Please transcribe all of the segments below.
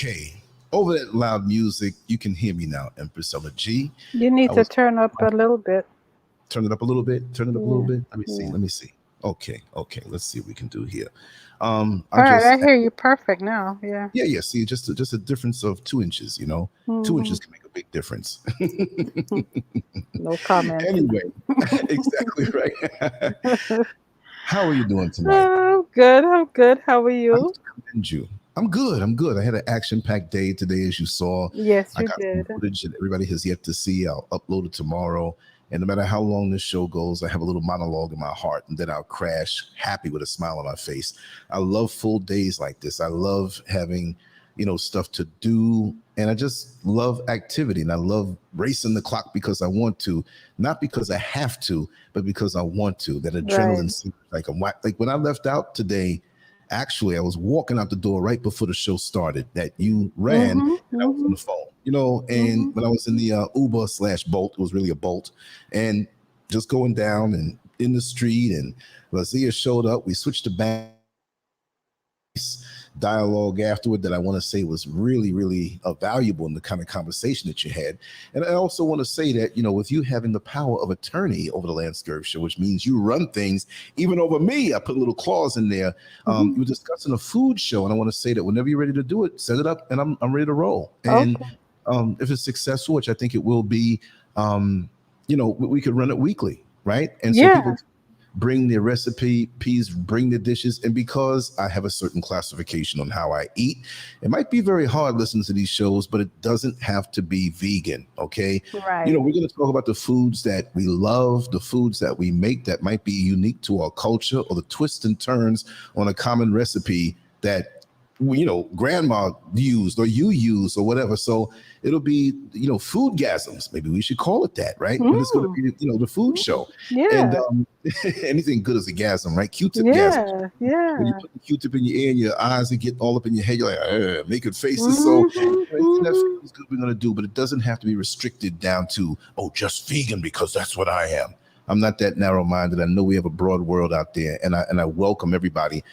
Okay. Over that loud music, you can hear me now, Empress Ella G. You need to turn up a little bit. Turn it up a little bit. Turn it up a little bit. Let me see. Okay. Let's see what we can do here. All right, I hear you perfect now. Yeah. Yeah. See, just a difference of 2 inches. 2 inches Hmm. can make a big difference. No comment. Anyway, exactly right. How are you doing tonight? I'm good. I'm good. How are I have you? to commend you. I'm good. I'm good. I had an action-packed day today, as you saw. Yes, I you got some did. footage that everybody has yet to see. I'll upload it tomorrow. And no matter how long this show goes, I have a little monologue in my heart, and then I'll crash happy with a smile on my face. I love full days like this. I love having, stuff to do. And I just love activity. And I love racing the clock because I want to, not because I have to, but because I want to. That Right. adrenaline, like when I left out today. Actually, I was walking out the door right before the show started. That you ran, Mhm. and I was on Mhm. the phone. And Mhm. when I was in the Uber/Bolt, it was really a Bolt, and just going down and in the street, and Lazia showed up. We switched to back dialogue afterward that I want to say was really, really valuable in the kind of conversation that you had. And I also want to say that, with you having the power of attorney over the Lance Scurv Show, which means you run things even over me. I put a little clause in there. Mhm. You were discussing a food show, and I want to say that whenever you're ready to do it, set it up, and I'm ready to roll. And Okay. if it's successful, which I think it will be, we could run it weekly, right? And so people Yeah. bring their recipes, bring the dishes. And because I have a certain classification on how I eat, it might be very hard listening to these shows, but it doesn't have to be vegan. Okay. Right. We're going to talk about the foods that we love, the foods that we make that might be unique to our culture, or the twists and turns on a common recipe that grandma used or you use or whatever. So it'll be foodgasms, maybe we should call it that, right? But it's going to Mm. be the food Mm. show. And Yeah. anything good is a gasm, right? Q-tip gasms. Yeah. When you Yeah. put the Q-tip in your ear and your eyes are getting all up in your head, you're like, making faces. So Mhm. anything that Mhm. feels good, we're going to do, but it doesn't have to be restricted down to, just vegan because that's what I am. I'm not that narrow-minded. I know we have a broad world out there, and I welcome everybody.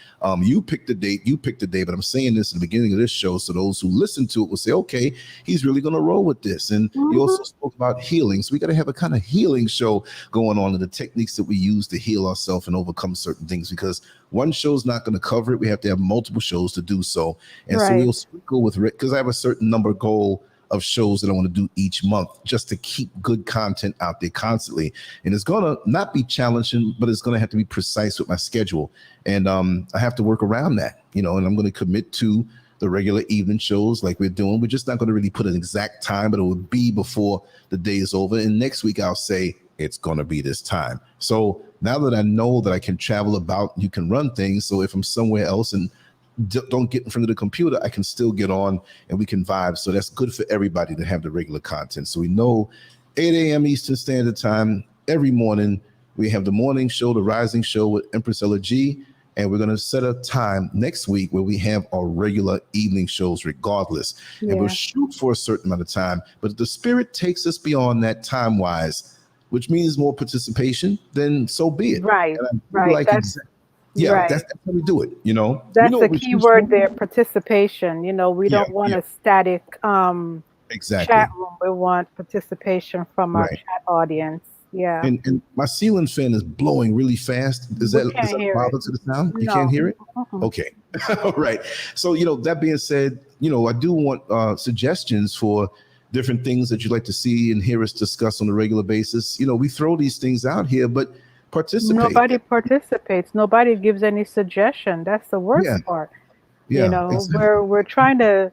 You pick the date, but I'm saying this in the beginning of this show, so those who listen to it will say, okay, he's really going to roll with this. And you Mhm. also spoke about healing, so we got to have a kind of healing show going on, and the techniques that we use to heal ourselves and overcome certain things, because one show's not going to cover it. We have to have multiple shows to do so, and so Right. we'll sprinkle with because I have a certain number goal of shows that I want to do each month, just to keep good content out there constantly. And it's going to not be challenging, but it's going to have to be precise with my schedule. And I have to work around that, and I'm going to commit to the regular evening shows like we're doing. We're just not going to really put an exact time, but it will be before the day is over. And next week I'll say it's going to be this time. So now that I know that I can travel about, you can run things. So if I'm somewhere else and don't get in front of the computer, I can still get on and we can vibe. So that's good for everybody to have the regular content. So we know 8 a.m. Eastern Standard Time every morning. We have the morning show, the rising show with Empress Ella G. And we're going to set a time next week where we have our regular evening shows regardless. And we'll Yeah. shoot for a certain amount of time. But if the spirit takes us beyond that time wise, which means more participation, then so be it. Right. And I feel Right. like That's exactly. Yeah, right. that's how we do it. We That's know the what we're key choosing word to there, do. participation. We Yeah, don't want yeah, a static chat exactly. room. We want participation from our Right. chat audience. Yeah. And my ceiling fan is blowing really fast. Is We that can't a hear it. bother to the sound? You can't No. hear it? Mm-mm. Okay. All right. So, that being said, I do want suggestions for different things that you'd like to see and hear us discuss on a regular basis. We throw these things out here, but participate. Nobody participates. Nobody gives any suggestion. That's the Yeah. worst part. Yeah. Exactly. We're trying to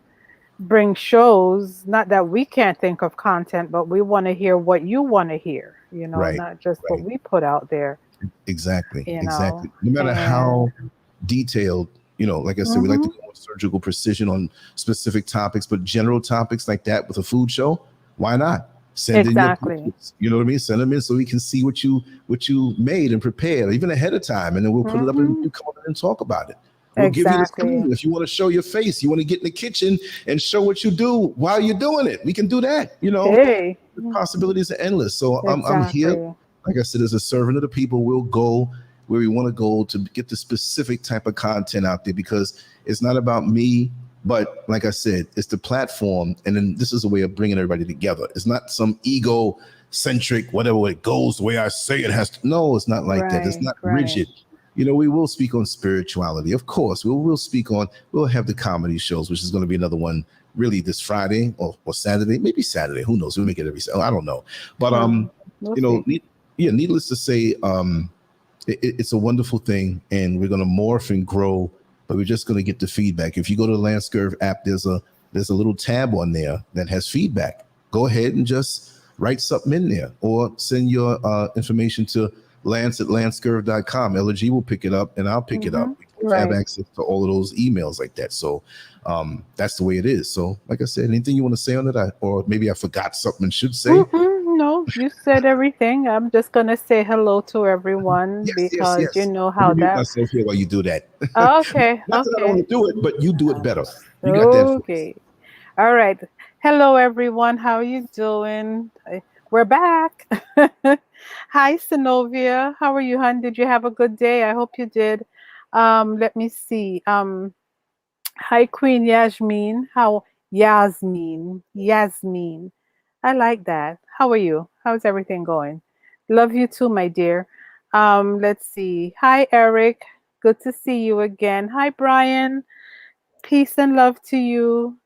bring shows, not that we can't think of content, but we want to hear what you want to hear, Right. not just what Right. we put out there, Exactly. Exactly. No matter and how detailed, like I said, we like to mhm, go with surgical precision on specific topics, but general topics like that with a food show, why not? Send in your exactly. pictures. You know what I mean? Send them in so we can see what you made and prepared, even ahead of time, and then we'll put it up and Hmm. you come on and talk about it. We'll give you the Exactly. screen. If you want to show your face, you want to get in the kitchen and show what you do while you're doing it. We can do that. Hey, The possibilities are endless. So I'm here. exactly. Like I said, as a servant of the people, we'll go where we want to go to get the specific type of content out there, because it's not about me, but like I said, it's the platform. And then this is a way of bringing everybody together. It's not some ego centric, whatever it goes the way I say it has to. No, it's not like that. It's Right, not right. rigid. we will speak on spirituality. Of course, we'll have the comedy shows, which is going to be another one really this Friday or Saturday, maybe Saturday. Who knows? We'll make it every Saturday. I don't know. But, we'll see. Needless to say, it's a wonderful thing, and we're going to morph and grow, but we're just going to get the feedback. If you go to the LanceScurv app, there's a little tab on there that has feedback. Go ahead and just write something in there, or send your information to Lance@LanceScurv.com. LG will pick it up, and I'll pick it up. We have access to all of those emails like that. So that's the way it is. So, like I said, anything you want to say on it, or maybe I forgot something and should say? No, you said everything. I'm just gonna say hello to everyone because you know how Let me mute that. myself here while you do that. Okay, Not that I don't want to do it, but you do it better. You got that. Okay. All right. Hello, everyone. How are you doing? We're back. Hi, Synovia. How are you, hon? Did you have a good day? I hope you did. Let me see. Hi, Queen Yasmin. Yasmin. I like that. How are you? How's everything going? Love you too, my dear. Let's see. Hi, Eric. Good to see you again. Hi, Brian. Peace and love to you.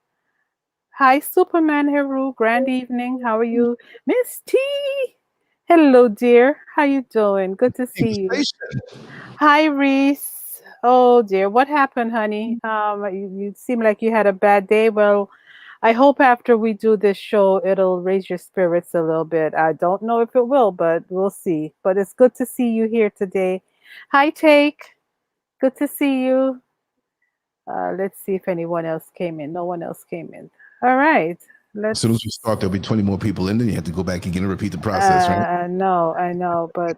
Hi, Superman Heru. Grand evening. How are you? Miss T. Hello, dear. How you doing? Good to see you. Hi, Reese. Oh, dear. What happened, honey? You seem like you had a bad day. Well, I hope after we do this show, it'll raise your spirits a little bit. I don't know if it will, but we'll see. But it's good to see you here today. Hi, Take. Good to see you. Let's see if anyone else came in. No one else came in. All right. As soon as we start, there'll be 20 more people in there. You have to go back again and repeat the process, right? I know, but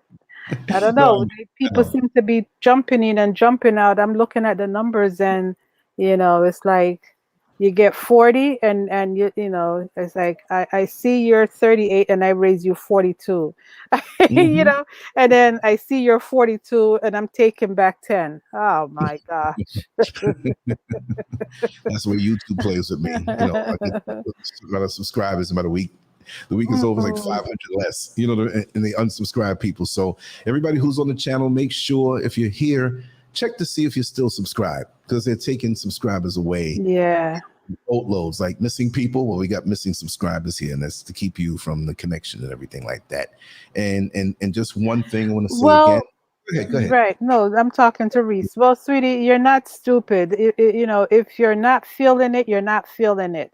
I don't know. People seem to be jumping in and jumping out. I'm looking at the numbers, and it's like you get 40, and it's like I see you're 38, and I raise you 42, and then I see you're 42, and I'm taking back 10. Oh my gosh. That's where YouTube plays with me. I get a lot of subscribers in about a week. The week is over, it's like 500 less, and they unsubscribe people. So everybody who's on the channel, make sure if you're here, check to see if you're still subscribed, because they're taking subscribers away. Yeah. Boatloads, like missing people. Well, we got missing subscribers here, and that's to keep you from the connection and everything like that. And just one thing I want to say again. Go ahead. Right. No, I'm talking to Reese. Well, sweetie, you're not stupid. If you're not feeling it, you're not feeling it.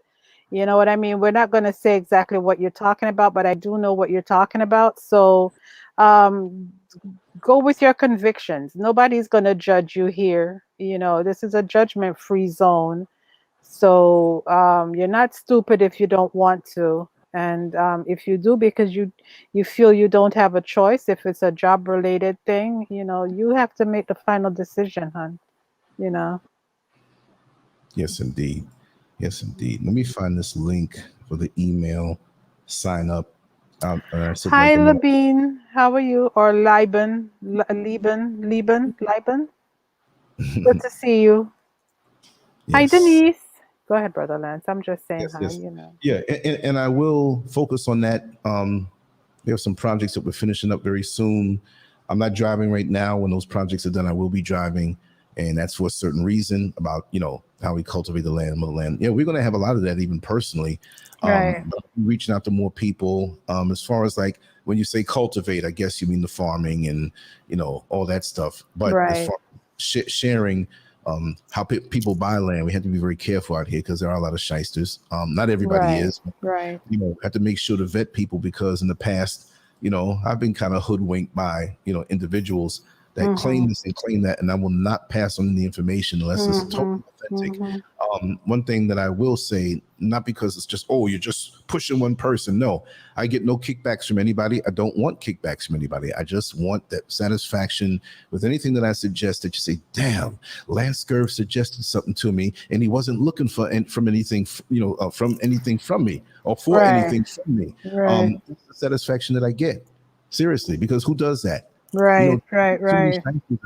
You know what I mean? We're not going to say exactly what you're talking about, but I do know what you're talking about. So go with your convictions. Nobody's going to judge you here. This is a judgment-free zone. So you're not stupid if you don't want to. And if you do, because you feel you don't have a choice, if it's a job related thing, you have to make the final decision, hon. Yes, indeed. Let me find this link for the email sign up. Hi, Labine. How are you? Or Lieben? Lieben? Good to see you. Yes. Hi, Denise. Go ahead, Brother Lance. I'm just saying hi, Yeah, and I will focus on that. There are some projects that we're finishing up very soon. I'm not driving right now. When those projects are done, I will be driving, and that's for a certain reason about, how we cultivate the land, motherland. Yeah, we're going to have a lot of that even personally. Right. Reaching out to more people. As far as like when you say cultivate, I guess you mean the farming and, all that stuff. But as far as sharing how people buy land, we have to be very careful out here because there are a lot of shysters. Not everybody is. Right. Have to make sure to vet people, because in the past, I've been kind of hoodwinked by, individuals that claim this and claim that, and I will not pass on the information unless it's totally authentic. One thing that I will say, not because it's just, you're just pushing one person. No, I get no kickbacks from anybody. I don't want kickbacks from anybody. I just want that satisfaction with anything that I suggest, that you say, damn, Lance Scurv suggested something to me, and he wasn't looking for from anything, from anything from me or for anything from me. That's the satisfaction that I get. Seriously, because who does that? Right.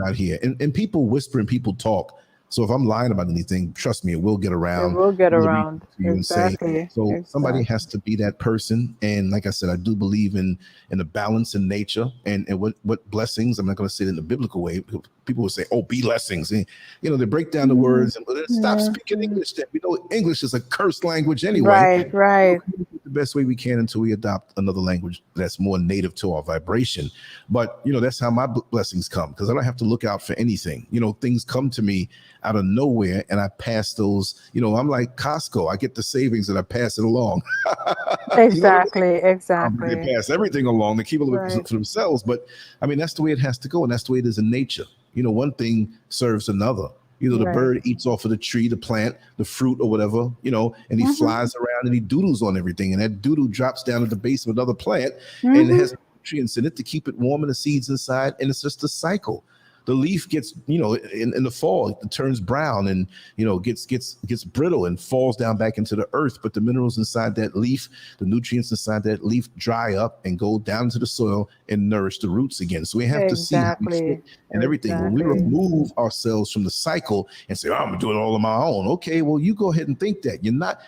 Out here, and people whisper and people talk So if I'm lying about anything, trust me, it will get It around. will get We'll reach around. out to you and say, Exactly. so somebody Exactly. has to be that person. And like I said, I do believe in a balance in nature and what blessings. I'm not going to say it in the biblical way. People will say, "Oh, be blessings," and they break down the words and stop speaking English. Then we know English is a cursed language anyway. Right. Right. Communicate the best way we can until we adopt another language that's more native to our vibration. But that's how my blessings come, because I don't have to look out for anything. Things come to me out of nowhere, and I pass those. I'm like Costco. I get the savings and I pass it along. Exactly. They Exactly. pass everything along. They keep it Right. for themselves. But I mean, that's the way it has to go, and that's the way it is in nature. One thing serves another. The Right. bird eats off of the tree, the plant, the fruit, or whatever, and he flies around and he doodles on everything. And that doodle drops down at the base of another plant and it has nutrients in it to keep it warm and the seeds inside. And it's just a cycle. The leaf gets, in the fall, it turns brown and, gets brittle and falls down back into the earth. But the minerals inside that leaf, the nutrients inside that leaf dry up and go down into the soil and nourish the roots again. So we have to see how we fit and everything. When we remove ourselves from the cycle and say, "Oh, I'm doing it all on my own." Okay, well, you go ahead and think that. You're not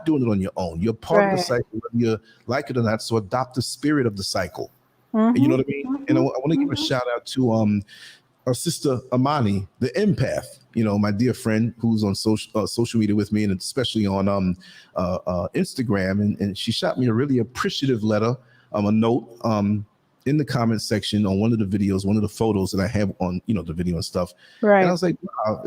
doing it on your own. You're part of the cycle, whether you like it or not. So adopt the spirit of the cycle. And you know what I mean? And I want to give a shout out to our sister Amani, the empath. My dear friend who's on social media with me, and especially on Instagram. And she shot me a really appreciative letter, a note in the comment section on one of the videos, one of the photos that I have on the video and stuff. Right. And I was like, wow,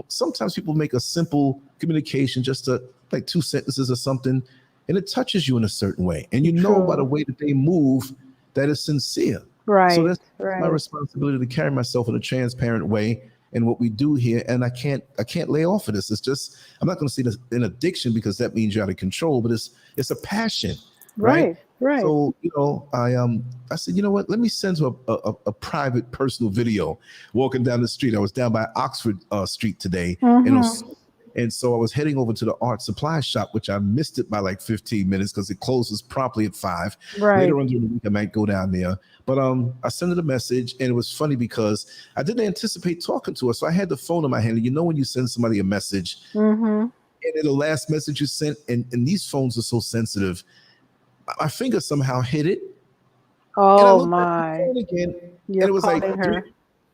sometimes people make a simple communication, just like 2 sentences or something, and it touches you in a certain way. And by the way that they move, that is sincere. Right. So that's my responsibility to carry myself in a transparent way in what we do here. And I can't lay off of this. It's just, I'm not going to say this an addiction, because that means you're out of control, but it's a passion. Right. So, I said, you know what, let me send her a private personal video walking down the street. I was down by Oxford Street today. And so I was heading over to the art supply shop, which I missed it by like 15 minutes because it closes promptly at 5. Later on during the week, I might go down there. But I sent her a message, and it was funny because I didn't anticipate talking to her. So I had the phone in my hand. And when you send somebody a message, and in the last message you sent, and these phones are so sensitive, my finger somehow hit it. Oh, and I looked my. at the phone again, You're and it was like her.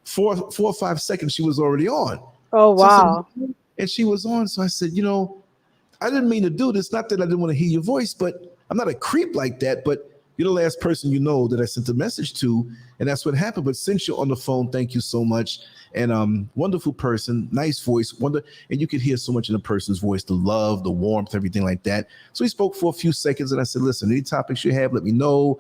4 or 5 seconds she was already on. Oh, wow. So and she was on. So I said, I didn't mean to do this. Not that I didn't want to hear your voice, but I'm not a creep like that. But you're the last person that I sent a message to, and that's what happened. But since you're on the phone, thank you so much. And wonderful person, nice voice, and you could hear so much in a person's voice, the love, the warmth, everything like that. So he spoke for a few seconds, and I said, listen, any topics you have, let me know.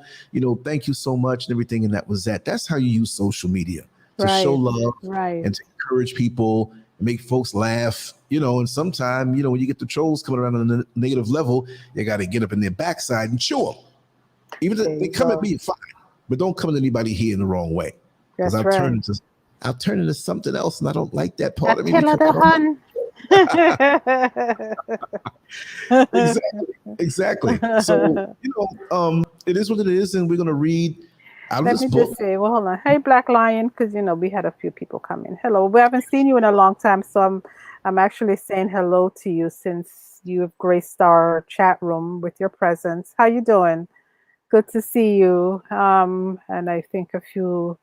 Thank you so much and everything. And that was that. That's how you use social media, to show love and to encourage people, make folks laugh, and sometimes, when you get the trolls coming around on a negative level, you got to get up in their backside and chew them. Even if they come at me, fine, but don't come at anybody here in the wrong way. Because I'll turn into something else, and I don't like that part of me. Exactly. So, it is what it is, and we're going to read out of this book. Let me just say, well, hold on. Hey, Black Lion, because, we had a few people come in. Hello. We haven't seen you in a long time, so I'm actually saying hello to you since you have graced our chat room with your presence. How you doing? Good to see you. And I think a few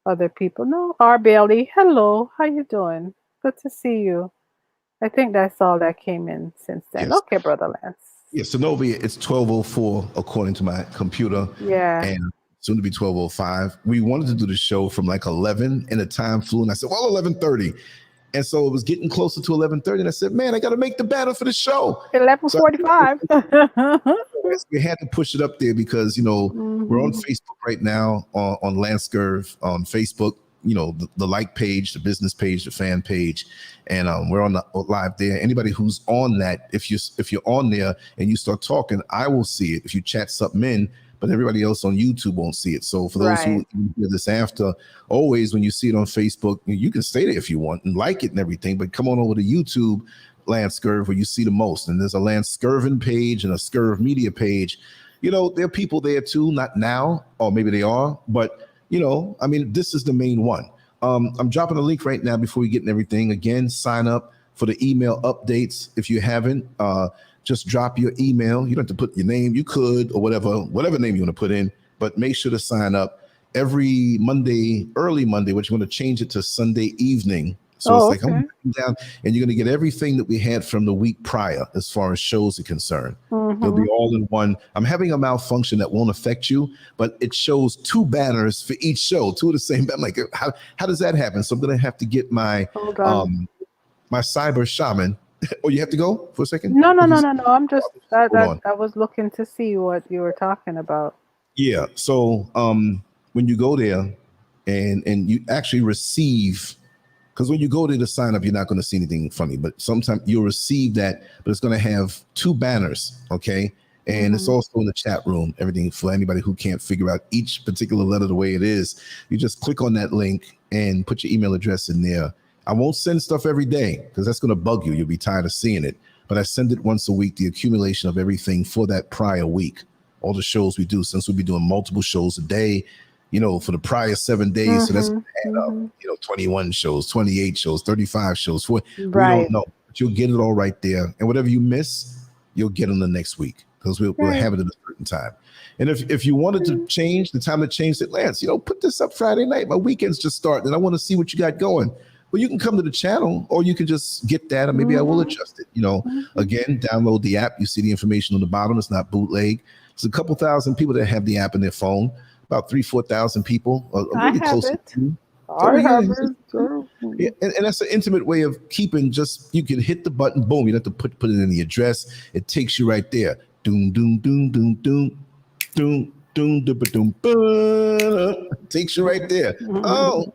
other people. No, R. Bailey. Hello. How you doing? Good to see you. I think that's all that came in since then. Yes. Okay, Brother Lance. Yes, Zenobia, it's 12:04 according to my computer. Yeah. And soon to be 12:05. We wanted to do the show from like 11, and the time flew, and I said, well, 11:30. And so it was getting closer to 11:30, and I said, man, I got to make the banner for the show. 11:45. So we had to push it up there because, we're on Facebook right now, on Lance Scurv on Facebook, the like page, the business page, the fan page, and we're on the live there. Anybody who's on that, if you're on there and you start talking, I will see it if you chat something in, but everybody else on YouTube won't see it. So for those who hear this after, always when you see it on Facebook, you can stay there if you want and like it and everything, but come on over to YouTube, Lance Scurv, where you see the most. And there's a Lance Scurvin page and a Scurv Media page. There are people there too, not now, or maybe they are, but this is the main one. I'm dropping a link right now before we get in everything. Again, sign up for the email updates. If you haven't, just drop your email. You don't have to put your name. You could, or whatever name you want to put in, but make sure to sign up every Monday, early Monday, which we're going to change it to Sunday evening. So it's like, I'm down, and you're going to get everything that we had from the week prior as far as shows are concerned. They'll be all in one. I'm having a malfunction that won't affect you, but it shows 2 banners for each show, 2 of the same. I'm like, how does that happen? So I'm going to have to get my my cyber shaman. Oh, you have to go for a second? No. I'm just, I was looking to see what you were talking about. Yeah. So when you go there and you actually receive, because when you go there to sign up, you're not going to see anything funny, but sometimes you'll receive that, but it's going to have 2 banners. Okay. And it's also in the chat room, everything for anybody who can't figure out each particular letter the way it is. You just click on that link and put your email address in there. I won't send stuff every day because that's going to bug you. You'll be tired of seeing it. But I send it once a week, the accumulation of everything for that prior week, all the shows we do, since we'll be doing multiple shows a day, for the prior 7 days. So that's add up, 21 shows, 28 shows, 35 shows. We don't know, but you'll get it all right there. And whatever you miss, you'll get on the next week because we'll have it at a certain time. And if you wanted to change the time to change it, Lance, put this up Friday night. My weekend's just starting and I want to see what you got going. Well, you can come to the channel or you can just get that and maybe I will adjust it. Again, download the app. You see the information on the bottom. It's not bootleg. There's a couple thousand people that have the app in their phone. About 3,000-4,000 people. Really close to you. I have it. Yeah, and that's an intimate way of keeping. Just you can hit the button, boom. You don't have to put it in the address. It takes you right there. Doom, doom, doom, doom, doom, doom. Doom, doom, doom, doom, takes you right there. Oh,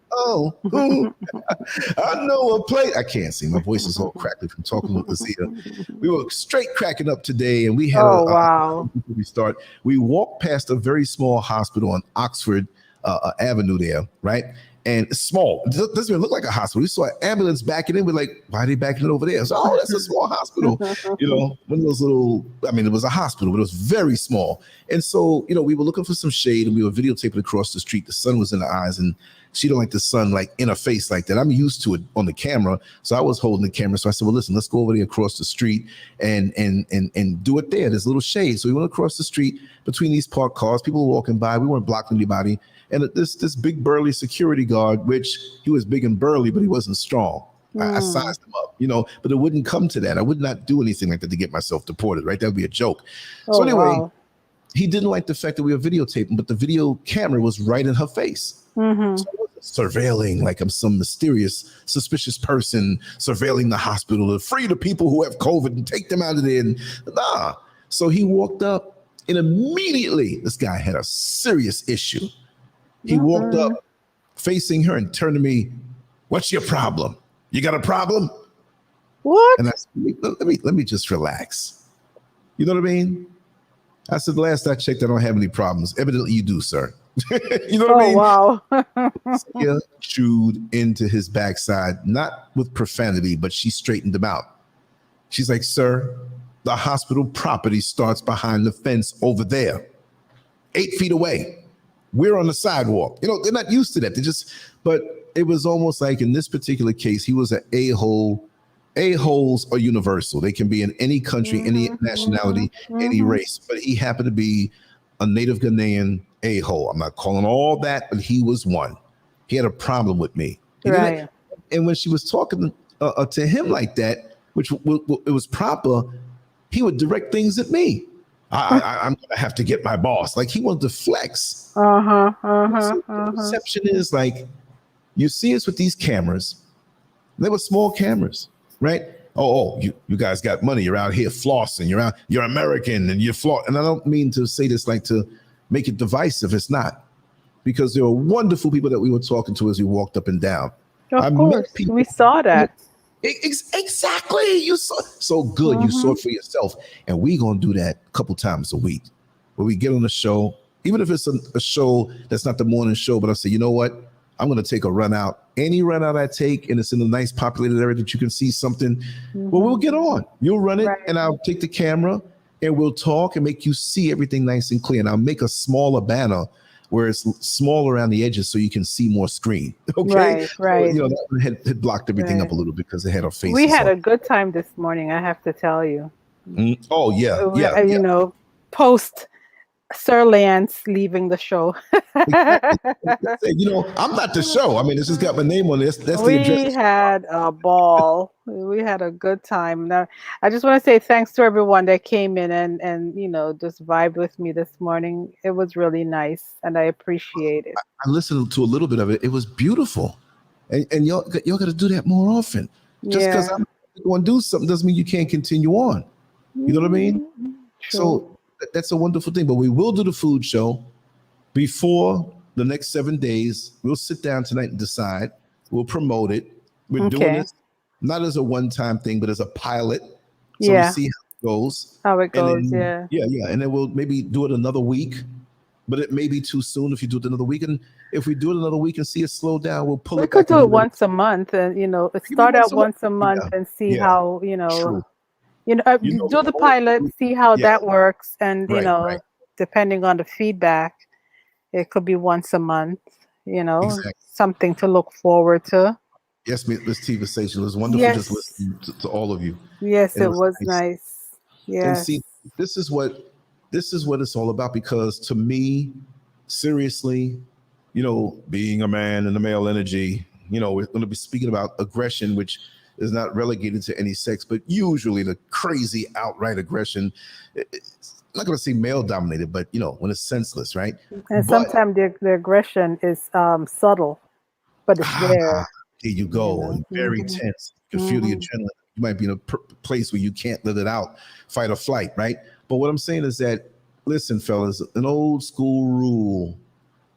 I know a place. I can't see. My voice is all crackly from talking with Azita. We were straight cracking up today, and we had we start. We walked past a very small hospital on Oxford Avenue there, right? And it's small. It doesn't even look like a hospital. We saw an ambulance backing in. We're like, why are they backing it over there? So, that's a small hospital. One of those little, it was a hospital, but it was very small. And so, we were looking for some shade and we were videotaping across the street. The sun was in her eyes and she don't like the sun like in her face like that. I'm used to it on the camera. So I was holding the camera. So I said, well, listen, let's go over there across the street and do it there. There's a little shade. So we went across the street between these parked cars. People were walking by. We weren't blocking anybody. And this big burly security guard, which he was big and burly, but he wasn't strong. I sized him up, but it wouldn't come to that. I would not do anything like that to get myself deported, right? That would be a joke. So anyway, he didn't like the fact that we were videotaping, but the video camera was right in her face. So I wasn't surveilling like I'm some mysterious, suspicious person surveilling the hospital to free the people who have COVID and take them out of there. And So he walked up and immediately this guy had a serious issue. He walked up facing her and turned to me, what's your problem? You got a problem? What? And I said, let me just relax. You know what I mean? I said, last I checked, I don't have any problems. Evidently you do, sir. You know what I mean? Wow. Sia chewed into his backside, not with profanity, but she straightened him out. She's like, sir, the hospital property starts behind the fence over there, 8 feet away. We're on the sidewalk. They're not used to that. But it was almost like in this particular case, he was an a-hole. A-holes are universal. They can be in any country, any nationality, any race. But he happened to be a native Ghanaian a-hole. I'm not calling all that, but he was one. He had a problem with me. Right. And when she was talking to him like that, which it was proper, he would direct things at me. I'm gonna have to get my boss. Like he wanted to flex. The perception is like you see us with these cameras. They were small cameras, right? You guys got money. You're out here flossing. You're American and you're floss. And I don't mean to say this like to make it divisive. It's not, because there were wonderful people that we were talking to as we walked up and down. Of course, we saw that. Exactly. You saw so good. You saw it for yourself. And we're going to do that a couple times a week where we get on the show, even if it's a show that's not the morning show, but I say, you know what? I'm going to take a run out. Any run out I take, and it's in a nice populated area that you can see something, well, we'll get on. You'll run it and I'll take the camera and we'll talk and make you see everything nice and clear. And I'll make a smaller banner where it's small around the edges so you can see more screen. Okay. Right. So, that one had blocked everything up a little bit because it had our We faces had on. a good time this morning, I have to tell you. Oh, yeah. Yeah. You know, post Sir Lance leaving the show. Exactly. I'm not the show. I mean, it's just got my name on this. That's the address. We had a ball. We had a good time. Now, I just want to say thanks to everyone that came in and just vibed with me this morning. It was really nice, and I appreciate it. I listened to a little bit of it. It was beautiful, and y'all got to do that more often. Just because Yeah. I'm going to do something doesn't mean you can't continue on. You know what I mean? True. So that's a wonderful thing. But we will do the food show before the next 7 days. We'll sit down tonight and decide. We'll promote it. We're doing this not as a one-time thing, but as a pilot. So we see how it goes. How it goes, and then, yeah. And then we'll maybe do it another week. But it may be too soon if you do it another week. And if we do it another week and see it slow down, we'll pull it back. We could do it once a month, and start out once a month and see how True. do the pilot, see how that works, and depending on the feedback, it could be once a month. Something to look forward to. Yes, Ms. Tiva Station. It was wonderful just listening to all of you. Yes, it was nice. Yes. And see, this is what it's all about, because to me, seriously, being a man in the male energy, we're going to be speaking about aggression, which is not relegated to any sex, but usually the crazy outright aggression. It's not going to say male dominated, but when it's senseless, right? And sometimes the aggression is subtle, but it's there. Here you go. And very tense. You can feel the adrenaline. You might be in a place where you can't let it out, fight or flight, right? But what I'm saying is that, listen, fellas, an old school rule: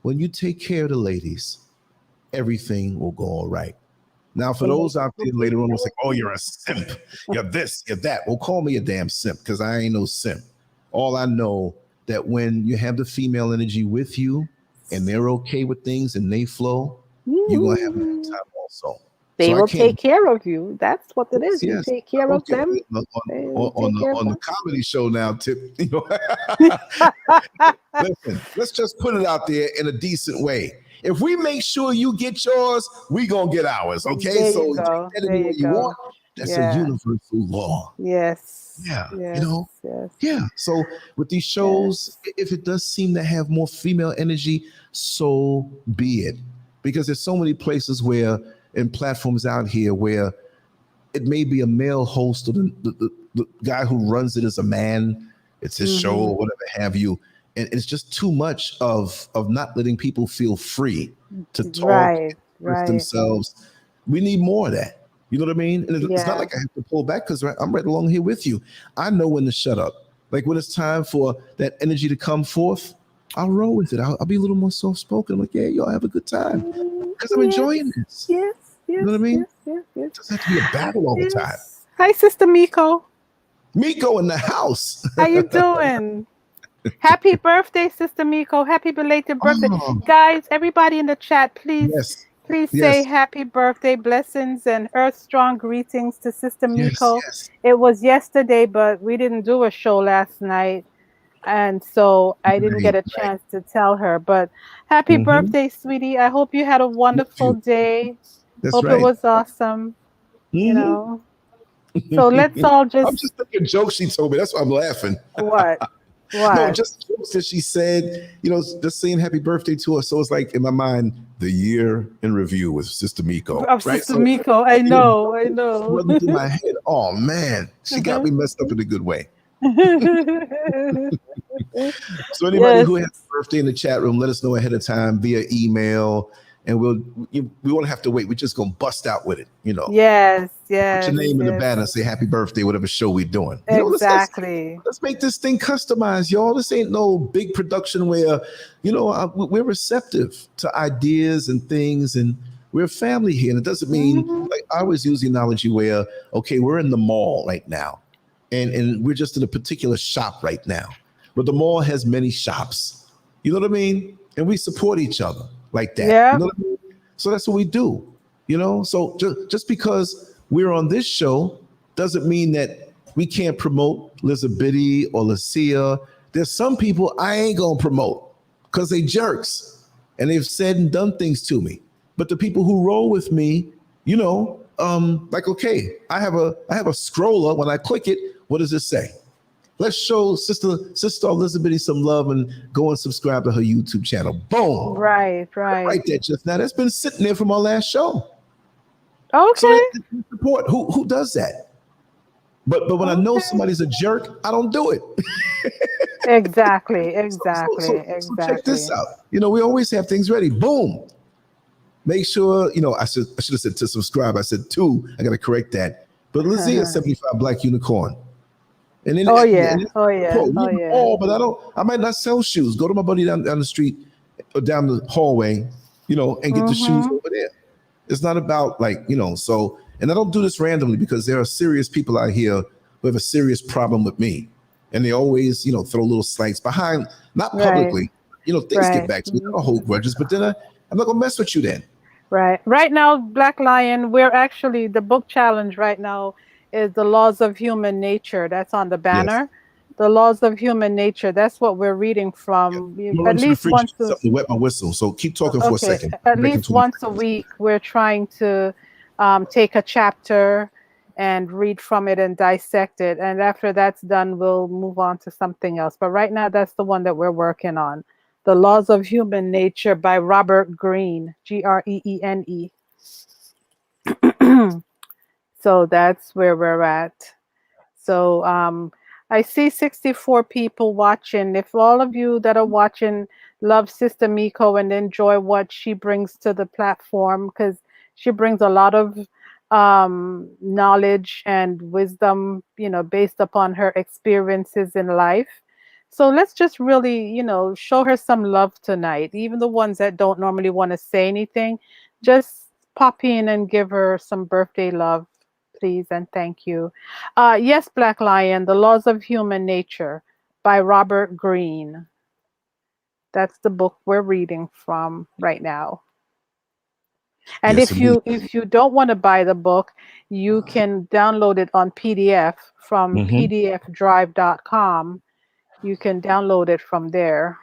when you take care of the ladies, everything will go all right. Now, for those out there later on, it's like, oh, you're a simp. You're this, you're that. Well, call me a damn simp, because I ain't no simp. All I know that when you have the female energy with you and they're okay with things and they flow, you're going to have a good time also. They will take care of you. That's what it is. You take care of them. On the comedy show now, Tip. Listen, let's just put it out there in a decent way. If we make sure you get yours, we gonna get ours. Okay, so take that in the way you want. That's a universal law. Yes. Yeah. Yes. Yeah. So with these shows, if it does seem to have more female energy, so be it. Because there's so many places where, and platforms out here, where it may be a male host, or the guy who runs it is a man. It's his show or whatever have you. And it's just too much of not letting people feel free to talk, express themselves. We need more of that. You know what I mean? And it's not like I have to pull back, because I'm right along here with you. I know when to shut up. Like when it's time for that energy to come forth, I'll roll with it. I'll be a little more soft-spoken. I'm like, yeah, y'all have a good time, because I'm enjoying this. Yes. You know what I mean? Yes. It doesn't have to be a battle all the time. Hi, Sister Miko. Miko in the house. How you doing? Happy birthday, Sister Miko. Happy belated birthday. Guys, everybody in the chat, please say happy birthday, blessings, and earth strong greetings to Sister Miko. Yes. It was yesterday, but we didn't do a show last night, and so I didn't get a chance to tell her. But happy birthday, sweetie. I hope you had a wonderful day. Hope it was awesome. So let's all I'm just thinking jokes she told me. That's why I'm laughing. What? No, just jokes that she said, just saying happy birthday to her. So it's like, in my mind, the year in review with Sister Miko. Sister Miko, I know. Running through my head. Oh man, she got me messed up in a good way. So anybody who has a birthday in the chat room, let us know ahead of time via email, and we won't have to wait. We're just gonna bust out with it, Yes. Put your name in the banner, say happy birthday, whatever show we're doing. Exactly. Let's make this thing customized, y'all. This ain't no big production where, we're receptive to ideas and things, and we're a family here. And it doesn't mean, like I always use the analogy where, okay, we're in the mall right now, and we're just in a particular shop right now, but the mall has many shops. You know what I mean? And we support each other like that. Yeah. You know what I mean? So that's what we do. So just because we're on this show doesn't mean that we can't promote Lizabitty or Lucia. There's some people I ain't gonna promote, because they jerks and they've said and done things to me. But the people who roll with me, like, okay, I have a scroller. When I click it, what does it say? Let's show Sister Elizabeth some love and go and subscribe to her YouTube channel. Boom. Right. Right there just now. That's been sitting there from our last show. Okay. So support. Who does that? But when I know somebody's a jerk, I don't do it. Exactly. So check this out. We always have things ready. Boom. Make sure, I should have said to subscribe. I said 2. I got to correct that. But Lizzie is 75 Black Unicorn. And then, Oh and yeah. But I might not sell shoes. Go to my buddy down the street or down the hallway, and get the shoes over there. It's not about so, and I don't do this randomly because there are serious people out here who have a serious problem with me. And they always, throw little slights behind, not publicly, things get back to me. I don't hold grudges, but then I'm not gonna mess with you then. Right. Right now, Black Lion, we're actually, the book challenge right now is The Laws of Human Nature. That's on the banner. Yes. The Laws of Human Nature. That's what we're reading from. Yeah. At least once to wet my whistle. So keep talking for a second. At least once a week, we're trying to take a chapter and read from it and dissect it. And after that's done, we'll move on to something else. But right now, that's the one that we're working on. The Laws of Human Nature by Robert Greene, Greene. So that's where we're at. So I see 64 people watching. If all of you that are watching love Sister Miko and enjoy what she brings to the platform, because she brings a lot of knowledge and wisdom, based upon her experiences in life. So let's just really, show her some love tonight. Even the ones that don't normally want to say anything, just pop in and give her some birthday love, please, and thank you. Yes, Black Lion, The Laws of Human Nature by Robert Greene. That's the book we're reading from right now. And yes, if you don't want to buy the book, you can download it on PDF from pdfdrive.com. You can download it from there.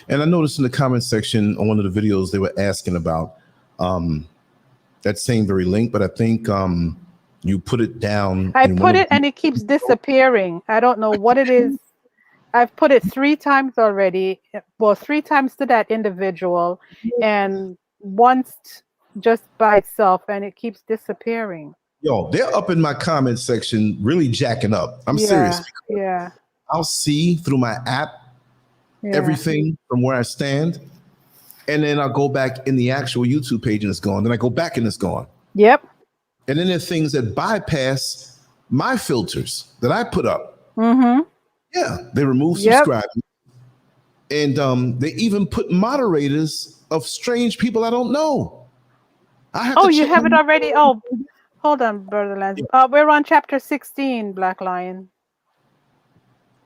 And I noticed in the comment section on one of the videos, they were asking about that same very link, but I think you put it down. I put it and it keeps disappearing. I don't know what it is. I've put it 3 times already. Well, 3 times to that individual and once just by itself, and it keeps disappearing. Yo, they're up in my comment section really jacking up. I'm serious. Yeah. I'll see through my app everything from where I stand, and then I'll go back in the actual YouTube page and it's gone. Then I go back and it's gone. Yep. And then there are things that bypass my filters that I put up. Yeah, they remove subscribers, and they even put moderators of strange people I don't know. You have it already? Oh, hold on, Brother Lance. We're on chapter 16, Black Lion.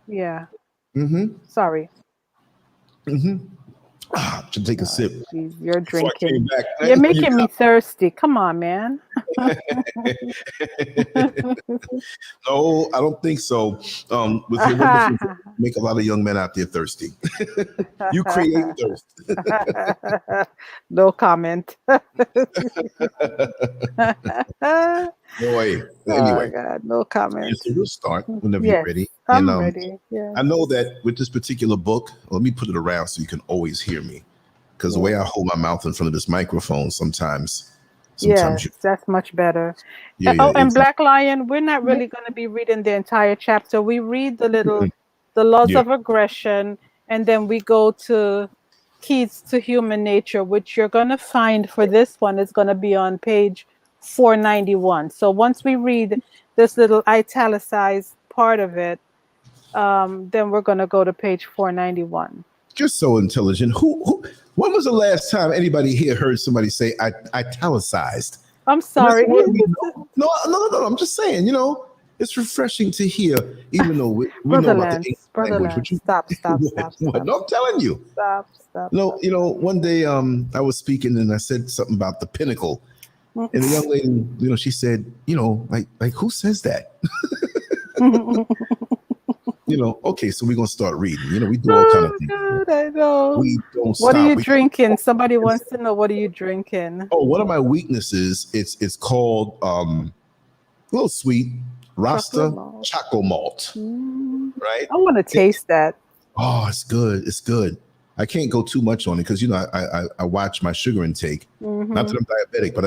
Yeah. Sorry. Should take a sip. Geez, you're drinking. You're making me thirsty. Come on, man. No, I don't think so. With your wonderful, make a lot of young men out there thirsty. You create thirst. No comment. No way. Anyway, God, no comment. So we'll start whenever you're ready. I'm ready. Yeah. I know that with this particular book, let me put it around so you can always hear me, because the way I hold my mouth in front of this microphone sometimes that's much better. And Black Lion, we're not really going to be reading the entire chapter. We read the Laws of Aggression, and then we go to Keys to Human Nature, which you're going to find for this one is going to be on page 491. So once we read this little italicized part of it, then we're going to go to page 491. You're so intelligent. When was the last time anybody here heard somebody say italicized? I'm sorry. No, I'm just saying, it's refreshing to hear, even though we know about the language. Stop. No, I'm telling you. Stop. One day I was speaking and I said something about the pinnacle. And the young lady, she said, like who says that? Okay, so we're gonna start reading. We do all kind of Oh things. God, I know. We don't What are stop. you drinking? Somebody wants to know, what are you drinking? One of my weaknesses, it's called a little sweet Chocolate Rasta malt. Choco Malt. Mm, Right? I want to taste that. Oh, it's good. It's good. I can't go too much on it because I watch my sugar intake. Not that I'm diabetic, but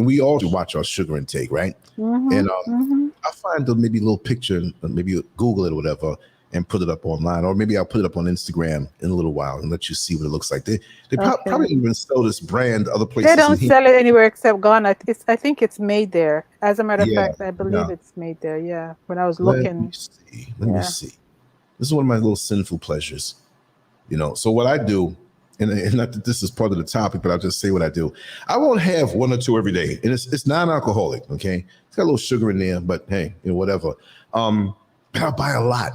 we all watch our sugar intake, right? And I find maybe a little picture, maybe Google it or whatever, and put it up online, or maybe I'll put it up on Instagram in a little while and let you see what it looks like. They probably even sell this brand other places. They don't sell it anywhere except Ghana. I think it's made there. As a matter of Yeah, fact, I believe it's made there. Yeah, when I was Let me looking. see. Let me see. This is one of my little sinful pleasures. So what I do, and not that this is part of the topic, but I'll just say what I do. I won't have one or two every day, and it's non-alcoholic. Okay, it's got a little sugar in there, but hey, whatever. But I'll buy a lot.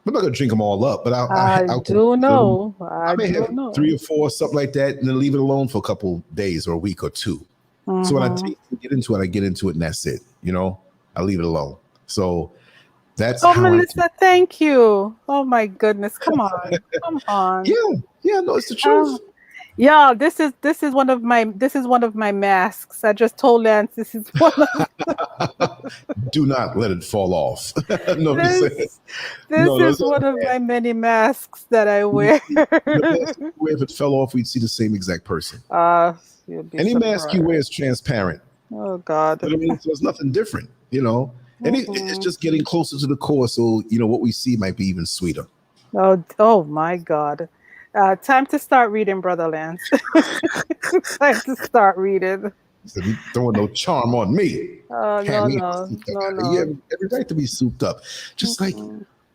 I'm not gonna drink them all up, but I do know. I may have 3 or 4, something like that, and then leave it alone for a couple days or a week or two. So when I get into it, I get into it, and that's it. I leave it alone. So that's how Melissa, thank you. Oh my goodness, come on, come on. Yeah, no, it's the truth. Yeah, this is one of my masks. I just told Lance this is one of. Do not let it fall off. This is one of my many masks that I wear. If it fell off, we'd see the same exact person. Any mask you wear is transparent. Oh God! But so it's nothing different, and it's just getting closer to the core. So what we see might be even sweeter. Oh my God! Time to start reading, Brother Lance. Time to start reading. So you throwing no charm on me. No. You have every right to be souped up. Just like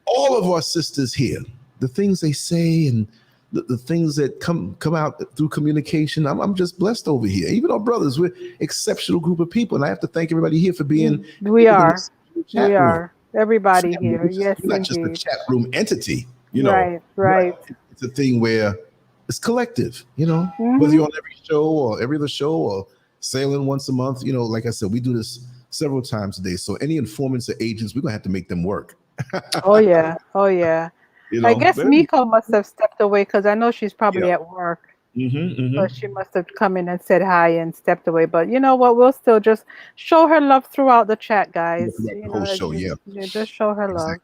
all of our sisters here, the things they say and the things that come out through communication. I'm just blessed over here. Even our brothers, we're exceptional group of people. And I have to thank everybody here for being. We are. Everybody here. Yes, we're not just a chat room entity, Right. It's a thing where it's collective, whether you're on every show or every other show or sailing once a month, like I said, we do this several times a day. So any informants or agents, we're gonna have to make them work. Oh yeah. I guess Miko must have stepped away because I know she's probably at work. So she must have come in and said hi and stepped away. But you know what? We'll still just show her love throughout the chat, guys. The whole show, just show her love.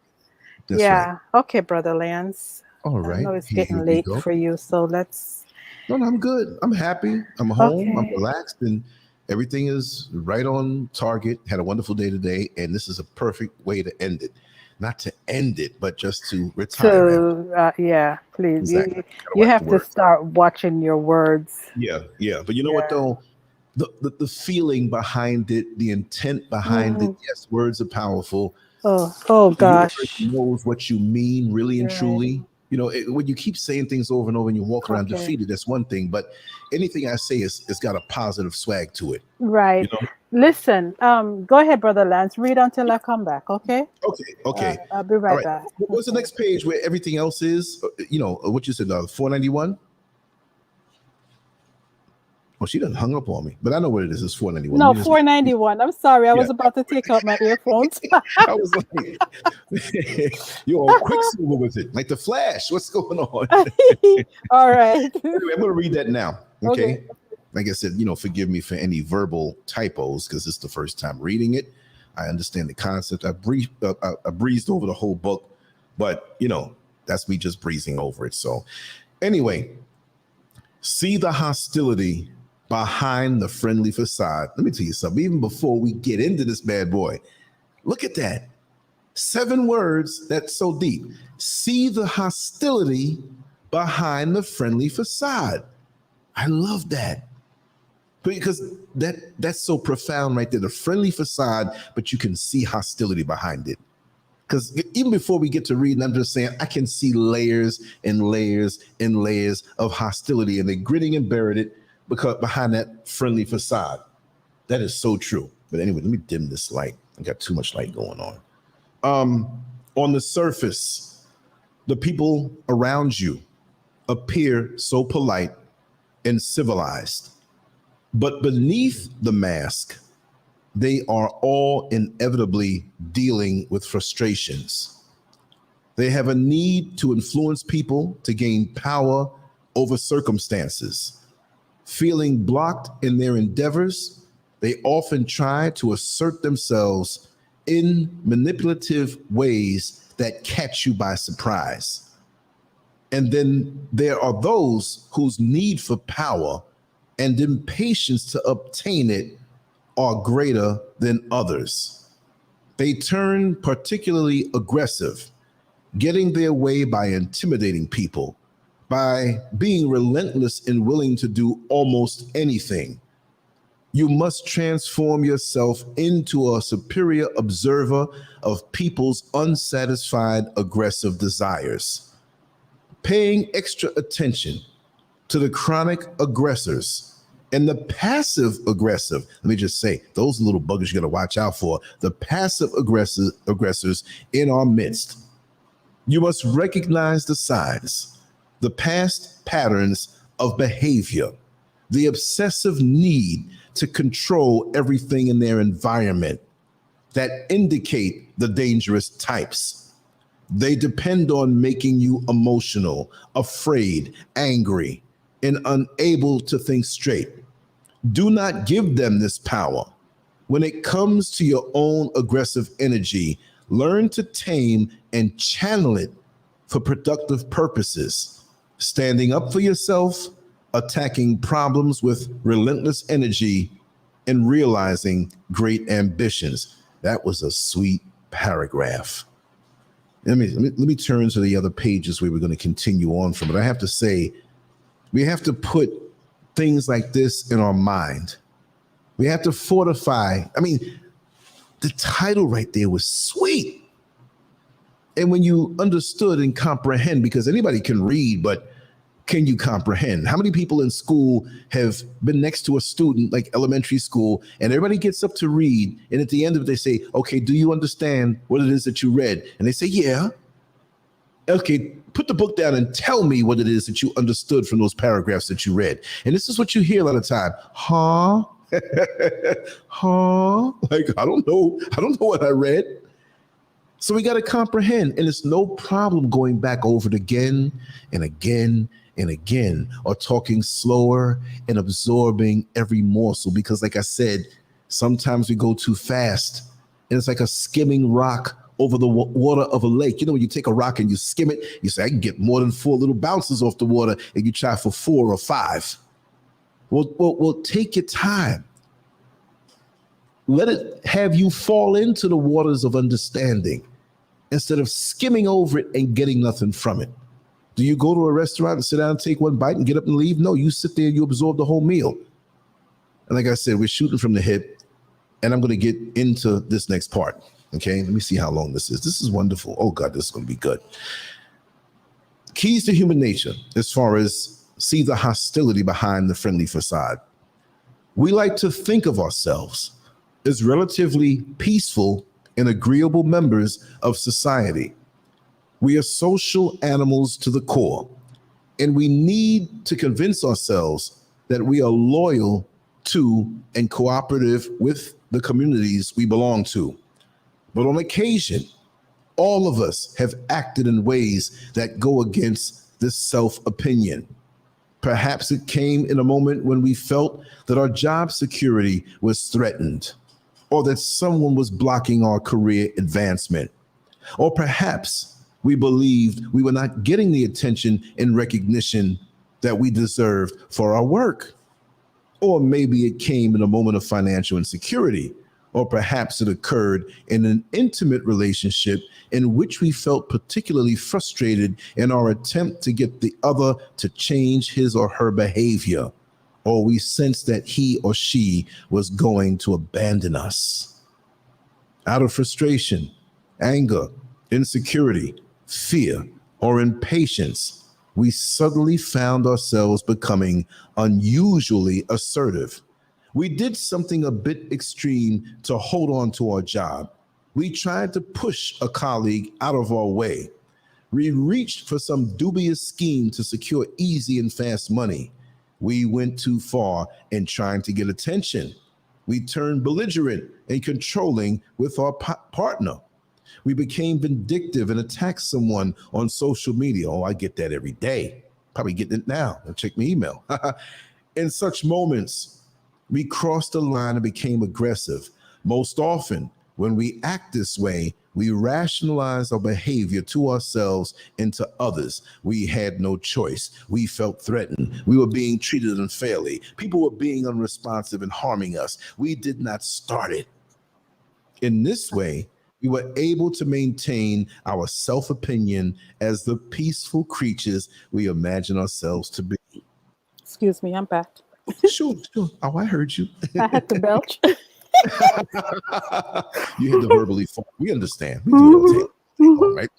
That's right. Okay, Brother Lance. All right. I know it's getting late for you, so let's. No, I'm good. I'm happy. I'm home. I'm relaxed, and everything is right on target. Had a wonderful day today, and this is a perfect way to end it. Not to end it, but just to retire. Please. Exactly. You have to start watching your words. Yeah. But you know what though? The feeling behind it, the intent behind it. Yes, words are powerful. Oh gosh. Knows what you mean, really and truly. When you keep saying things over and over and you walk around defeated, that's one thing. But anything I say it's got a positive swag to it. Right. Listen, go ahead, Brother Lance. Read until I come back, okay? Okay. I'll be right back. What's the next page where everything else is? What you said, 491? Oh, she done hung up on me, but I know what it is. It's 491. No, 491. I'm sorry. I was about to take out my earphones. I was like, you're all quicksilver with it, like the Flash. What's going on? All right. Anyway, I'm going to read that now. Okay. Like I said, forgive me for any verbal typos because it's the first time reading it. I understand the concept. I breezed over the whole book, but that's me just breezing over it. So anyway, see the hostility behind the friendly facade. Let me tell you something. Even before we get into this bad boy, look at that. 7 words that's so deep. See the hostility behind the friendly facade. I love that. Because that's so profound right there. The friendly facade, but you can see hostility behind it. Because even before we get to reading, I'm just saying I can see layers and layers and layers of hostility, and they're gritting and buried it because behind that friendly facade. That is so true. But anyway, let me dim this light. I got too much light going on. On the surface, the people around you appear so polite and civilized. But beneath the mask, they are all inevitably dealing with frustrations, They have a need to influence people to gain power over circumstances. Feeling blocked in their endeavors, they often try to assert themselves in manipulative ways that catch you by surprise. And then there are those whose need for power and impatience to obtain it are greater than others. They turn particularly aggressive, getting their way by intimidating people, by being relentless and willing to do almost anything. You must transform yourself into a superior observer of people's unsatisfied, aggressive desires. Paying extra attention to the chronic aggressors and the passive aggressive. Let me just say, those little buggers you got to watch out for. The passive aggressors in our midst. You must recognize the signs, the past patterns of behavior, the obsessive need to control everything in their environment that indicate the dangerous types. They depend on making you emotional, afraid, angry, and unable to think straight. Do not give them this power. When it comes to your own aggressive energy, learn to tame and channel it for productive purposes. Standing up for yourself, attacking problems with relentless energy, and realizing great ambitions. That was a sweet paragraph. Let me turn to the other pages where we're going to continue on from it. I have to say, we have to put things like this in our mind. We have to fortify. I mean, the title right there was sweet. And when you understood and comprehend, because anybody can read, but can you comprehend? How many people in school have been next to a student, like elementary school, and everybody gets up to read, and at the end of it, they say, okay, do you understand what it is that you read? And they say, yeah. Okay, put the book down and tell me what it is that you understood from those paragraphs that you read. And this is what you hear a lot of time. Huh? Huh? Like, I don't know what I read. So we got to comprehend, and it's no problem going back over it again and again and again, or talking slower and absorbing every morsel. Because like I said, sometimes we go too fast, and it's like a skimming rock over the water of a lake. You know, when you take a rock and you skim it, you say, I can get more than 4 little bounces off the water, and you try for 4 or 5. Well, take your time. Let it have you fall into the waters of understanding instead of skimming over it and getting nothing from it. Do you go to a restaurant and sit down and take one bite and get up and leave? No, you sit there and you absorb the whole meal. And like I said, we're shooting from the hip, and I'm going to get into this next part. Okay, let me see how long this is. This is wonderful. Oh God, this is going to be good. Keys to human nature, as far as see the hostility behind the friendly facade. We like to think of ourselves as relatively peaceful and agreeable members of society. We are social animals to the core, and we need to convince ourselves that we are loyal to and cooperative with the communities we belong to. But on occasion, all of us have acted in ways that go against this self-opinion. Perhaps it came in a moment when we felt that our job security was threatened, or that someone was blocking our career advancement. Or perhaps we believed we were not getting the attention and recognition that we deserved for our work. Or maybe it came in a moment of financial insecurity, or perhaps it occurred in an intimate relationship in which we felt particularly frustrated in our attempt to get the other to change his or her behavior, or we sensed that he or she was going to abandon us. Out of frustration, anger, insecurity, fear, or impatience, we suddenly found ourselves becoming unusually assertive. We did something a bit extreme to hold on to our job. We tried to push a colleague out of our way. We reached for some dubious scheme to secure easy and fast money. We went too far in trying to get attention. We turned belligerent and controlling with our partner. We became vindictive and attacked someone on social media. Oh, I get that every day. Probably getting it now. Check my email. In such moments, we crossed the line and became aggressive. Most often, when we act this way, we rationalize our behavior to ourselves and to others. We had no choice. We felt threatened. We were being treated unfairly. People were being unresponsive and harming us. We did not start it. In this way, we were able to maintain our self-opinion as the peaceful creatures we imagine ourselves to be. Excuse me, I'm back. Sure. Oh, I heard you. I had to belch. You had to verbally fall. We understand. We do it all day, right?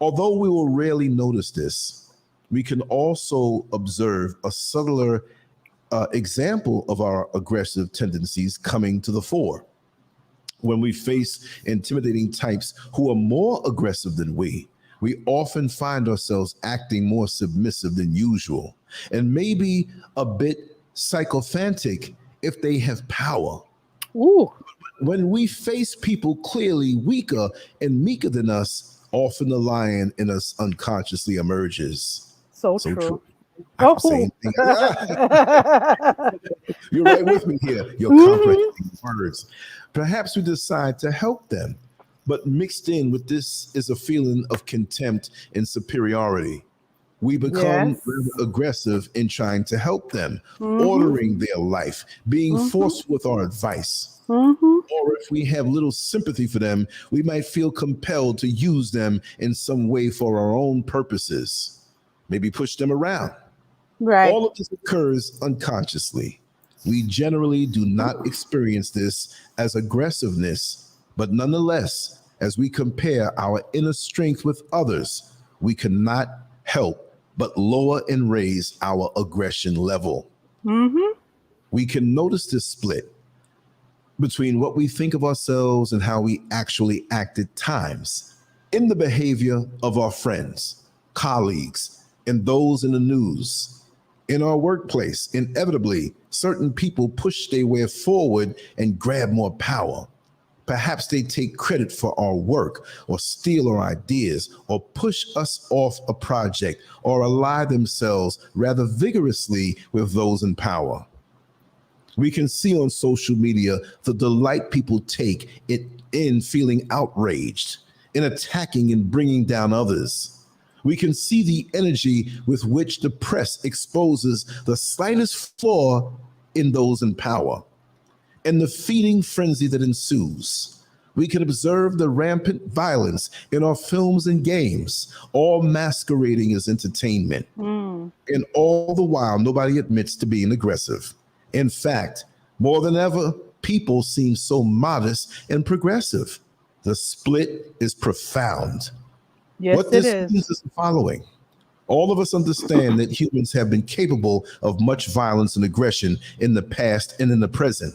Although we will rarely notice this, we can also observe a subtler example of our aggressive tendencies coming to the fore. When we face intimidating types who are more aggressive than we often find ourselves acting more submissive than usual and maybe a bit sycophantic if they have power. Ooh. When we face people clearly weaker and meeker than us, often the lion in us unconsciously emerges. So true. I'm saying things. You're right with me here. You're comprehending words. Perhaps we decide to help them, but mixed in with this is a feeling of contempt and superiority. We become aggressive in trying to help them, ordering their life, being forceful with our advice. Or if we have little sympathy for them, we might feel compelled to use them in some way for our own purposes. Maybe push them around. Right. All of this occurs unconsciously. We generally do not experience this as aggressiveness, but nonetheless, as we compare our inner strength with others, we cannot help but lower and raise our aggression level. We can notice this split between what we think of ourselves and how we actually act at times in the behavior of our friends, colleagues, and those in the news. In our workplace, inevitably, certain people push their way forward and grab more power. Perhaps they take credit for our work or steal our ideas or push us off a project or ally themselves rather vigorously with those in power. We can see on social media the delight people take in feeling outraged, in attacking and bringing down others. We can see the energy with which the press exposes the slightest flaw in those in power and the feeding frenzy that ensues. We can observe the rampant violence in our films and games, all masquerading as entertainment. And all the while, nobody admits to being aggressive. In fact, more than ever, people seem so modest and progressive. The split is profound. Yes, What this means is the following. All of us understand that humans have been capable of much violence and aggression in the past and in the present.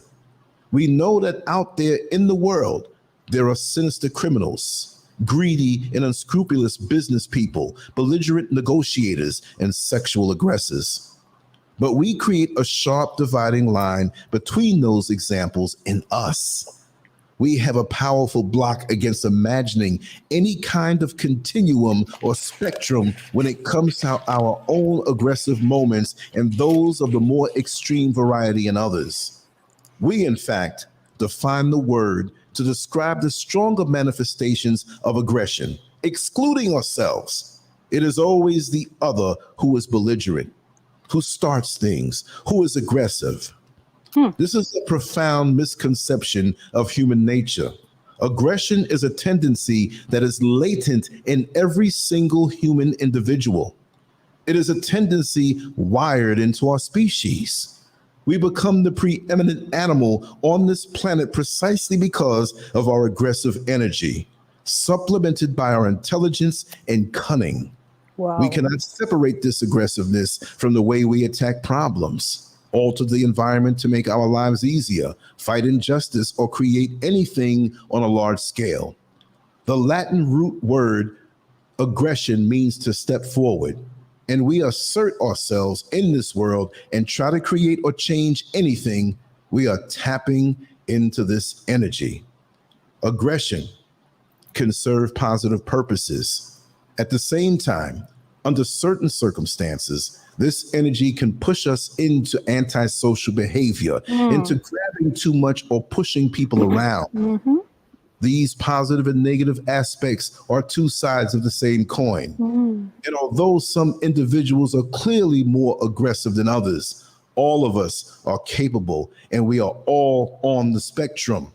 We know that out there in the world, there are sinister criminals, greedy and unscrupulous business people, belligerent negotiators, and sexual aggressors. But we create a sharp dividing line between those examples and us. We have a powerful block against imagining any kind of continuum or spectrum when it comes to our own aggressive moments and those of the more extreme variety in others. We, in fact, define the word to describe the stronger manifestations of aggression, excluding ourselves. It is always the other who is belligerent, who starts things, who is aggressive. This is a profound misconception of human nature. Aggression is a tendency that is latent in every single human individual. It is a tendency wired into our species. We become the preeminent animal on this planet precisely because of our aggressive energy, supplemented by our intelligence and cunning. Wow. We cannot separate this aggressiveness from the way we attack problems, alter the environment to make our lives easier, fight injustice, or create anything on a large scale. The Latin root word aggression means to step forward, and we assert ourselves in this world and try to create or change anything. We are tapping into this energy. Aggression can serve positive purposes. At the same time, under certain circumstances, this energy can push us into antisocial behavior, into grabbing too much or pushing people around. These positive and negative aspects are two sides of the same coin. And although some individuals are clearly more aggressive than others, all of us are capable and we are all on the spectrum.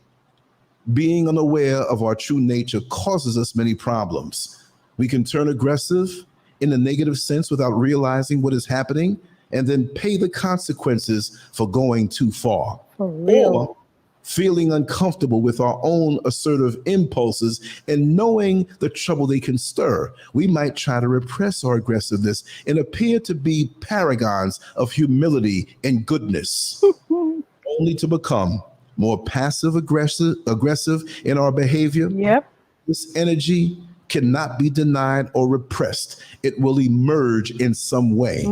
Being unaware of our true nature causes us many problems. We can turn aggressive in a negative sense without realizing what is happening and then pay the consequences for going too far. For real. Or feeling uncomfortable with our own assertive impulses and knowing the trouble they can stir. We might try to repress our aggressiveness and appear to be paragons of humility and goodness, only to become more passive aggressive in our behavior. Yep. This energy cannot be denied or repressed. It will emerge in some way.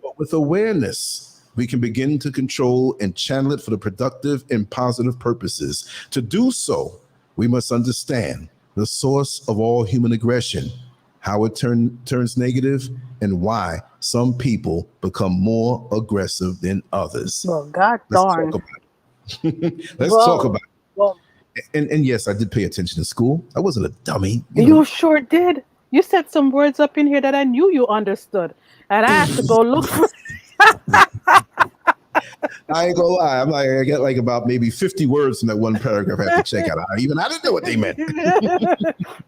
But with awareness, we can begin to control and channel it for the productive and positive purposes. To do so, we must understand the source of all human aggression, how it turns negative, and why some people become more aggressive than others. Well, God darn. Let's talk about it. Well, and yes, I did pay attention in school. I wasn't a dummy. You sure did. You said some words up in here that I knew you understood. And I had to go look for I ain't gonna lie. I get like about maybe 50 words in that one paragraph I have to check out. I didn't know what they meant.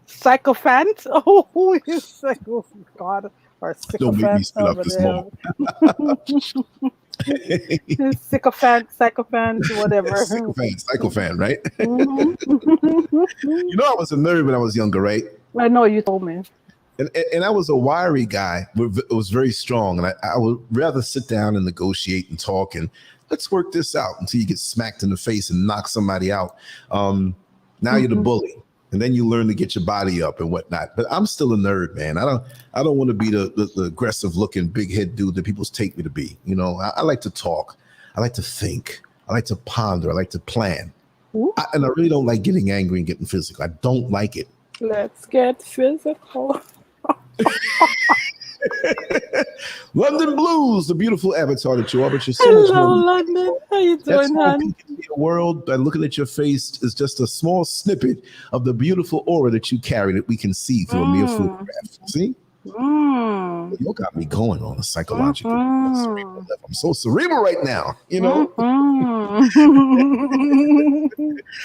Sycophant? Oh, who is psycho? God, or sycophant? Don't make me spit up this moment. Sycophant, whatever. Sycophant, right? You know, I was a nerd when I was younger, right? I know, you told me. And I was a wiry guy. It was very strong. And I would rather sit down and negotiate and talk and let's work this out until you get smacked in the face and knock somebody out. Now you're the bully. And then you learn to get your body up and whatnot. But I'm still a nerd, man. I don't want to be the aggressive looking big head dude that people take me to be. You know, I like to talk. I like to think. I like to ponder. I like to plan. And I really don't like getting angry and getting physical. I don't like it. Let's get physical. London Blues, the beautiful avatar that you are, but you're so Hello, London. How you doing, hon? The world by looking at your face is just a small snippet of the beautiful aura that you carry that we can see through a mere photograph. See? You got me going on a psychological cerebral level. I'm so cerebral right now, you know.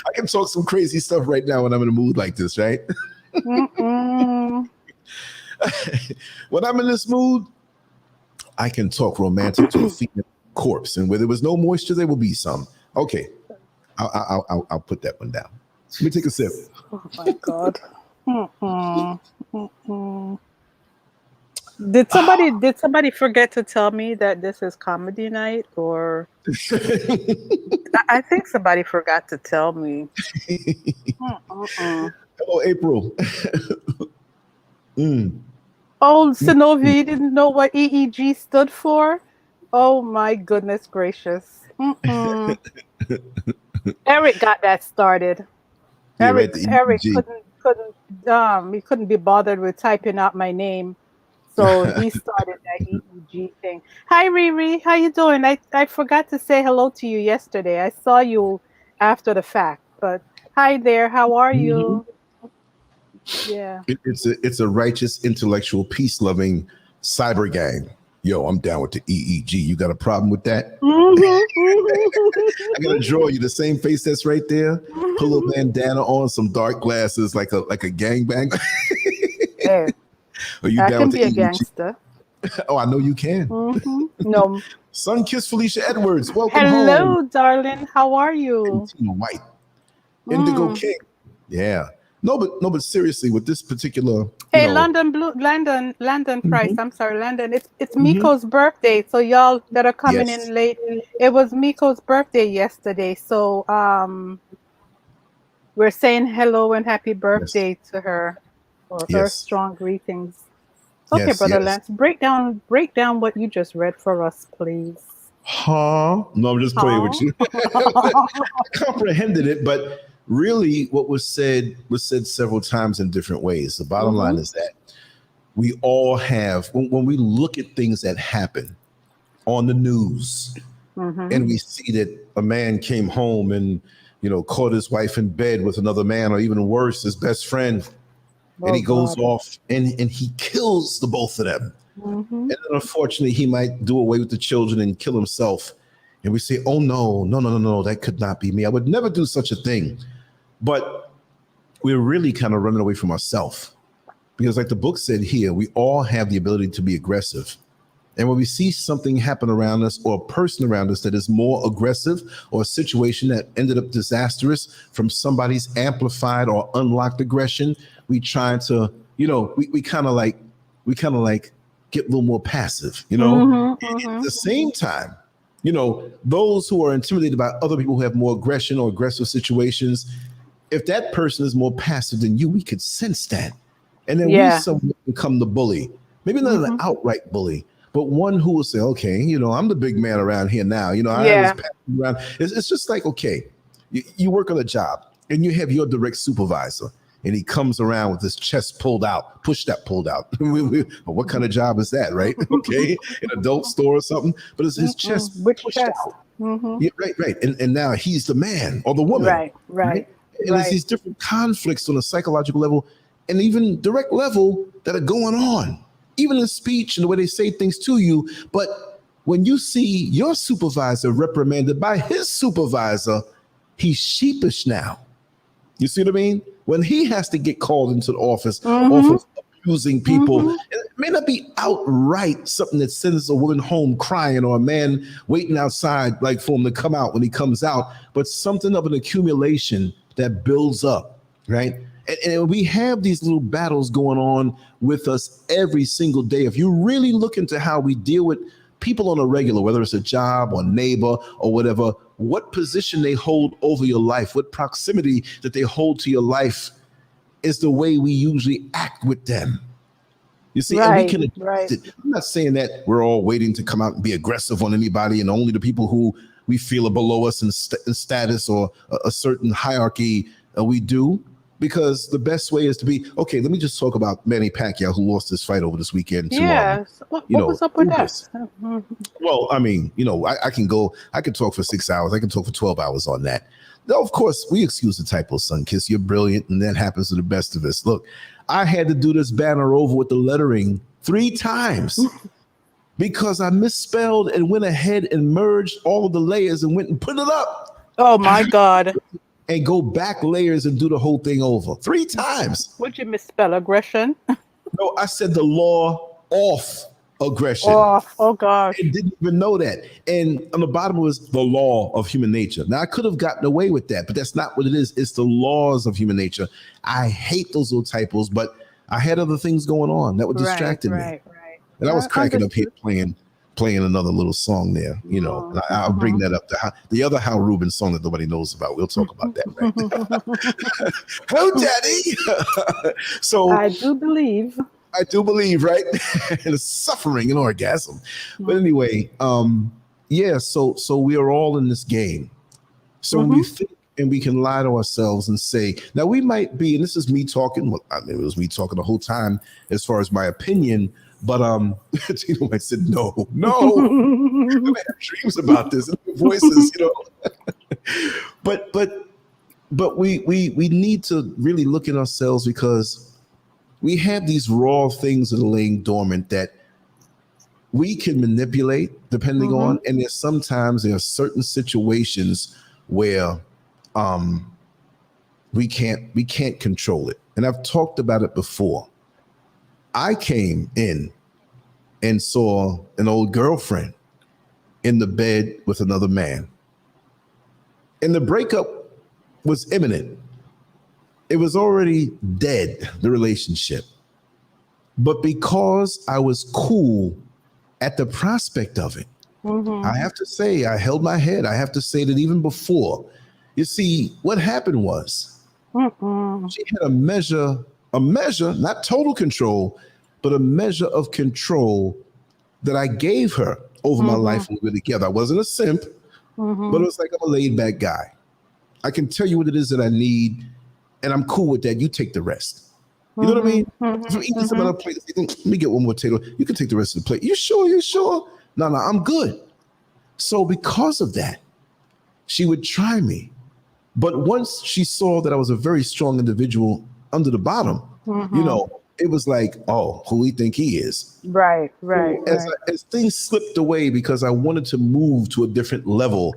I can talk some crazy stuff right now when I'm in a mood like this, right? When I'm in this mood, I can talk romantic to a female corpse, and where there was no moisture, there will be some. Okay, I'll put that one down. Let me take a sip. Oh my God. Did somebody forget to tell me that this is comedy night, or I think somebody forgot to tell me. Hello, April. Oh, Synovia, you didn't know what EEG stood for? Oh my goodness gracious. Eric got that started. Yeah, Eric right, couldn't be bothered with typing out my name. So he started that EEG thing. Hi Riri, how you doing? I forgot to say hello to you yesterday. I saw you after the fact, but hi there, how are you? Yeah. It's a righteous, intellectual, peace-loving cyber gang. Yo, I'm down with the EEG. You got a problem with that? I gotta draw you the same face that's right there. Put a little bandana on, some dark glasses, like a gangbanger. Hey, Are you I down can with be the a EEG? gangster. Oh, I know you can. No. Sun Kiss Felicia Edwards. Welcome Hello, home. darling. How are you? And Tina White. Indigo King. Yeah. No, but seriously, with this particular Hey, Landon Price. I'm sorry, Landon. It's Miko's birthday. So y'all that are coming in late, it was Miko's birthday yesterday. So we're saying hello and happy birthday to her, or her strong greetings. Okay, Brother Lance, break down what you just read for us, please. No, I'm just playing with you. I comprehended it, but really what was said several times in different ways. The bottom line is that we all have, when we look at things that happen on the news, and we see that a man came home and, caught his wife in bed with another man, or even worse, his best friend, and he goes off and he kills the both of them. And then unfortunately, he might do away with the children and kill himself. And we say, oh, no, that could not be me. I would never do such a thing. But we're really kind of running away from ourselves, because like the book said here, we all have the ability to be aggressive. And when we see something happen around us, or a person around us that is more aggressive, or a situation that ended up disastrous from somebody's amplified or unlocked aggression, we try to, we kind of like get a little more passive, At the same time, those who are intimidated by other people who have more aggression or aggressive situations, if that person is more passive than you, we could sense that. And then we somewhat become the bully, maybe not an outright bully, but one who will say, okay, I'm the big man around here now. I was passing around. It's just like, okay, you work on a job and you have your direct supervisor, and he comes around with his chest pulled out, pulled out. What kind of job is that, right? Okay, an adult store or something, but it's his chest pushed out. Yeah, right. And now he's the man or the woman. Right. And there's these different conflicts on a psychological level and even direct level that are going on, even in speech and the way they say things to you. But when you see your supervisor reprimanded by his supervisor, he's sheepish now. You see what I mean? When he has to get called into the office off of abusing people, it may not be outright something that sends a woman home crying or a man waiting outside like for him to come out when he comes out, but something of an accumulation that builds up, right? And we have these little battles going on with us every single day. If you really look into how we deal with people on a regular, whether it's a job or neighbor or whatever, what position they hold over your life, what proximity that they hold to your life is the way we usually act with them. You see, and we can adjust it. I'm not saying that we're all waiting to come out and be aggressive on anybody, and only the people who we feel are below us in status or a certain hierarchy we do. Because the best way is to be, okay, let me just talk about Manny Pacquiao, who lost his fight over this weekend. Yes. What was up with that? Well, I mean, I can talk for 6 hours. I can talk for 12 hours on that. Now, of course, we excuse the typo, son. Kiss, you're brilliant. And that happens to the best of us. Look, I had to do this banner over with the lettering 3 times because I misspelled and went ahead and merged all of the layers and went and put it up. Oh, my God. And go back layers and do the whole thing over 3 times. Would you misspell aggression? No, I said the law off aggression. Off. Oh, gosh. I didn't even know that. And on the bottom was the law of human nature. Now, I could have gotten away with that, but that's not what it is. It's the laws of human nature. I hate those little typos, but I had other things going on that were distracting me. Right. And I was cracking up here playing another little song there, I'll bring that up. The other Hal Rubin song that nobody knows about. We'll talk about that. Right? Oh, Daddy. So I do believe, right? And suffering and orgasm. But anyway, so we are all in this game. So when we think and we can lie to ourselves and say, now we might be, and this is me talking, it was me talking the whole time as far as my opinion. But I said, no, I have dreams about this and voices, but we need to really look at ourselves, because we have these raw things that are laying dormant that we can manipulate depending on, and there are certain situations where we can't control it. And I've talked about it before. I came in and saw an old girlfriend in the bed with another man. And the breakup was imminent. It was already dead, the relationship. But because I was cool at the prospect of it, I have to say, I held my head. I have to say that even before, you see, what happened was she had a measure, not total control, but a measure of control that I gave her over my life when we were together. I wasn't a simp, but it was like I'm a laid back guy. I can tell you what it is that I need, and I'm cool with that. You take the rest. You know what I mean? If I'm eating some other plate, let me get one more potato. You can take the rest of the plate. You sure? You sure? No, I'm good. So because of that, she would try me. But once she saw that I was a very strong individual under the bottom, it was like, oh, who we think he is. Right. As things slipped away because I wanted to move to a different level.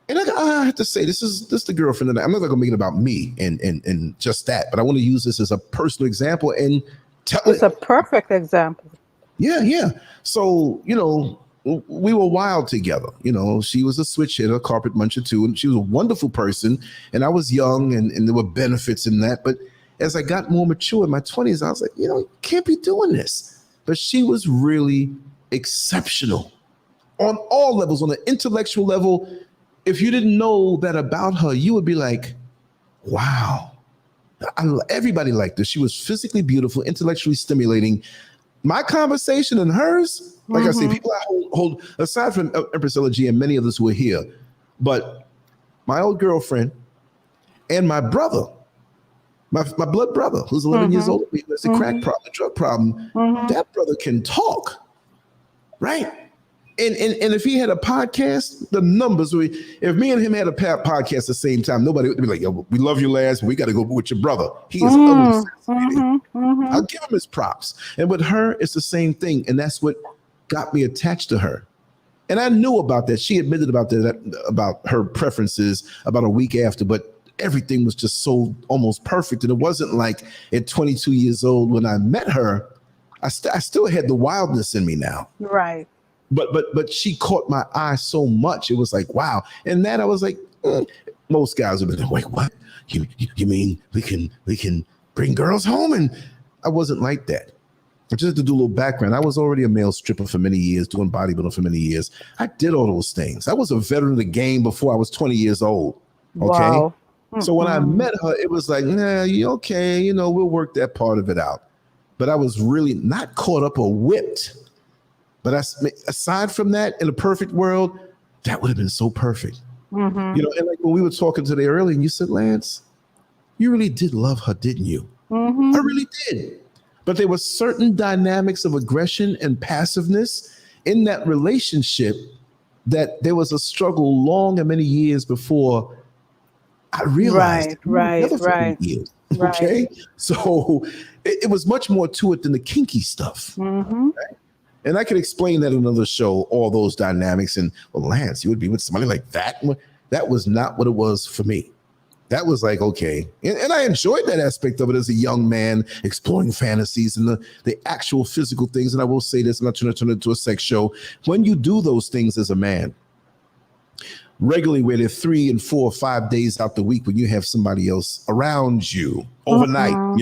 And I have to say, this is the girlfriend that I'm not going to make it about me and just that, but I want to use this as a personal example and tell it. It's a perfect example. Yeah. So, we were wild together. She was a switch hitter, a carpet muncher too, and she was a wonderful person. And I was young and there were benefits in that. But as I got more mature in my 20s, I was like, you can't be doing this. But she was really exceptional on all levels, on the intellectual level. If you didn't know that about her, you would be like, wow. Everybody liked her. She was physically beautiful, intellectually stimulating. My conversation and hers, like I say, people I hold aside from Empress Elegy and many others who are here, but my old girlfriend and my brother, my blood brother, who's 11 years old, that's a crack problem, a drug problem. That brother can talk, right? And if he had a podcast, the numbers would be, if me and him had a podcast at the same time, nobody would be like, yo, we love you, Lance, but we got to go with your brother. He is fascinating. I'll give him his props. And with her, it's the same thing. And that's what got me attached to her. And I knew about that. She admitted about that, about her preferences about a week after, but everything was just so almost perfect. And it wasn't like at 22 years old when I met her, I still had the wildness in me now. Right. But she caught my eye so much. It was like, wow. And that I was like, most guys would be like, wait, what? You mean we can bring girls home? And I wasn't like that. Just to do a little background, I was already a male stripper for many years, doing bodybuilding for many years. I did all those things. I was a veteran of the game before I was 20 years old. Okay. Wow. So when I met her, it was like, nah, you okay? We'll work that part of it out. But I was really not caught up or whipped. But aside from that, in a perfect world, that would have been so perfect. And like when we were talking today earlier, and you said, Lance, you really did love her, didn't you? I really did. But there were certain dynamics of aggression and passiveness in that relationship that there was a struggle long and many years before I realized. Right. Years, okay? So it was much more to it than the kinky stuff. Right? And I could explain that in another show, all those dynamics. And, well, Lance, you would be with somebody like that? That was not what it was for me. That was like, okay. And I enjoyed that aspect of it as a young man, exploring fantasies and the actual physical things. And I will say this, I'm not trying to turn it into a sex show. When you do those things as a man, regularly, where they're 3 and 4 or 5 days out the week when you have somebody else around you overnight,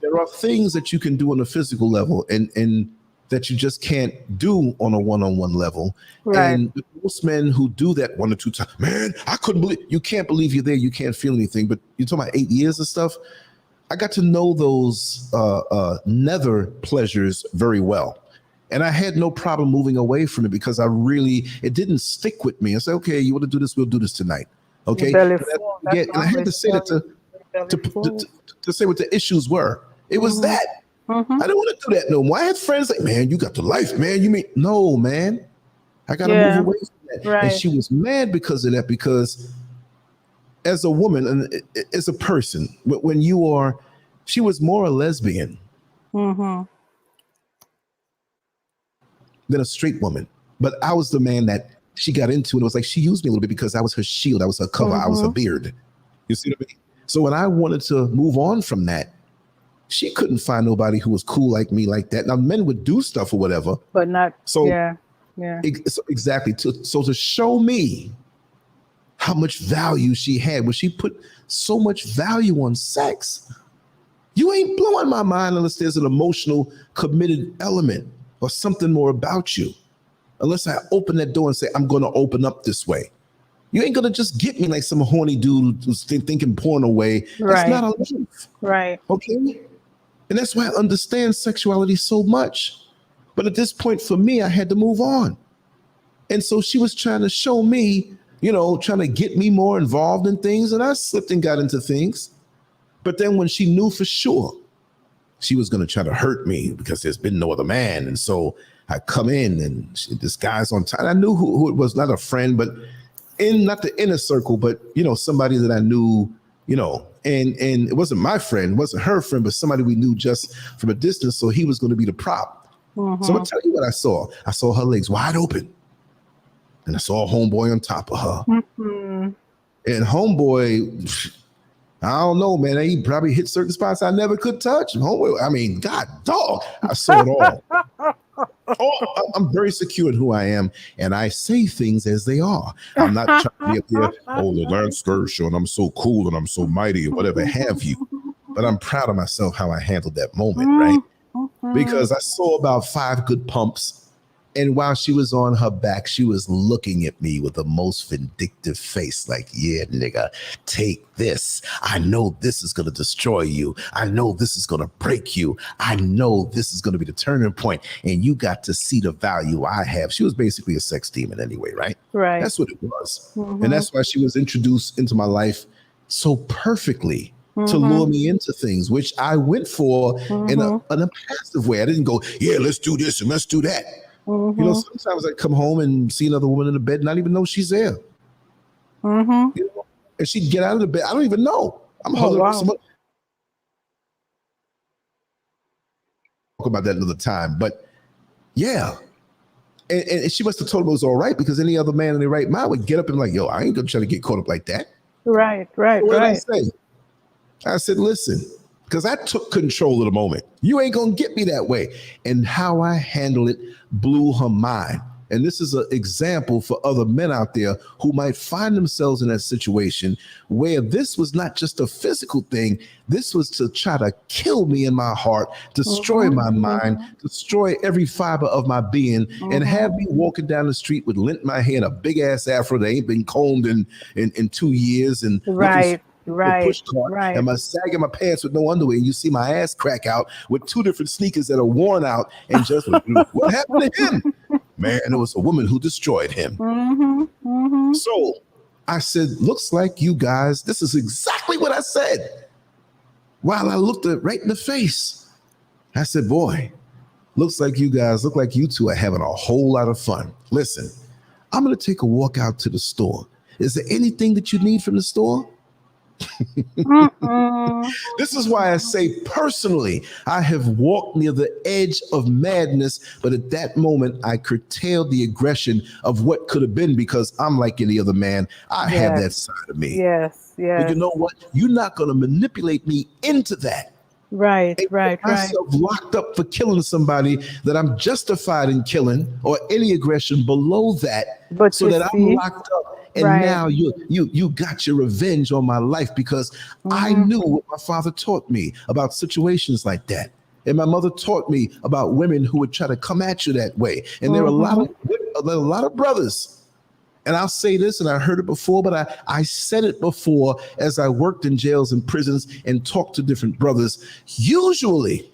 there are things that you can do on a physical level and that you just can't do on a one-on-one level. Right. And most men who do that 1 or 2 times, man, I couldn't believe, you can't believe you're there, you can't feel anything. But you're talking about 8 years of stuff. I got to know those nether pleasures very well. And I had no problem moving away from it because it didn't stick with me. I said, okay, you want to do this? We'll do this tonight. Okay. And I had to say that to say what the issues were. It was that. I didn't want to do that no more. I had friends like, man, you got the life, man. You mean, no, man. I got to move away from that. Right. And she was mad because of that, because as a woman and as a person, when she was more a lesbian than a straight woman. But I was the man that she got into, and it was like she used me a little bit because I was her shield. I was her cover. I was her beard. You see what I mean? So when I wanted to move on from that, she couldn't find nobody who was cool like me like that. Now, men would do stuff or whatever. But not, so, yeah. So exactly. So to show me how much value she had, when she put so much value on sex, you ain't blowing my mind unless there's an emotional, committed element or something more about you. Unless I open that door and say, I'm going to open up this way. You ain't going to just get me like some horny dude who's thinking porn away. That's not a life. Right. Okay. And that's why I understand sexuality so much. But at this point for me, I had to move on. And so she was trying to show me trying to get me more involved in things. And I slipped and got into things. But then when she knew for sure she was going to try to hurt me because there's been no other man. And so I come in and this guy's on time. I knew who it was, not a friend, but not the inner circle, but, somebody that I knew, and it wasn't my friend, it wasn't her friend, but somebody we knew just from a distance. So he was going to be the prop. Mm-hmm. So I'm going to tell you what I saw. I saw her legs wide open and I saw a homeboy on top of her. Mm-hmm. And homeboy, I don't know, man. He probably hit certain spots I never could touch. Homeboy, I mean, God, dog, I saw it all. I'm very secure in who I am, and I say things as they are. I'm not trying to be up there, the TheLanceScurvShow, and I'm so cool and I'm so mighty or whatever have you. But I'm proud of myself how I handled that moment, right? Because I saw about 5 good pumps. And while she was on her back, she was looking at me with the most vindictive face like, yeah, nigga, take this. I know this is going to destroy you. I know this is going to break you. I know this is going to be the turning point. And you got to see the value I have. She was basically a sex demon anyway, right? Right. That's what it was. Mm-hmm. And that's why she was introduced into my life so perfectly. To lure me into things, which I went for in a passive way. I didn't go, yeah, let's do this and let's do that. Mm-hmm. Sometimes I come home and see another woman in the bed, not even know she's there. Mm-hmm. And she'd get out of the bed. I don't even know. I'm hugging someone. Talk about that another time. But yeah. And she must have told him it was all right, because any other man in their right mind would get up and like, yo, I ain't gonna try to get caught up like that. Right. What did I say? I said, listen, because I took control of the moment. You ain't going to get me that way. And how I handled it blew her mind. And this is an example for other men out there who might find themselves in that situation where this was not just a physical thing. This was to try to kill me in my heart, destroy my mind, destroy every fiber of my being, and have me walking down the street with lint in my hair and a big ass afro that ain't been combed in 2 years. And right. And my sagging my pants with no underwear, and you see my ass crack out with 2 different sneakers that are worn out, and just what happened to him? Man, it was a woman who destroyed him. So I said, looks like you guys, this is exactly what I said. While I looked her right in the face, I said, boy, looks like you guys, look like you two are having a whole lot of fun. Listen, I'm going to take a walk out to the store. Is there anything that you need from the store? This is why I say personally, I have walked near the edge of madness, but at that moment I curtailed the aggression of what could have been, because I'm like any other man. I have that side of me. Yes. But you know what? You're not going to manipulate me into that. Right. Myself locked up for killing somebody that I'm justified in killing, or any aggression below that, but so that I'm locked up. And now you got your revenge on my life, because I knew what my father taught me about situations like that. And my mother taught me about women who would try to come at you that way. And there are a lot of brothers. And I'll say this, and I heard it before, but I said it before as I worked in jails and prisons and talked to different brothers. Usually,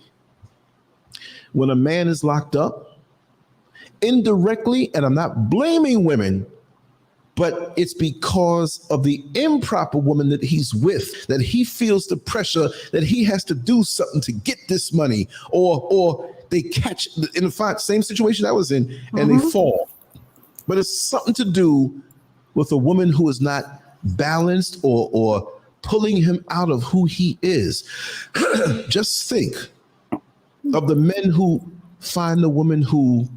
when a man is locked up, indirectly, and I'm not blaming women, but it's because of the improper woman that he's with, that he feels the pressure that he has to do something to get this money, or they catch in the same situation I was in, and they fall. But it's something to do with a woman who is not balanced or pulling him out of who he is. Just think of the men who find a woman who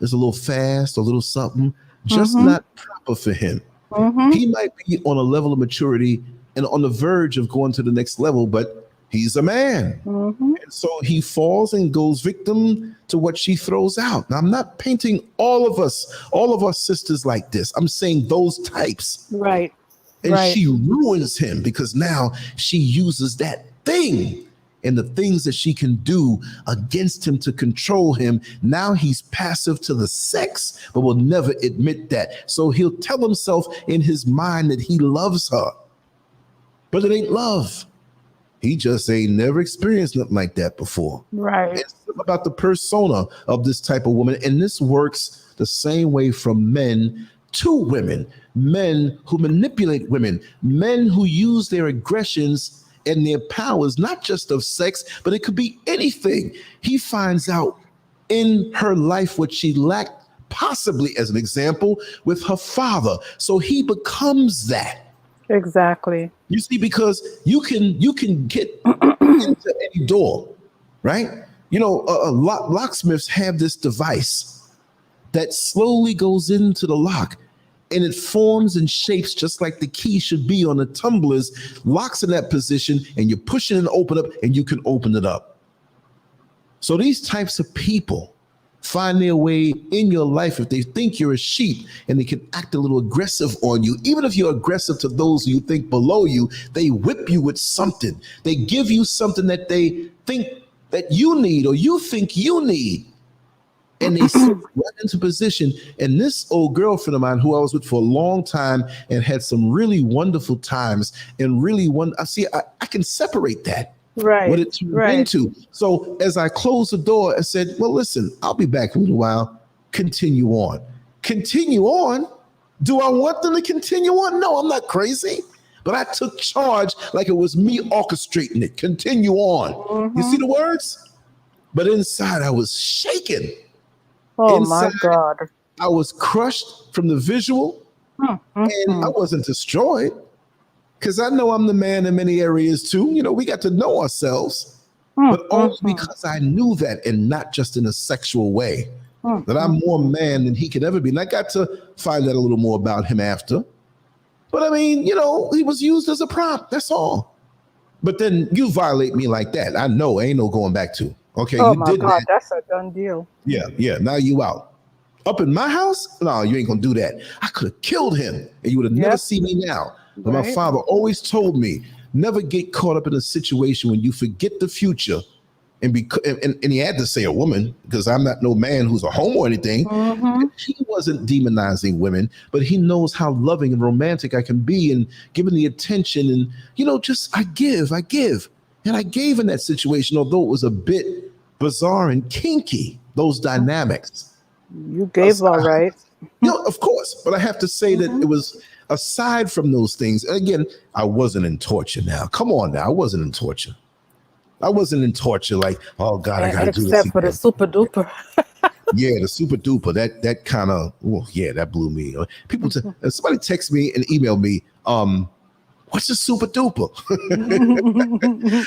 is a little fast, a little something, just not proper for him. He might be on a level of maturity and on the verge of going to the next level, but he's a man. And so he falls and goes victim to what she throws out. Now, I'm not painting all of our sisters like this. I'm saying those types. Right. And she ruins him, because now she uses that thing and the things that she can do against him to control him. Now he's passive to the sex, but will never admit that. So he'll tell himself in his mind that he loves her, but it ain't love. He just ain't never experienced nothing like that before. Right. It's about the persona of this type of woman. And this works the same way from men to women, men who manipulate women, men who use their aggressions and their powers, not just of sex, but it could be anything. He finds out in her life what she lacked, possibly as an example, with her father. So he becomes that. Exactly. You see, because you can get into any door, right? Locksmiths have this device that slowly goes into the lock, and it forms and shapes just like the key should be on the tumblers, locks in that position, and you push it and open up, and you can open it up. So these types of people find their way in your life if they think you're a sheep, and they can act a little aggressive on you. Even if you're aggressive to those who you think below you, they whip you with something. They give you something that they think that you need or you think you need. And they sit right into position. And this old girlfriend of mine, who I was with for a long time and had some really wonderful times, and really I can separate that. Right. What it turned into. So as I closed the door, I said, well, listen, I'll be back in a little while. Continue on. Continue on? Do I want them to continue on? No, I'm not crazy. But I took charge like it was me orchestrating it. Continue on. Mm-hmm. You see the words? But inside I was shaking. Oh, inside, my God. I was crushed from the visual, and I wasn't destroyed, because I know I'm the man in many areas too. We got to know ourselves, but only because I knew that, and not just in a sexual way, that I'm more man than he could ever be. And I got to find out a little more about him after. But I mean, he was used as a prop. That's all. But then you violate me like that, I know ain't no going back to. Okay, oh you my did God, that. That's a done deal. Yeah. Now you out. Up in my house? No, you ain't gonna do that. I could have killed him, and you would have never seen me now. But my father always told me, never get caught up in a situation when you forget the future. And he had to say a woman, because I'm not no man who's a homo or anything. He wasn't demonizing women, but he knows how loving and romantic I can be, and giving the attention, and just I give. And I gave in that situation, although it was a bit bizarre and kinky, those dynamics. You gave all right. Of course. But I have to say that it was, aside from those things, again, I wasn't in torture now. Come on now. I wasn't in torture. Like, oh God, I got to do this. Except for the super duper. Yeah, the super duper. That kind of, that blew me. People, somebody text me and email me, what's a super duper?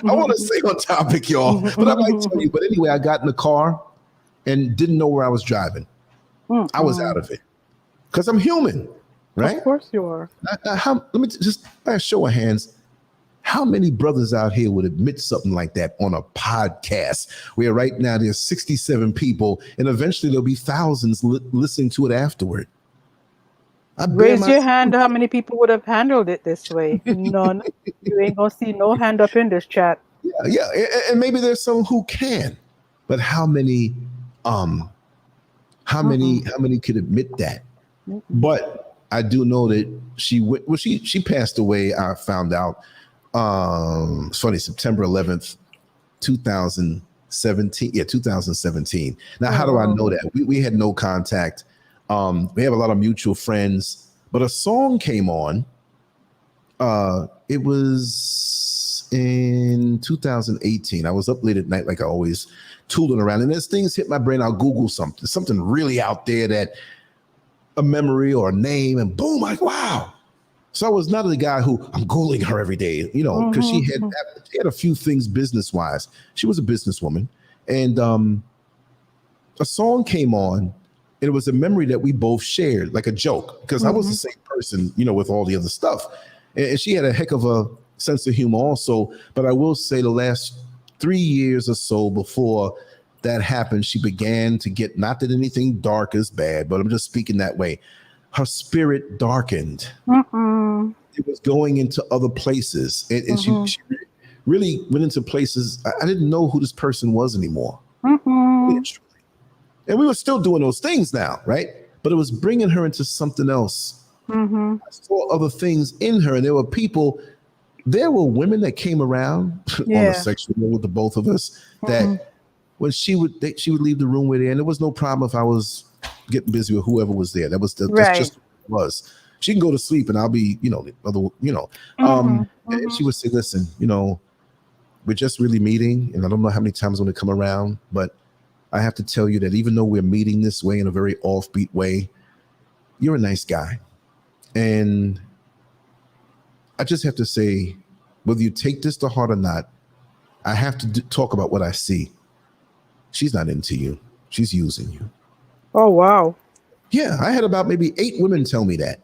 I want to stay on topic, y'all, but I might tell you. But anyway, I got in the car and didn't know where I was driving. I was out of it, because I'm human, right? Of course you are. Let me just show of hands. How many brothers out here would admit something like that on a podcast, where right now there's 67 people, and eventually there'll be thousands listening to it afterward? Raise your hand. How many people would have handled it this way? None. You ain't gonna see no hand up in this chat. Yeah, and maybe there's some who can, but how many could admit that? But I do know that she passed away. I found out. It's funny, September 11th, 2017. Yeah, 2017. Now, how do I know that? We had no contact. We have a lot of mutual friends, but a song came on. It was in 2018. I was up late at night, like I always, tooling around, and as things hit my brain, I'll Google something really out there, that a memory or a name, and boom, like, wow. So I was not the guy who I'm Googling her every day, because she had a few things business-wise. She was a businesswoman, and a song came on, and it was a memory that we both shared, like a joke, because I was the same person, with all the other stuff. And she had a heck of a sense of humor also. But I will say the last 3 years or so before that happened, she began to get, not that anything dark is bad, but I'm just speaking that way. Her spirit darkened. It was going into other places. And she really went into places. I didn't know who this person was anymore. And we were still doing those things now, right? But it was bringing her into something else. I saw other things in her, and there were women that came around on the sexual level with the both of us, that when she would leave the room with her, and there was no problem if I was getting busy with whoever was there. That's just was. She can go to sleep and I'll be, the other, and she would say, listen, we're just really meeting, and I don't know how many times I'm going to come around, but I have to tell you that even though we're meeting this way in a very offbeat way, you're a nice guy. And I just have to say, whether you take this to heart or not, I have to talk about what I see. She's not into you. She's using you. Oh, wow. Yeah, I had about maybe 8 women tell me that.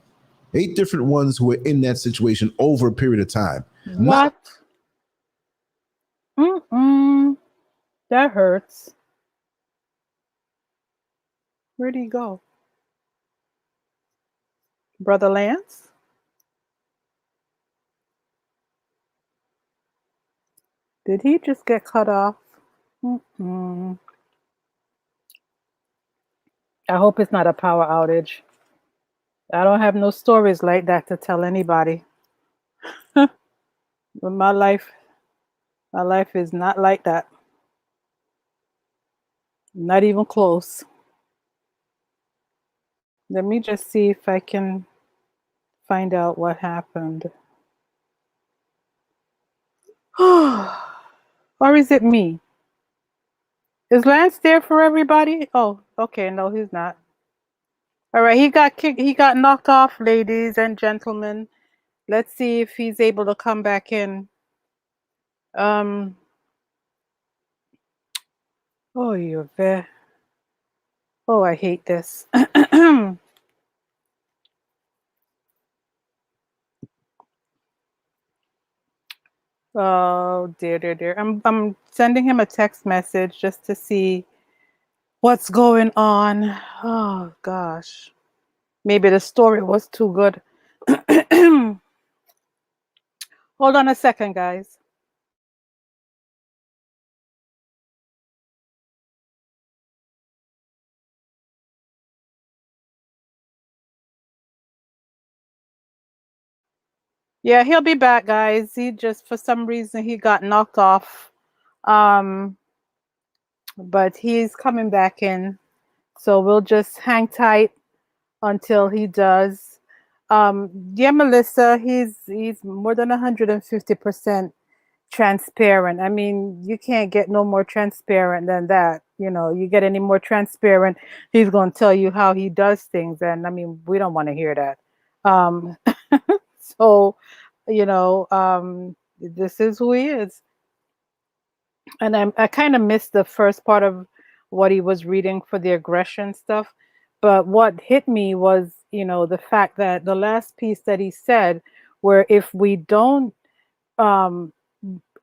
8 different ones who were in that situation over a period of time. What? That hurts. Where'd he go? Brother Lance? Did he just get cut off? I hope it's not a power outage. I don't have no stories like that to tell anybody. But my life is not like that. Not even close. Let me just see if I can find out what happened. Or is it me? Is Lance there for everybody? Oh, okay. No, he's not. All right, he got kicked. He got knocked off, ladies and gentlemen. Let's see if he's able to come back in. Oh, you're very. Oh, I hate this. Oh dear. I'm sending him a text message just to see what's going on. Oh gosh. Maybe the story was too good. Hold on a second, guys. Yeah, he'll be back, guys. He just, for some reason, he got knocked off. But he's coming back in. So we'll just hang tight until he does. Yeah, Melissa, he's more than 150% transparent. I mean, you can't get no more transparent than that. You get any more transparent, he's going to tell you how he does things. And I mean, we don't want to hear that. So, this is who he is. And I kind of missed the first part of what he was reading for the aggression stuff. But what hit me was, the fact that the last piece that he said, where if we don't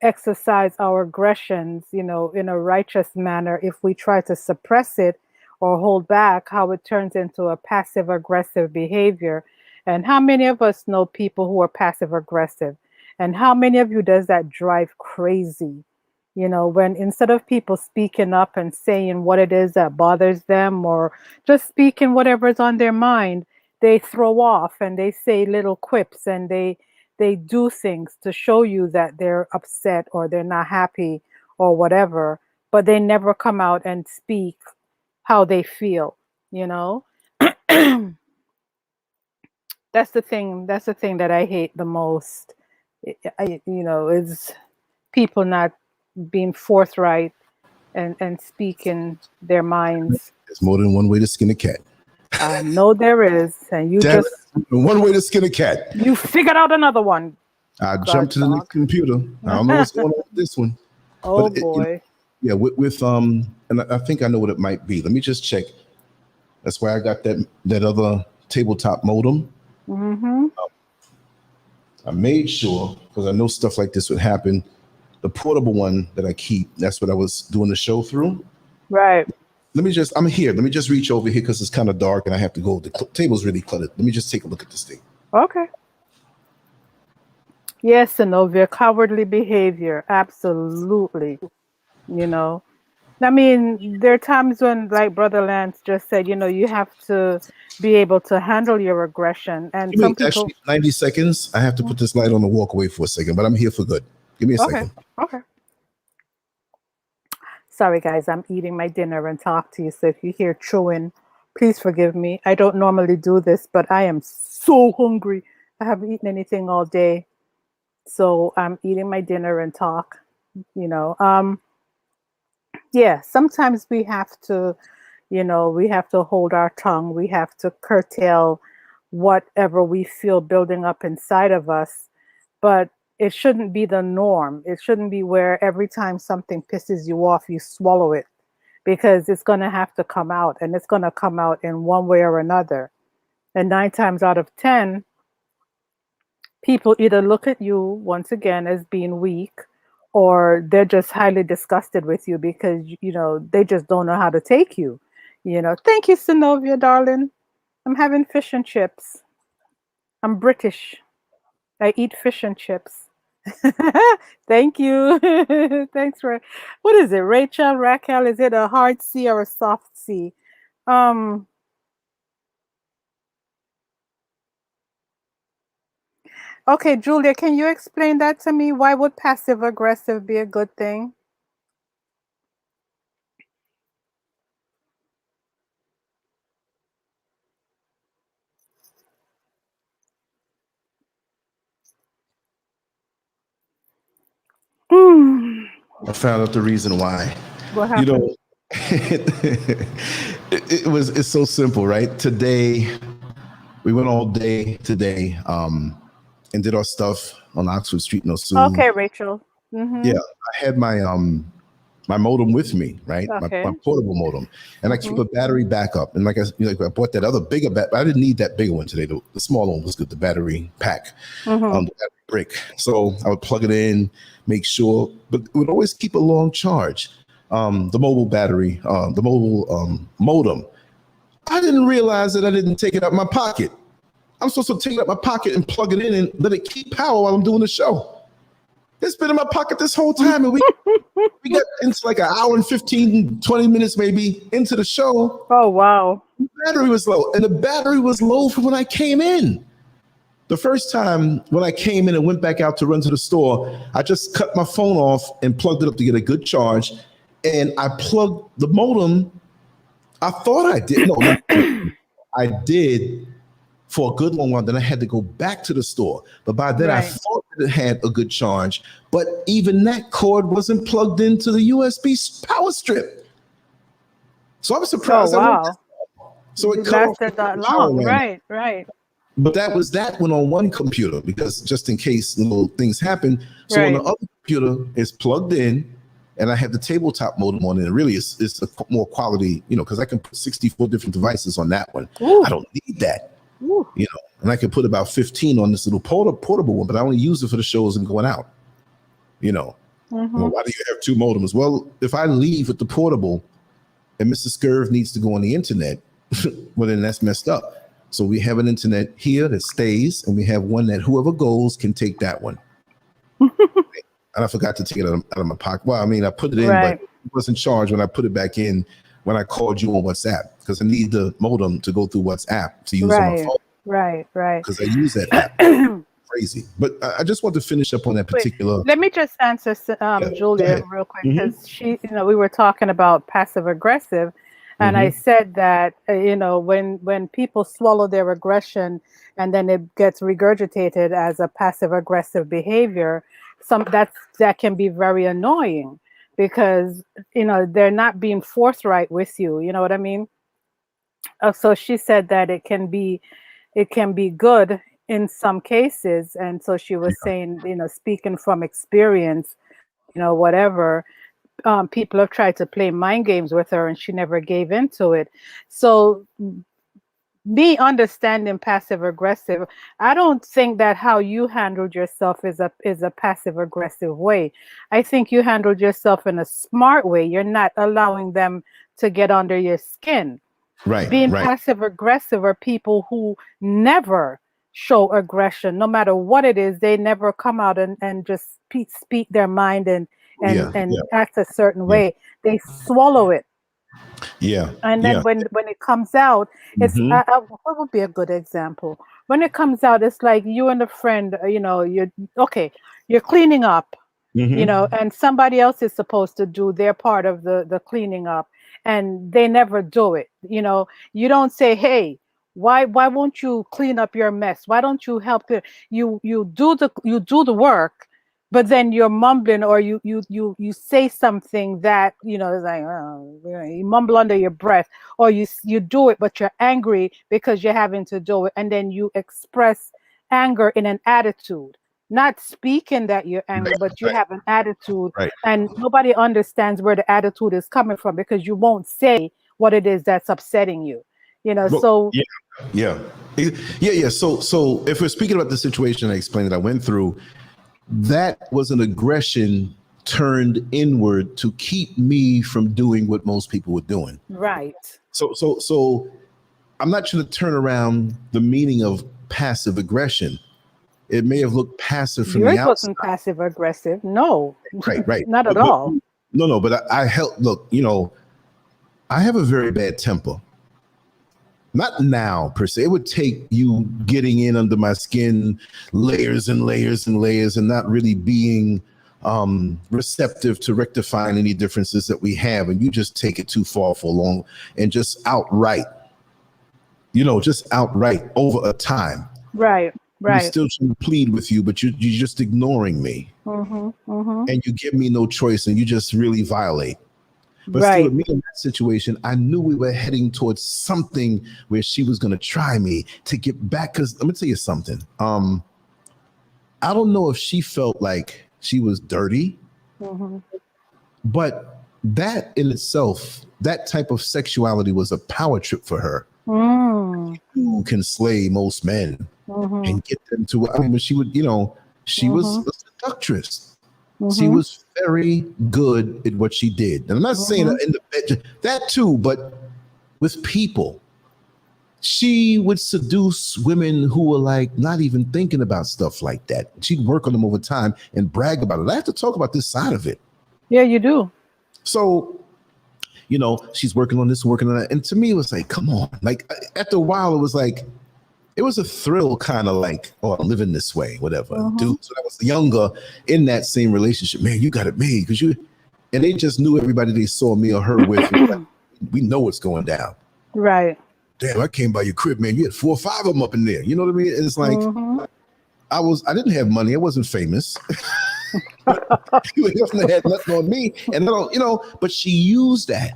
exercise our aggressions, in a righteous manner, if we try to suppress it or hold back, how it turns into a passive aggressive behavior. And how many of us know people who are passive aggressive? And how many of you does that drive crazy? When instead of people speaking up and saying what it is that bothers them, or just speaking whatever's on their mind, they throw off and they say little quips, and they do things to show you that they're upset or they're not happy or whatever, but they never come out and speak how they feel. That's the thing that I hate the most. Is people not being forthright and speaking their minds. There's more than one way to skin a cat. I know there is, and you just one way to skin a cat. You figured out another one. I jumped to the next computer. I don't know what's going on with this one. Oh boy. With and I think I know what it might be. Let me just check. That's why I got that other tabletop modem. I made sure, because I know stuff like this would happen. The portable one that I keep, that's what I was doing the show through. Right. I'm here. Let me just reach over here because it's kind of dark and I have to go. The table's really cluttered. Let me just take a look at this thing. Okay. Yes, Zenobia, cowardly behavior. Absolutely. I mean, there are times when, like Brother Lance just said, you have to be able to handle your aggression. And some people... Actually, 90 seconds. I have to put this light on and walk away for a second, but I'm here for good. Give me a second. Okay. Sorry, guys. I'm eating my dinner and talk to you. So if you hear chewing Please forgive me. I don't normally do this, but I am so hungry. I haven't eaten anything all day. So I'm eating my dinner and talk, you know. Yeah, sometimes we have to, we have to hold our tongue. We have to curtail whatever we feel building up inside of us. But it shouldn't be the norm. It shouldn't be where every time something pisses you off, you swallow it, because it's going to have to come out, and it's going to come out in one way or another. And 9 times out of 10, people either look at you once again as being weak, or they're just highly disgusted with you because they just don't know how to take you. Thank you, Synovia, darling. I'm having fish and chips. I'm British. I eat fish and chips. Thank you. Thanks for what is it, Rachel? Raquel, is it a hard C or a soft C? um okay, Julia, can you explain that to me? Why would passive aggressive be a good thing? I found out the reason why. What You happened? know, it's so simple, right? Today we went all day today, and did our stuff on Oxford Street in Osu. Okay, Rachel. Yeah, Mm-hmm. I had my modem with me, right? My Okay. portable modem, and I keep Mm-hmm. a battery backup. And I bought that other bigger I didn't need that bigger one today. The smaller one was good. The battery pack, Mm-hmm. the battery brick. So I would plug it in, make sure, but it would always keep a long charge. The mobile battery, the mobile modem. I didn't realize that I didn't take it out my pocket. I'm supposed to take it out my pocket and plug it in and let it keep power while I'm doing the show. It's been in my pocket this whole time, and we got into like an hour and 15, 20 minutes maybe into the show. Oh, wow. The battery was low, and the battery was low from when I came in. The first time when I came in and went back out to run to the store, I just cut my phone off and plugged it up to get a good charge. And I plugged the modem. I thought I did. No, I did for a good long while. Then I had to go back to the store. But by then I Right. thought that it had a good charge. But even that cord wasn't plugged into the USB power strip. So I was Oh, surprised. wow. So it It cut off lasted the that power long. ran out. Right, right, But that was that one on one computer, because just in case little things happen. So on the right. other computer, it's plugged in, and I have the tabletop modem on it. And really, it's a more quality, because I can put 64 different devices on that one. Ooh, I don't need that, ooh. and I can put about 15 on this little portable one, but I only use it for the shows and going out. Well, Mm-hmm. why do you have two modems? Well, if I leave with the portable and Mr. Scurv needs to go on the internet, well, then that's messed up. So we have an internet here that stays, and we have one that whoever goes can take that one. And I forgot to take it out of my pocket. Well, I mean, I put it in, but Right. it wasn't charged when I put it back in when I called you on WhatsApp, because I need the modem to go through WhatsApp to use on my Right, phone, right. because I use that app. Crazy. But I just want to finish up on that Wait, particular. let me just answer Yeah, go Julia ahead. real quick, Mm-hmm. because we were talking about passive aggressive, and I Mm-hmm. said that when people swallow their aggression and then it gets regurgitated as a passive aggressive behavior, that can be very annoying, because they're not being forthright with you. You know what I mean? So she said that it can be good in some cases, and so she was saying, speaking from experience, whatever, people have tried to play mind games with her and she never gave into it. So me understanding passive aggressive, I don't think that how you handled yourself is a passive aggressive way. I think you handled yourself in a smart way. You're not allowing them to get under your skin. Right, Being right. passive aggressive are people who never show aggression, no matter what it is. They never come out and just speak their mind and and Yeah, and yeah, act a certain yeah, way. They swallow it, yeah, and then yeah. when it comes out, it's Mm-hmm. what would be a good example? When it comes out, it's like you and a friend, you're okay, you're cleaning up, Mm-hmm. and somebody else is supposed to do their part of the cleaning up, and they never do it. You don't say, hey, why won't you clean up your mess? Why don't you help it? You do the work, but then you're mumbling, or you say something that is like, oh, you mumble under your breath, or you do it but you're angry because you're having to do it, and then you express anger in an attitude, not speaking that you're angry, but you Right. have an attitude, Right. and nobody understands where the attitude is coming from because you won't say what it is that's upsetting you. Well, So yeah, yeah, yeah. So if we're speaking about the situation I explained that I went through, that was an aggression turned inward to keep me from doing what most people were doing. right. So I'm not trying to turn around the meaning of passive aggression. It may have looked passive from the Yours outside. wasn't passive aggressive. No, Right. not at But all. no, but I help. Look, I have a very bad temper. Not now per se. It would take you getting in under my skin, layers and layers and layers, and not really being receptive to rectifying any differences that we have. And you just take it too far for long, and just outright, over a time. Right, I'm right. still trying to plead with you, but you're just ignoring me, Mm-hmm, mm-hmm. and you give me no choice, and you just really violate. But still, Right. with me in that situation, I knew we were heading towards something where she was going to try me to get back. Because let me tell you something. I don't know if she felt like she was dirty, Mm-hmm. but that in itself, that type of sexuality was a power trip for her. Mm. Who can slay most men Mm-hmm. and get them to? I mean, but she would, she was Mm-hmm. a seductress. She Mm-hmm. was very good at what she did. And I'm not saying Mm-hmm. that in the bed, that too, but with people, she would seduce women who were like not even thinking about stuff like that. She'd work on them over time and brag about it. I have to talk about this side of it. Yeah, you do. So, she's working on this, working on that. And to me, it was like, come on. Like after a while, it was like, it was a thrill, kind of like, oh, I'm living this way, whatever. Mm-hmm. Dude, so I was younger in that same relationship. Man, you got it made because and they just knew everybody they saw me or her with. Like, we know what's going down. Right. Damn, I came by your crib, man. You had 4 or 5 of them up in there. You know what I mean? And it's like, Mm-hmm. I didn't have money. I wasn't famous. You wasn't had nothing on me. And I don't, but she used that.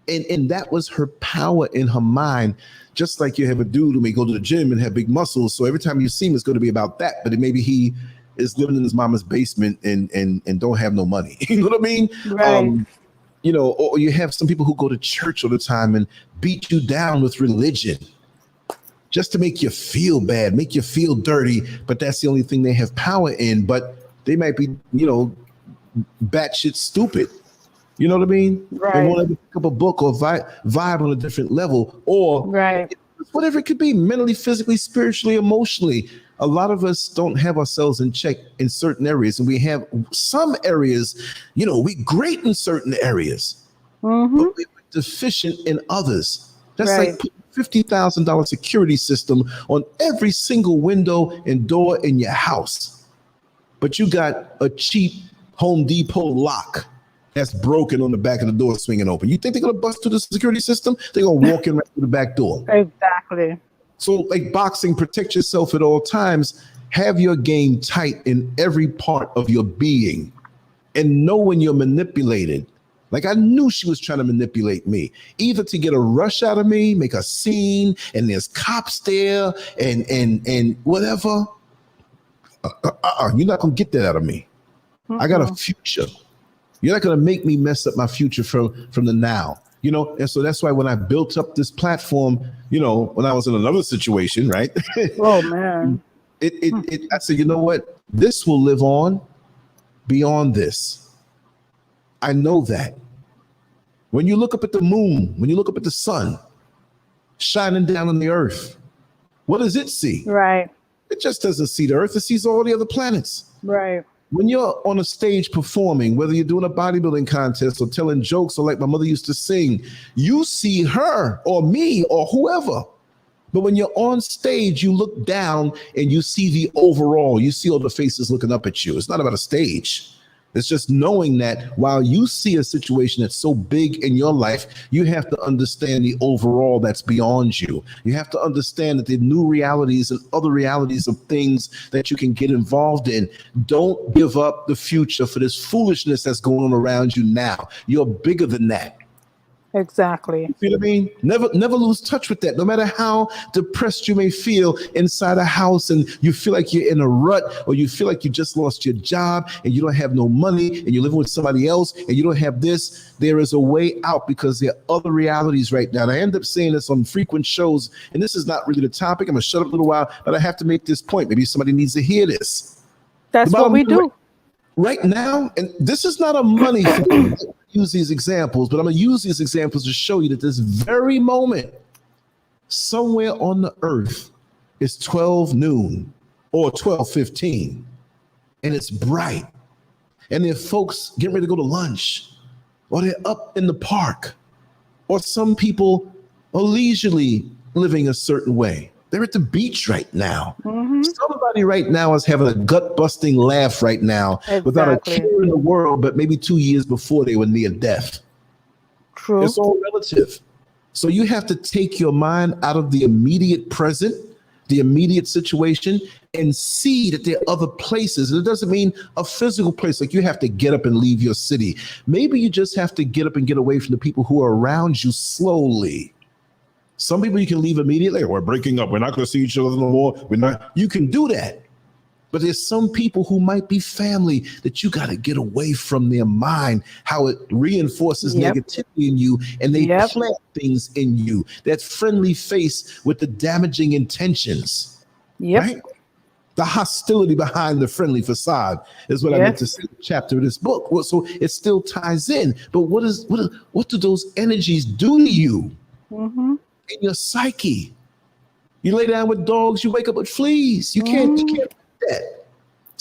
And that was her power in her mind. Just like you have a dude who may go to the gym and have big muscles. So every time you see him, it's going to be about that. But maybe he is living in his mama's basement and don't have no money. You know what I mean? Right. Or you have some people who go to church all the time and beat you down with religion just to make you feel bad, make you feel dirty. But that's the only thing they have power in. But they might be, batshit stupid. You know what I mean? Right. And want to pick up a book or vibe on a different level, or Right. whatever it could be, mentally, physically, spiritually, emotionally. A lot of us don't have ourselves in check in certain areas, and we have some areas, we great in certain areas, Mm-hmm. but we're deficient in others. That's Right. like putting $50,000 security system on every single window and door in your house, but you got a cheap Home Depot lock that's broken on the back of the door swinging open. You think they're going to bust through the security system? They're going to walk in right through the back door. Exactly. So like boxing, protect yourself at all times. Have your game tight in every part of your being and know when you're manipulated. Like I knew she was trying to manipulate me, either to get a rush out of me, make a scene, and there's cops there and whatever. You're not going to get that out of me. Mm-hmm. I got a future. You're not going to make me mess up my future from the now, and so that's why when I built up this platform, when I was in another situation, right? Oh man. I said, you know what? This will live on beyond this. I know that. When you look up at the moon, when you look up at the sun shining down on the earth, what does it see? Right. It just doesn't see the earth. It sees all the other planets. Right. When you're on a stage performing, whether you're doing a bodybuilding contest or telling jokes or like my mother used to sing, you see her or me or whoever. But when you're on stage, you look down and you see the overall, you see all the faces looking up at you. It's not about a stage. It's just knowing that while you see a situation that's so big in your life, you have to understand the overall that's beyond you. You have to understand that there are new realities and other realities of things that you can get involved in. Don't give up the future for this foolishness that's going on around you now. You're bigger than that. Exactly. You know what I mean? Never lose touch with that. No matter how depressed you may feel inside a house and you feel like you're in a rut, or you feel like you just lost your job and you don't have no money and you're living with somebody else and you don't have this, there is a way out, because there are other realities right now. And I end up saying this on frequent shows, and this is not really the topic. I'm going to shut up a little while, but I have to make this point. Maybe somebody needs to hear this. That's what we do. Right now, and this is not a money thing. I use these examples, but I'm going to use these examples to show you that this very moment, somewhere on the earth, is 12 noon or 12:15, and it's bright. And there are folks getting ready to go to lunch, or they're up in the park, or some people are leisurely living a certain way. They're at the beach right now. Mm-hmm. Somebody right now is having a gut-busting laugh right now, without a care in the world, but maybe 2 years before they were near death. True. It's all relative. So you have to take your mind out of the immediate present, the immediate situation, and see that there are other places. And it doesn't mean a physical place, like you have to get up and leave your city. Maybe you just have to get up and get away from the people who are around you slowly. Some people you can leave immediately. We're breaking up. We're not going to see each other no more. We're not. You can do that. But there's some people who might be family that you got to get away from their mind, how it reinforces negativity in you, and they plant things in you. That friendly face with the damaging intentions. Right? The hostility behind the friendly facade is what I meant to say in the chapter of this book. So it still ties in. But what do those energies do to you? Mm-hmm. In your psyche? You lay down with dogs, you wake up with fleas. You can't do that.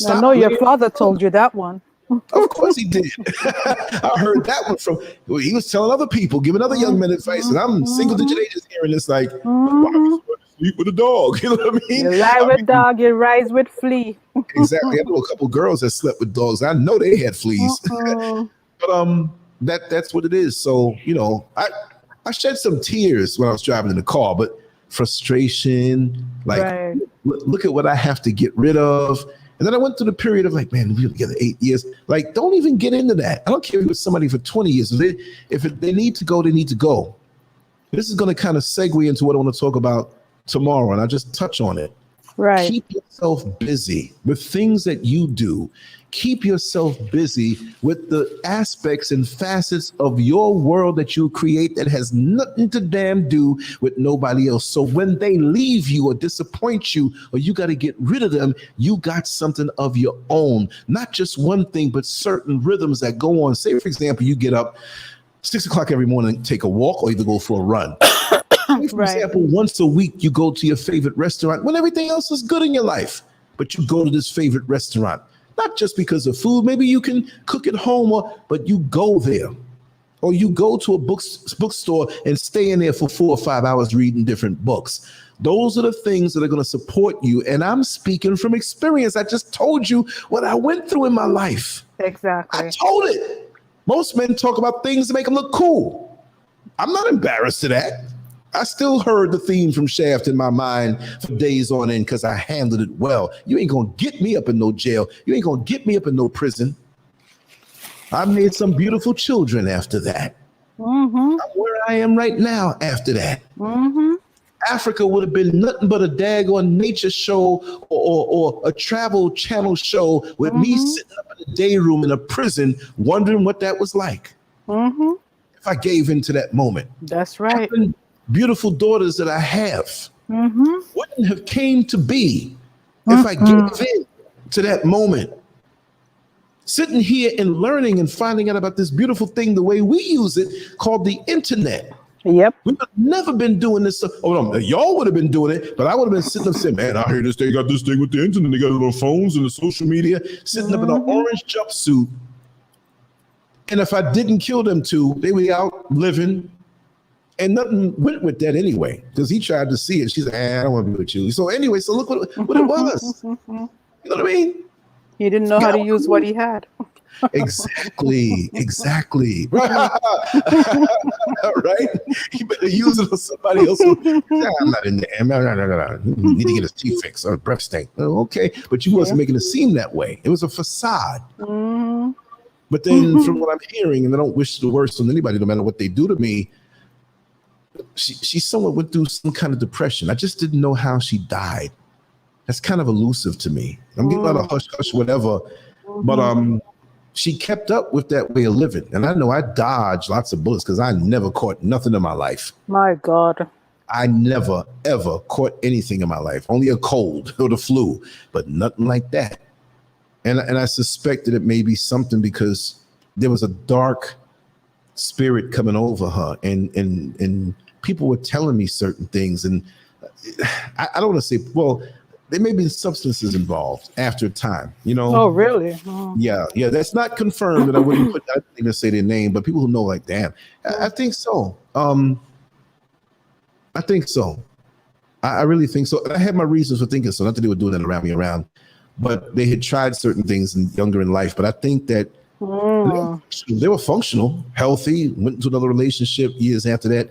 I know your father told you that one. Of course he did. I heard that one from, he was telling other people, giving other young men advice, and I'm single digit ages hearing this like, why would you sleep with a dog? You know what I mean? You lie with dog, you rise with flea. Exactly. I know a couple girls that slept with dogs. I know they had fleas. But that's what it is. So, you know, I shed some tears when I was driving in the car, but frustration, like, look at what I have to get rid of. And then I went through the period of like, man, we were together 8 years. Like, don't even get into that. I don't care if you're with somebody for 20 years. If they need to go, they need to go. This is going to kind of segue into what I want to talk about tomorrow, and I'll just touch on it. Right. Keep yourself busy with things that you do. Keep yourself busy with the aspects and facets of your world that you create that has nothing to damn do with nobody else. So when they leave you or disappoint you, or you got to get rid of them, you got something of your own. Not just one thing, but certain rhythms that go on. Say, for example, you get up 6 o'clock every morning, take a walk, or either go for a run. For example, once a week, you go to your favorite restaurant when everything else is good in your life, but you go to this favorite restaurant. Not just because of food. Maybe you can cook at home, but you go there. Or you go to a bookstore and stay in there for 4 or 5 hours reading different books. Those are the things that are going to support you. And I'm speaking from experience. I just told you what I went through in my life. Exactly. I told it. Most men talk about things to make them look cool. I'm not embarrassed of that. I still heard the theme from Shaft in my mind for days on end because I handled it well. You ain't going to get me up in no jail. You ain't going to get me up in no prison. I made some beautiful children after that. Mm-hmm. I'm where I am right now after that. Mm-hmm. Africa would have been nothing but a daggone nature show or a travel channel show with me sitting up in a day room in a prison wondering what that was like. Mm-hmm. If I gave into that moment. That's right. Beautiful daughters that I have wouldn't have came to be if I gave in to that moment. Sitting here and learning and finding out about this beautiful thing, the way we use it, called the internet. Yep. We would have never been doing this. Oh, no, y'all would have been doing it, but I would have been sitting up saying, man, I hear this, they got this thing with the internet. They got little phones and the social media, sitting up in an orange jumpsuit. And if I didn't kill them two, they were out living. And nothing went with that anyway, because he tried to see it. She's like, I don't want to be with you. So anyway, so look what it was. You know what I mean? He didn't know how to use what he had. Exactly. Right. Right? You better use it on somebody else. I'm not in there. No. Need to get his teeth fixed or breath stank. Oh, okay. But you wasn't making it seem that way. It was a facade. Mm-hmm. But then from what I'm hearing, and I don't wish the worst on anybody, no matter what they do to me, she somewhat went through some kind of depression. I just didn't know how she died. That's kind of elusive to me. I'm getting a lot of hush, whatever. But she kept up with that way of living. And I know I dodged lots of bullets because I never caught nothing in my life. My God. I never, ever caught anything in my life. Only a cold or the flu, but nothing like that. And I suspected it may be something because there was a dark spirit coming over her. And people were telling me certain things. And I don't want to say, well, there may be substances involved after a time, you know? Oh, really? Oh. Yeah. That's not confirmed, and I didn't even say their name, but people who know, like, damn, I think so. I think so. I really think so. And I had my reasons for thinking so. Not that they were doing that around me, but they had tried certain things younger in life. But I think that they were functional, healthy, went into another relationship years after that.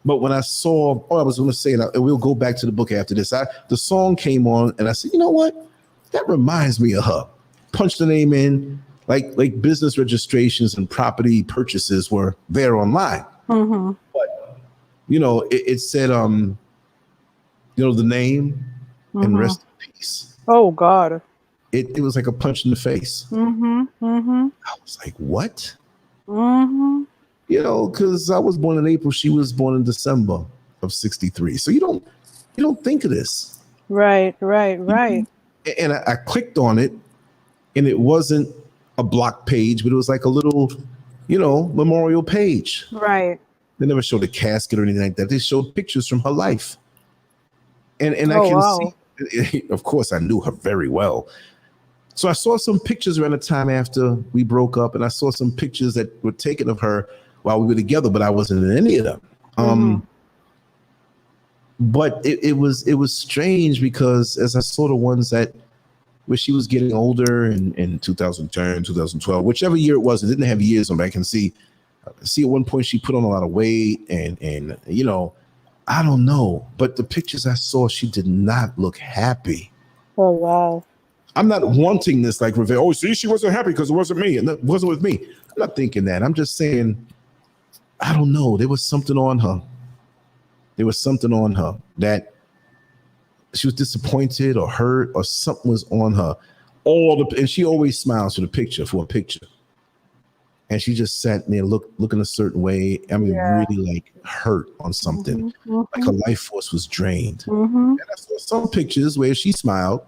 But when I saw, I was going to say, and we'll go back to the book after this. The song came on, and I said, you know what? That reminds me of her. Punched the name in, like business registrations and property purchases were there online. Mm-hmm. But it said, the name and rest in peace. Oh God! It was like a punch in the face. I was like, what? Because I was born in April, she was born in December of '63. So you don't think of this. Right. And I clicked on it, and it wasn't a block page, but it was like a little, memorial page. Right. They never showed a casket or anything like that. They showed pictures from her life. And I can see, of course, I knew her very well. So I saw some pictures around the time after we broke up, and I saw some pictures that were taken of her while we were together, but I wasn't in any of them. But it was strange because as I saw the ones where she was getting older in 2010, 2012, whichever year it was, it didn't have years on it. I can see at one point she put on a lot of weight and I don't know, but the pictures I saw, she did not look happy. Oh, wow. I'm not wanting this like revenge. Oh, see, she wasn't happy because it wasn't me and it wasn't with me. I'm not thinking that. I'm just saying, I don't know. There was something on her. That she was disappointed or hurt or something was on her. And she always smiles for a picture. And she just sat there looking a certain way. I mean, really like hurt on something. Like her life force was drained. And I saw some pictures where she smiled.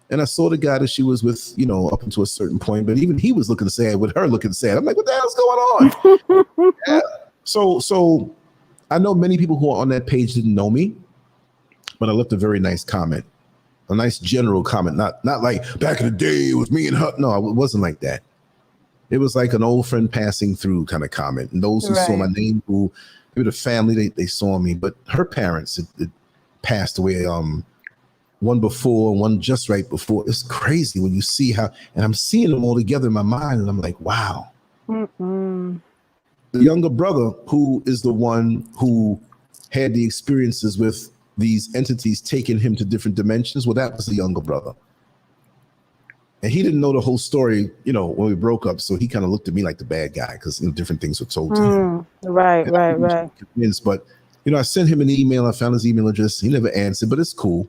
And I saw the guy that she was with, up until a certain point. But even he was looking sad with her looking sad. I'm like, what the hell's going on? Yeah. So I know many people who are on that page didn't know me, but I left a very nice comment, a nice general comment, not like back in the day it was me and her. No, it wasn't like that. It was like an old friend passing through kind of comment. And those who saw my name, who maybe the family, they saw me, but her parents it passed away. One before, one just right before. It's crazy when you see how, and I'm seeing them all together in my mind, and I'm like, wow. The younger brother, who is the one who had the experiences with these entities taking him to different dimensions, well, that was the younger brother. And he didn't know the whole story, when we broke up. So he kind of looked at me like the bad guy because different things were told to him. Right. Convinced, but I sent him an email. I found his email address. He never answered, but it's cool.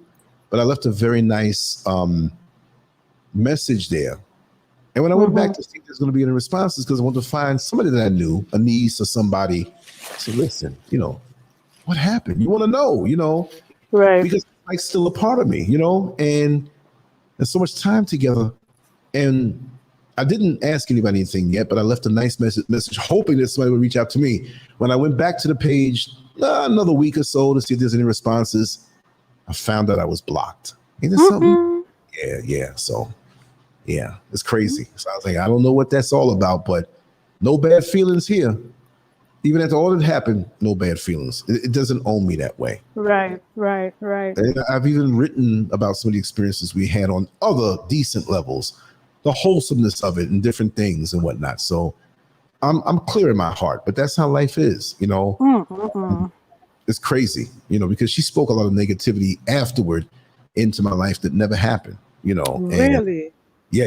But I left a very nice message there. And when I went back to see if there's going to be any responses, because I wanted to find somebody that I knew, a niece or somebody. So listen, what happened? You want to know, right? Because it's like still a part of me, and so much time together. And I didn't ask anybody anything yet, but I left a nice message hoping that somebody would reach out to me. When I went back to the page another week or so to see if there's any responses, I found out I was blocked. Ain't there something? Yeah. So, it's crazy. So I was like, I don't know what that's all about, but no bad feelings here. Even after all that happened, no bad feelings. It doesn't own me that way. Right, right, right. And I've even written about some of the experiences we had on other decent levels, the wholesomeness of it and different things and whatnot. So I'm clear in my heart, but that's how life is, you know. It's crazy, you know, because she spoke a lot of negativity afterward into my life that never happened, you know. Really? Yeah.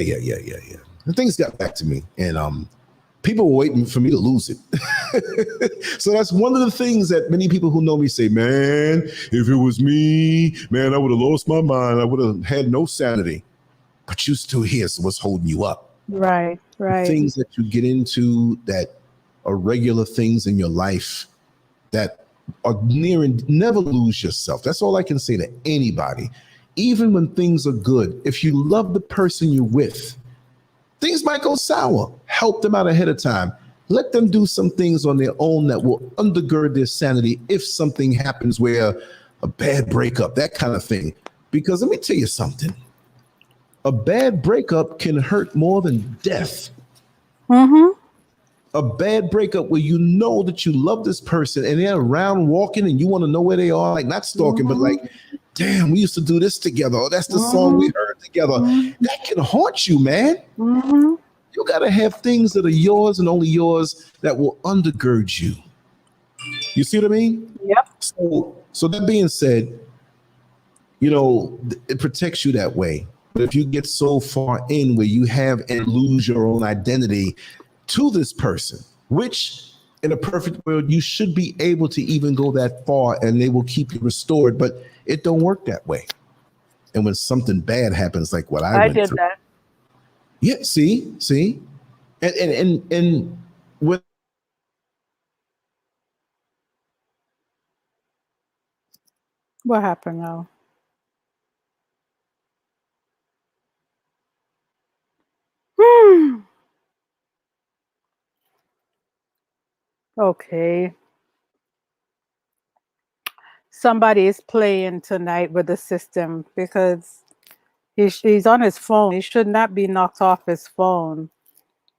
And things got back to me, and people were waiting for me to lose it. So that's one of the things that many people who know me say, man, if it was me, man, I would have lost my mind. I would have had no sanity. But you still here, so what's holding you up? Right, right. Things that you get into that are regular things in your life that are near and never lose yourself. That's all I can say to anybody. Even when things are good, if you love the person you're with, things might go sour. Help them out ahead of time. Let them do some things on their own that will undergird their sanity if something happens where a bad breakup, that kind of thing. Because let me tell you something. A bad breakup can hurt more than death. A bad breakup where you know that you love this person and they're around walking and you want to know where they are, like not stalking, but like, damn, we used to do this together. Oh, that's the song we heard together. That can haunt you, man. You got to have things that are yours and only yours that will undergird you. You see what I mean? Yep. So that being said, you know, it protects you that way. But if you get so far in where you have and lose your own identity to this person, which in a perfect world, you should be able to even go that far and they will keep you restored, but it don't work that way. And when something bad happens, like what I went did through. that. Yeah, see, and with What happened now? Okay. Somebody is playing tonight with the system because he's on his phone. He should not be knocked off his phone.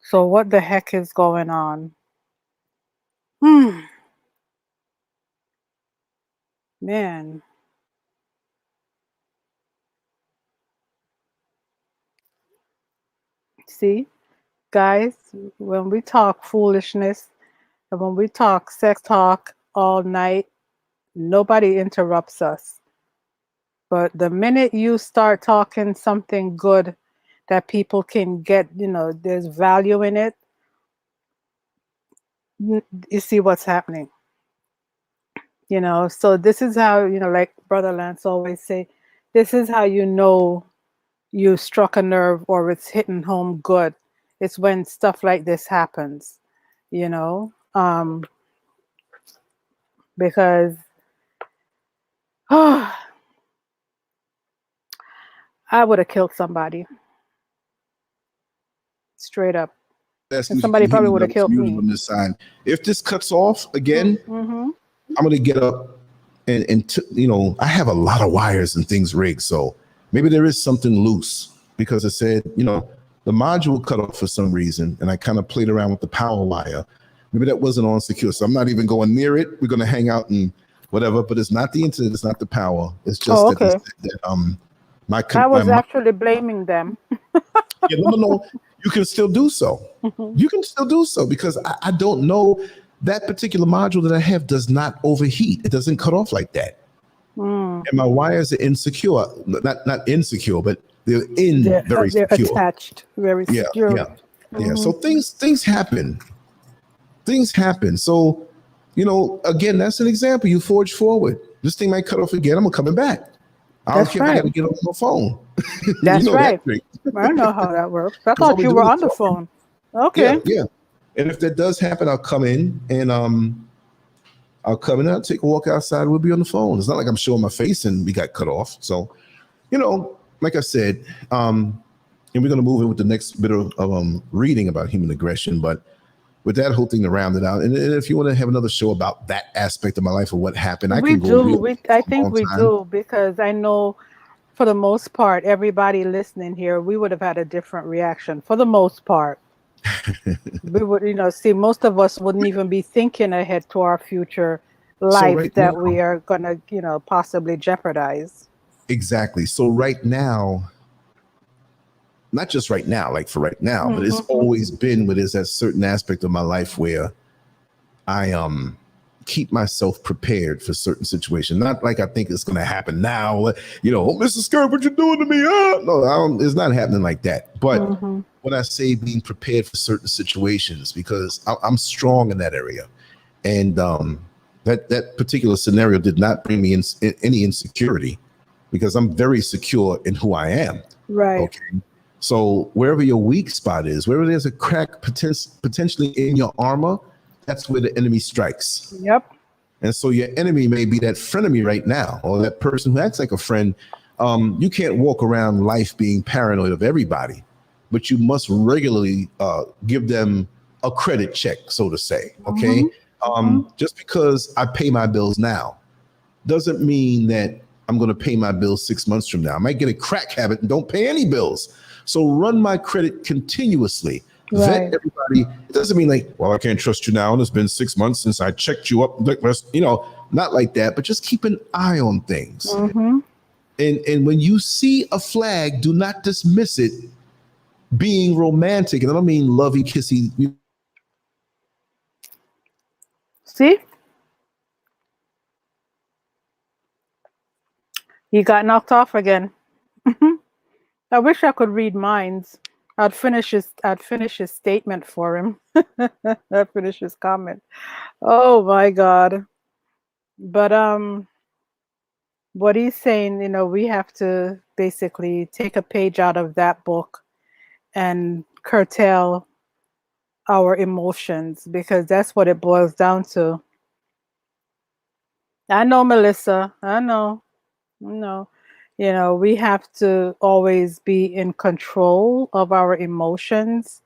So what the heck is going on? Man. See, guys, when we talk foolishness and when we talk sex talk all night, nobody interrupts us. But the minute you start talking something good that people can get, you know, there's value in it, you see what's happening. You know, so this is how, you know, like Brother Lance always say, this is how you know you struck a nerve or it's hitting home good. It's when stuff like this happens, you know, because I would have killed somebody straight up. asking And if you somebody can hear probably me, would but have I'm killed muted me. on this sign. If this cuts off again, I'm gonna get up and you know, I have a lot of wires and things rigged, so maybe there is something loose because it said, you know, the module cut off for some reason, and I kind of played around with the power wire. Maybe that wasn't on secure, so I'm not even going near it. We're gonna hang out and whatever, but it's not the internet, it's not the power. It's just that, Okay. I was actually blaming them. Yeah, no. You can still do so. You can still do so because I don't know, that particular module that I have does not overheat. It doesn't cut off like that. And my wires are insecure. Not insecure, but they're very They're secure. attached very secure. Yeah. So things happen. Things happen. So, you know, again, that's an example. You forge forward. This thing might cut off again. I'm coming back. I don't That's care if I got right. to get on my phone. You That's know that right. trick. I know how that works. I Because all thought we you do were is on the talking. phone. Okay. Yeah. And if that does happen, I'll come in and I'll come in and I'll take a walk outside. We'll be on the phone. It's not like I'm showing my face and we got cut off. So, you know, like I said, and we're going to move in with the next bit of reading about human aggression. But with that whole thing to round it out, and if you want to have another show about that aspect of my life or what happened, I We can go do. real I for a think long we time. do because I know for the most part, everybody listening here, we would have had a different reaction for the most part. We would, see, most of us wouldn't even be thinking ahead to our future So life right that we now, are gonna, possibly jeopardize. exactly. So right now, not just right now, like for right now, but it's Mm-hmm. always been with is that certain aspect of my life where I keep myself prepared for certain situations. Not like I think it's going to happen now. Oh, Mr. Scurv, what you doing to me? No, it's not happening like that. But Mm-hmm. when I say being prepared for certain situations, because I'm strong in that area, and that particular scenario did not bring me in any insecurity because I'm very secure in who I am. Right. Okay. So wherever your weak spot is, wherever there's a crack potentially in your armor, that's where the enemy strikes. Yep. And so your enemy may be that frenemy right now, or that person who acts like a friend. You can't walk around life being paranoid of everybody, but you must regularly give them a credit check, so to say. Okay. Mm-hmm. Just because I pay my bills now doesn't mean that I'm going to pay my bills 6 months from now. I might get a crack habit and don't pay any bills. So run my credit continuously. Vet Right. everybody. It doesn't mean like, well, I can't trust you now. And it's been 6 months since I checked you up. Not like that, but just keep an eye on things. Mm-hmm. And when you see a flag, do not dismiss it being romantic. And I don't mean lovey kissy. See, he got knocked off again. I wish I could read minds. I'd finish his statement for him. I'd finish his comment. Oh my God. But what he's saying, we have to basically take a page out of that book and curtail our emotions, because that's what it boils down to. I know, Melissa. I know. No. We have to always be in control of our emotions.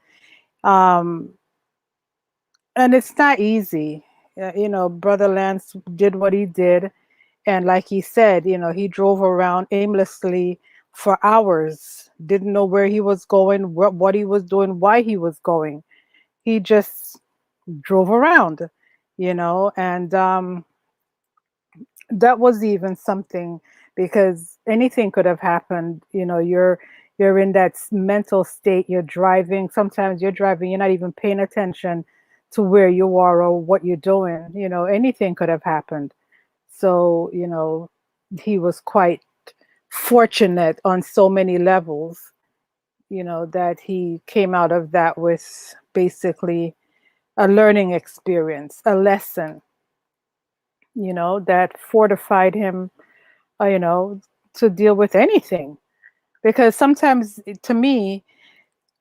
Um, and it's not easy. Brother Lance did what he did. And like he said, he drove around aimlessly for hours, didn't know where he was going, what he was doing, why he was going. He just drove around, and that was even something, because anything could have happened. You're in that mental state. You're driving. Sometimes you're driving, you're not even paying attention to where you are or what you're doing. Anything could have happened. So, he was quite fortunate on so many levels, that he came out of that with basically a learning experience, a lesson, that fortified him, uh, you know, to deal with anything. Because sometimes, to me,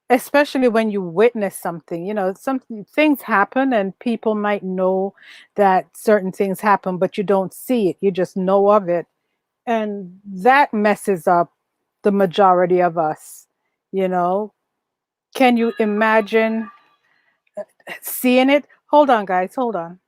especially when you witness something, some things happen and people might know that certain things happen, but you don't see it. You just know of it. And that messes up the majority of us, you know. Can you imagine seeing it? Hold on, guys, hold on.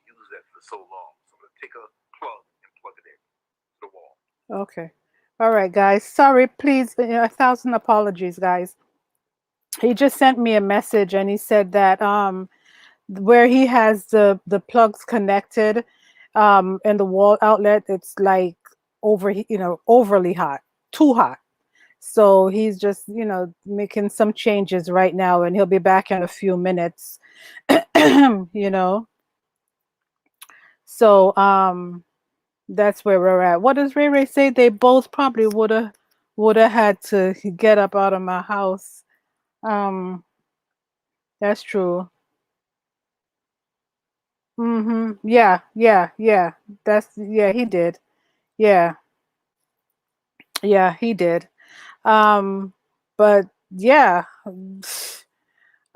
Use that for so long. So I'm gonna take a plug and plug it in to the wall. Okay. All right, guys. Sorry, please. 1,000 apologies, guys. He just sent me a message and he said that where he has the plugs connected and the wall outlet, it's like overly hot, too hot. So he's just, making some changes right now, and he'll be back in a few minutes. you know. So that's where we're at. What does Ray Ray say? They both probably would have had to get up out of my house. Um, that's true. Yeah, yeah, yeah. Yeah, he did. Yeah, yeah, he did. Um, But yeah,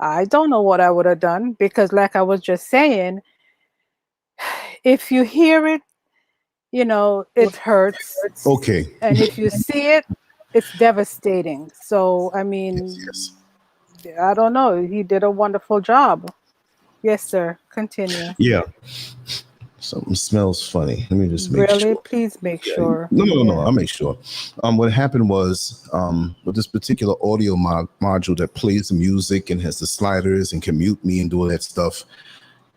I don't know what I would have done because, like I was just saying, if you hear it, it hurts. Okay. And if you see it, it's devastating. So, I Yes, mean, yes. I don't know. He did a wonderful job. Yes, sir. Continue. Yeah. Something smells funny. Let me just make Really? sure. Please make Yeah. sure. No. Yeah. I'll make sure. What happened was with this particular audio module that plays the music and has the sliders and can mute me and do all that stuff,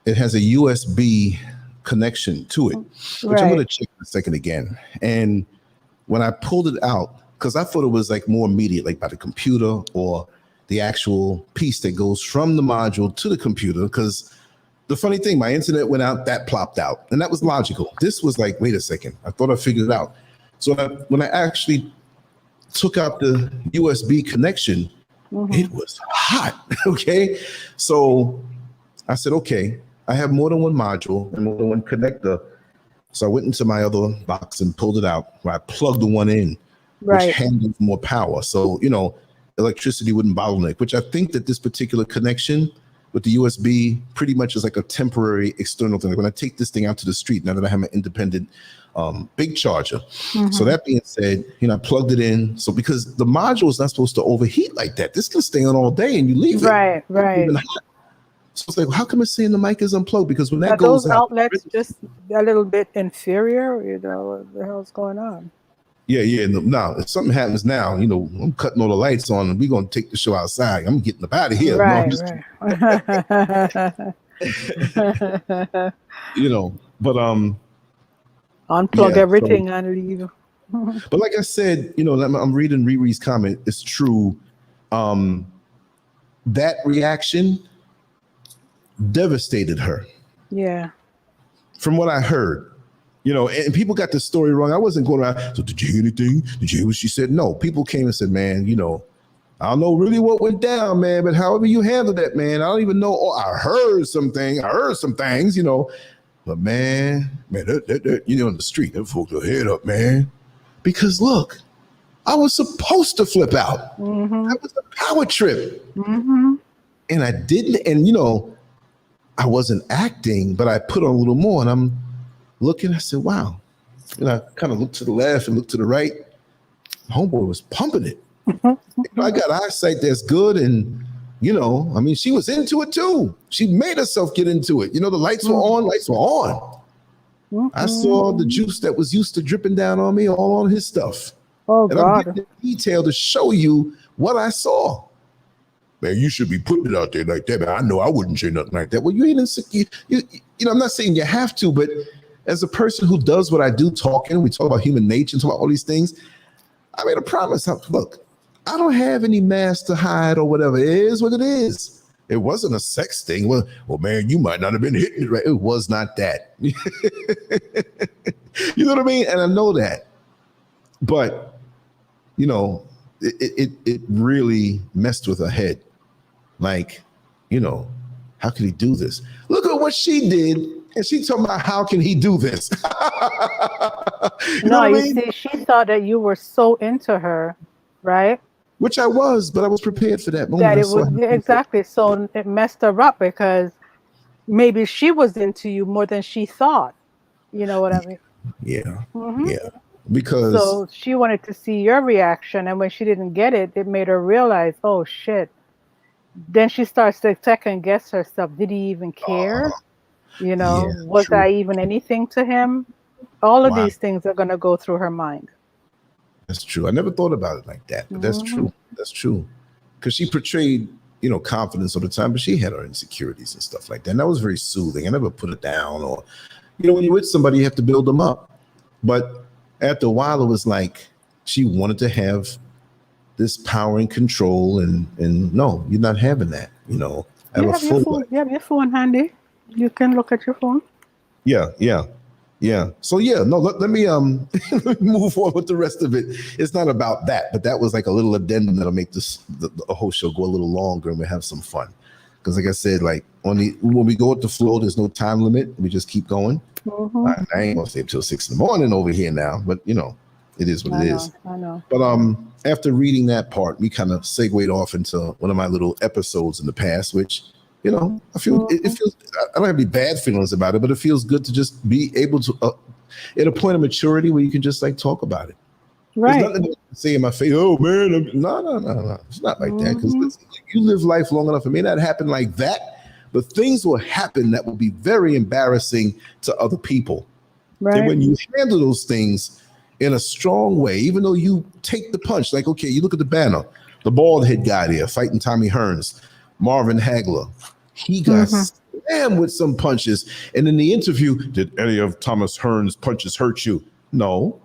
it has a USB connection to it, which I'm going Right. to check in a second again. And when I pulled it out, because I thought it was like more immediate, like by the computer or the actual piece that goes from the module to the computer, because the funny thing, my internet went out, that plopped out, and that was logical. This was like, wait a second, I thought I figured it out. So when I actually took out the USB connection, Mm-hmm. it was hot. Okay. So I said, okay, I have more than one module and more than one connector. So I went into my other box and pulled it out where I plugged the one in, which Right. handles more power. So, electricity wouldn't bottleneck, which I think that this particular connection with the USB pretty much is like a temporary external thing. Like when I take this thing out to the street, now that I have an independent big charger. So Mm-hmm. that being said, I plugged it in. So because the module is not supposed to overheat like that, this can stay on all day and you leave it. Right. It's Right. even hot. So it's like, how come it's saying the mic is unplugged? Because when that Are those goes out, outlets just a little bit inferior? What the hell's going on? yeah. Now, if something happens now, I'm cutting all the lights on and we're going to take the show outside. I'm getting up out of here. No, I'm Right. just, Right. but Unplug yeah. So, everything and leave. but like I said, I'm reading Riri's comment. It's true. That reaction devastated her. Yeah. From what I heard, and people got the story wrong. I wasn't going around. So did you hear anything? Did you hear what she said? No, people came and said, man, I don't know really what went down, man, but however you handled that, man, I don't even know. Oh, I heard some things, but man, that, in the street, that folks their head up, man. Because look, I was supposed to flip out. Mm-hmm. That was a power trip. Mm-hmm. And I didn't, and I wasn't acting, but I put on a little more and I'm looking, I said, wow. And I kind of looked to the left and looked to the right. Homeboy was pumping it. I got eyesight that's good. And, she was into it too. She made herself get into it. The lights were on, lights were on. Mm-hmm. I saw the juice that was used to dripping down on me all on his stuff. Oh, and I'm God. getting the detail to show you what I saw. Man, you should be putting it out there like that. Man, I know I wouldn't say nothing like that. Well, you ain't insecure. I'm not saying you have to, but as a person who does what I do, talking, we talk about human nature and talk about all these things. I made a promise. Look, I don't have any mask to hide or whatever. It is what it is. It wasn't a sex thing. Well, man, you might not have been hitting it right. It was not that. You know what I mean? And I know that. But, it really messed with her head. Like, how could he do this? Look at what she did. And she talking about how can he do this? See, she thought that you were so into her, right? Which I was, but I was prepared for that moment. That it would exactly. So it messed her up because maybe she was into you more than she thought. You know what I mean? Yeah. Mm-hmm. Yeah. Because so she wanted to see your reaction, and when she didn't get it, it made her realize, oh shit. Then she starts to second guess herself. Did he even care? Was true. I even anything to him? All of these things are going to go through her mind. That's true. I never thought about it like that, but that's true. That's true. Because she portrayed, confidence all the time, but she had her insecurities and stuff like that. And that was very soothing. I never put her down or, when you're with somebody, you have to build them up. But after a while, it was like she wanted to have this power and control, and no, you're not having that. You have your phone handy. You can look at your phone. Yeah. So no, let me move on with the rest of it. It's not about that, but that was like a little addendum that'll make the whole show go a little longer and we have some fun. Because like I said, like when we go with the flow, there's no time limit. We just keep going. I ain't gonna stay up till 6 a.m. over here now, but it is what it is. I know. But after reading that part, we kind of segued off into one of my little episodes in the past, which, I feel it feels, I don't have any bad feelings about it, but it feels good to just be able to, at a point of maturity where you can just like talk about it. Right. There's nothing to say in my face. Oh man, no. It's not like that. Because you live life long enough. It may not happen like that, but things will happen that will be very embarrassing to other people. Right. And when you handle those things in a strong way, even though you take the punch, like, okay, you look at the banner, the bald head guy there fighting Tommy Hearns, Marvin Hagler, he got slammed with some punches. And in the interview, did any of Thomas Hearns' punches hurt you? No.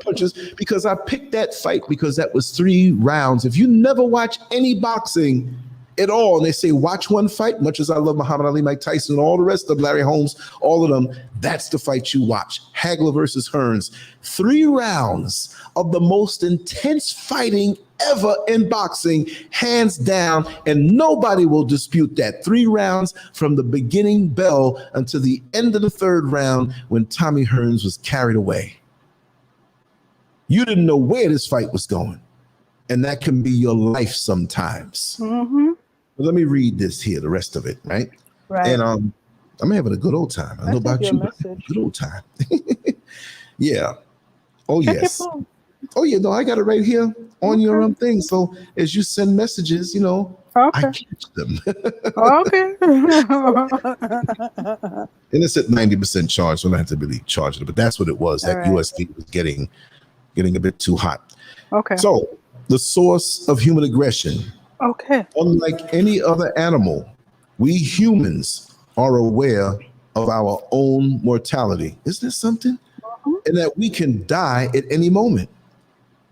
Punches, because I picked that fight because that was 3 rounds. If you never watch any boxing at all, and they say watch one fight, much as I love Muhammad Ali, Mike Tyson, and all the rest of them, Larry Holmes, all of them, that's the fight you watch. Hagler versus Hearns. 3 rounds of the most intense fighting ever in boxing, hands down, and nobody will dispute that. 3 rounds from the beginning bell until the end of the 3rd round when Tommy Hearns was carried away. You didn't know where this fight was going, and that can be your life sometimes. But let me read this here, the rest of it, right? And I'm having a good old time. I don't know about you, but a good old time. Yeah. Oh, Check yes. your phone. Oh, yeah, no, I got it right here on your thing. So as you send messages, I catch them. Okay. And it's at 90% charge, so I don't have to really charge it. But that's what it was. That USB was getting a bit too hot. Okay. So the source of human aggression. Okay. Unlike any other animal, we humans are aware of our own mortality. Isn't this something? And that we can die at any moment.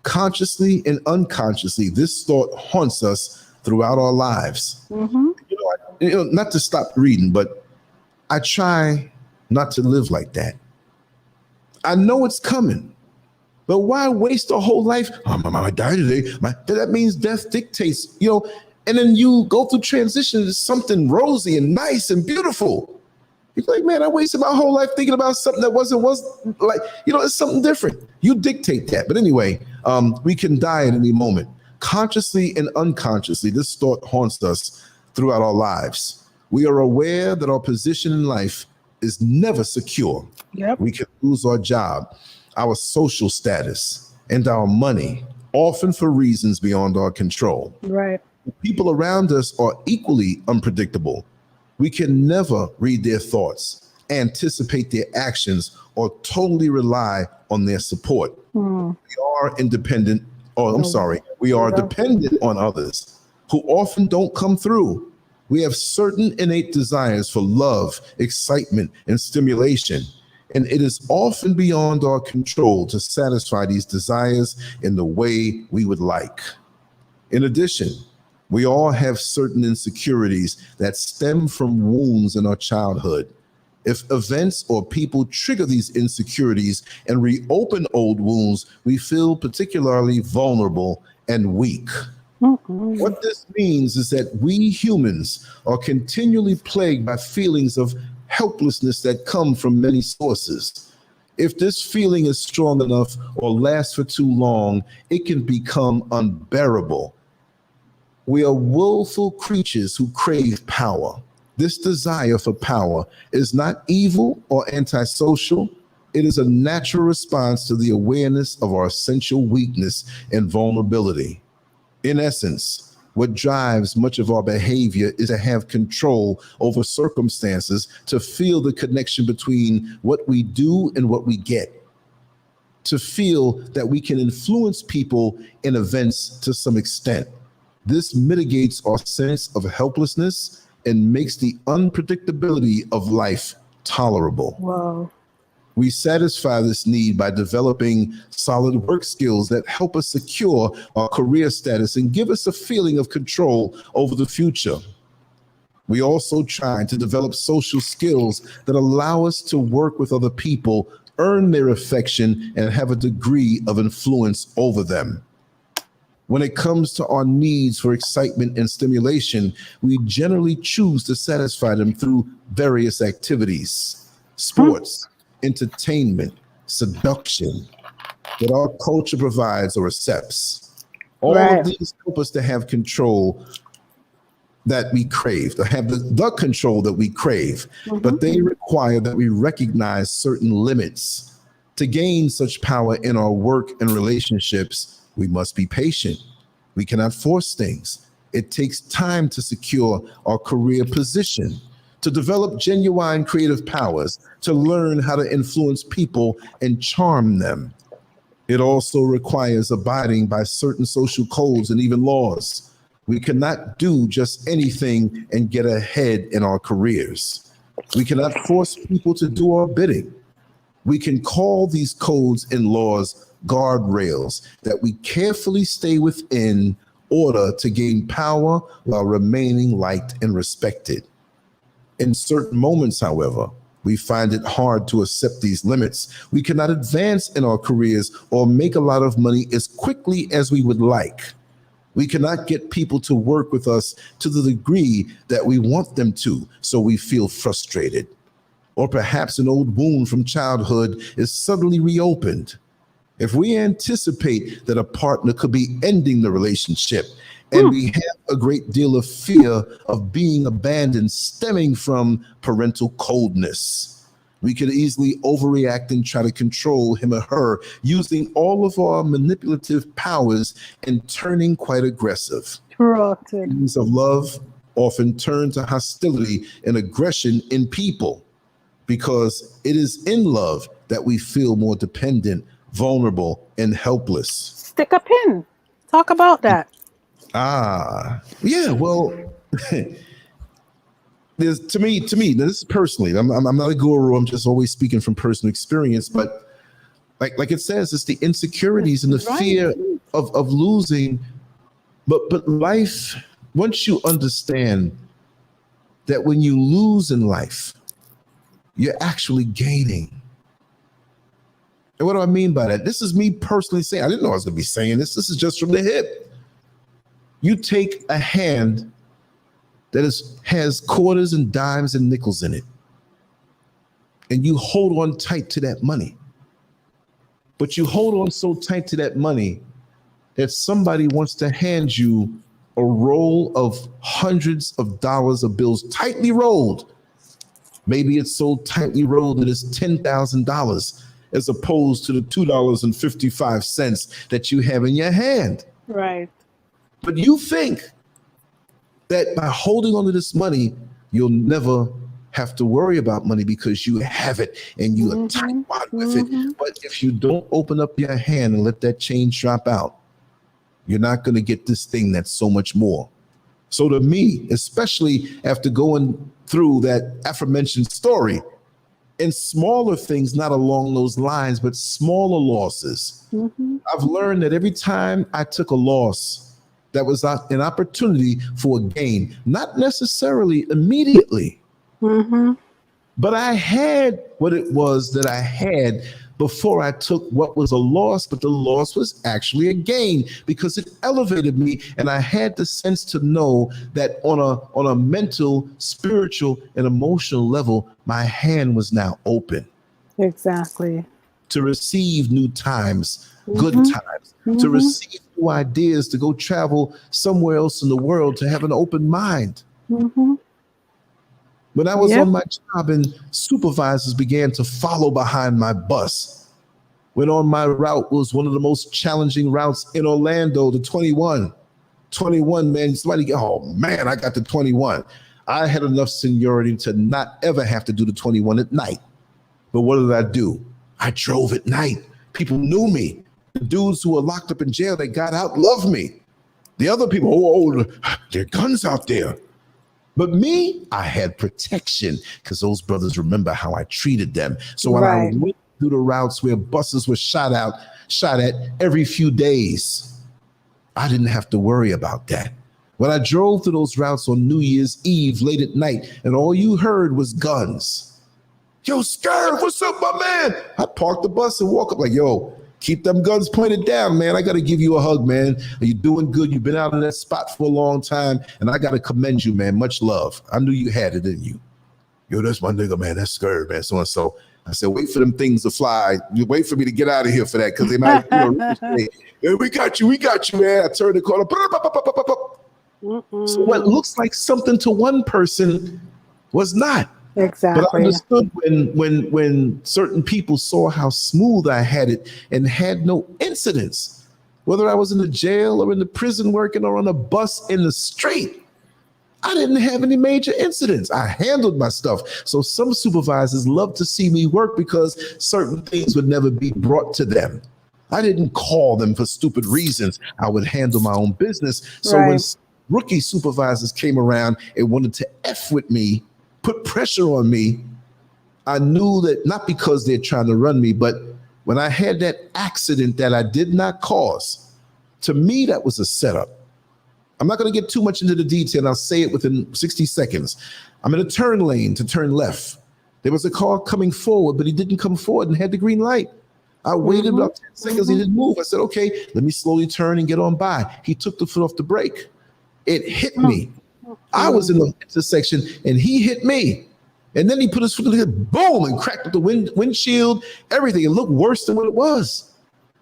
Consciously and unconsciously, this thought haunts us throughout our lives. Not to stop reading, but I try not to live like that. I know it's coming, but why waste a whole life? Oh, I might die today. That means death dictates, and then you go through transition to something rosy and nice and beautiful. You're like, man, I wasted my whole life thinking about something that was like, it's something different. You dictate that. But anyway, we can die at any moment. Consciously and unconsciously, this thought haunts us throughout our lives. We are aware that our position in life is never secure. Yep. We can lose our job, our social status, and our money, often for reasons beyond our control. Right. People around us are equally unpredictable. We can never read their thoughts, anticipate their actions, or totally rely on their support. We are independent. We are dependent on others who often don't come through. We have certain innate desires for love, excitement, and stimulation, and it is often beyond our control to satisfy these desires in the way we would like. In addition, we all have certain insecurities that stem from wounds in our childhood. If events or people trigger these insecurities and reopen old wounds, we feel particularly vulnerable and weak. What this means is that we humans are continually plagued by feelings of helplessness that come from many sources. If this feeling is strong enough or lasts for too long, it can become unbearable. We are willful creatures who crave power. This desire for power is not evil or antisocial. It is a natural response to the awareness of our essential weakness and vulnerability. In essence, what drives much of our behavior is to have control over circumstances, to feel the connection between what we do and what we get, to feel that we can influence people and events to some extent. This mitigates our sense of helplessness and makes the unpredictability of life tolerable. Wow. We satisfy this need by developing solid work skills that help us secure our career status and give us a feeling of control over the future. We also try to develop social skills that allow us to work with other people, earn their affection, and have a degree of influence over them. When it comes to our needs for excitement and stimulation, we generally choose to satisfy them through various activities, sports, entertainment, seduction. that our culture provides or accepts. All of Right. these help us to have control that we crave, to have the control that we crave, but they require that we recognize certain limits. To gain such power in our work and relationships, we must be patient. We cannot force things. It takes time to secure our career position, to develop genuine creative powers, to learn how to influence people and charm them. It also requires abiding by certain social codes and even laws. We cannot do just anything and get ahead in our careers. We cannot force people to do our bidding. We can call these codes and laws guardrails that we carefully stay within order to gain power while remaining liked and respected. In certain moments, however, we find it hard to accept these limits. We cannot advance in our careers or make a lot of money as quickly as we would like. We cannot get people to work with us to the degree that we want them to, so we feel frustrated. Or perhaps an old wound from childhood is suddenly reopened. If we anticipate that a partner could be ending the relationship, and we have a great deal of fear of being abandoned stemming from parental coldness, we could easily overreact and try to control him or her using all of our manipulative powers and turning quite aggressive. Rotten. Feelings of love often turn to hostility and aggression in people because it is in love that we feel more dependent, vulnerable, and helpless. Stick a pin. Talk about that. Yeah, well, there's to me, this is personally, I'm not a guru, I'm just always speaking from personal experience, but like it says, it's the insecurities and the fear of losing. But life, once you understand that when you lose in life, you're actually gaining. And what do I mean by that? This is me personally saying, I didn't know I was going to be saying this. This is just from the hip. You take a hand that has quarters and dimes and nickels in it, and you hold on tight to that money. But you hold on so tight to that money that somebody wants to hand you a roll of hundreds of dollars of bills, tightly rolled. Maybe it's so tightly rolled that it's $10,000 as opposed to the $2.55 that you have in your hand. Right. But you think that by holding on to this money, you'll never have to worry about money because you have it and you are tight-wadded with it. But if you don't open up your hand and let that change drop out, you're not going to get this thing that's so much more. So to me, especially after going through that aforementioned story, and smaller things, not along those lines, but smaller losses, I've learned that every time I took a loss, that was an opportunity for a gain, not necessarily immediately, but I had what it was that I had before I took what was a loss, but the loss was actually a gain because it elevated me. And I had the sense to know that on a mental, spiritual, and emotional level, my hand was now open. Exactly. To receive new times, good times, to receive new ideas, to go travel somewhere else in the world, to have an open mind. When I was on my job and supervisors began to follow behind my bus, when on my route was one of the most challenging routes in Orlando, the 21, man, somebody, oh man, I got the 21. I had enough seniority to not ever have to do the 21 at night. But what did I do? I drove at night. People knew me. The dudes who were locked up in jail, they got out, loved me. The other people, there are guns out there. But me, I had protection because those brothers remember how I treated them. So when I went through the routes where buses were shot at every few days, I didn't have to worry about that. When I drove through those routes on New Year's Eve late at night and all you heard was guns. Yo, Scurv, what's up, my man? I parked the bus and walk up like, yo, keep them guns pointed down, man. I got to give you a hug, man. You're doing good. You've been out in that spot for a long time, and I got to commend you, man. Much love. I knew you had it in you. Yo, that's my nigga, man. That's Scurv, man. So and so. I said, wait for them things to fly. You wait for me to get out of here for that, because they might, say, hey, we got you, man. I turned the corner. So what looks like something to one person was not. Exactly. But I understood when certain people saw how smooth I had it and had no incidents, whether I was in the jail or in the prison working or on a bus in the street. I didn't have any major incidents. I handled my stuff. So some supervisors love to see me work because certain things would never be brought to them. I didn't call them for stupid reasons. I would handle my own business. So when rookie supervisors came around and wanted to F with me, put pressure on me, I knew that not because they're trying to run me, but when I had that accident that I did not cause, to me, that was a setup. I'm not going to get too much into the detail, and I'll say it within 60 seconds. I'm in a turn lane to turn left. There was a car coming forward, but he didn't come forward and had the green light. I waited about 10 seconds. He didn't move. I said, okay, let me slowly turn and get on by. He took the foot off the brake. It hit me. I was in the intersection, and he hit me. And then he put his foot in the boom, and cracked up the windshield, everything. It looked worse than what it was.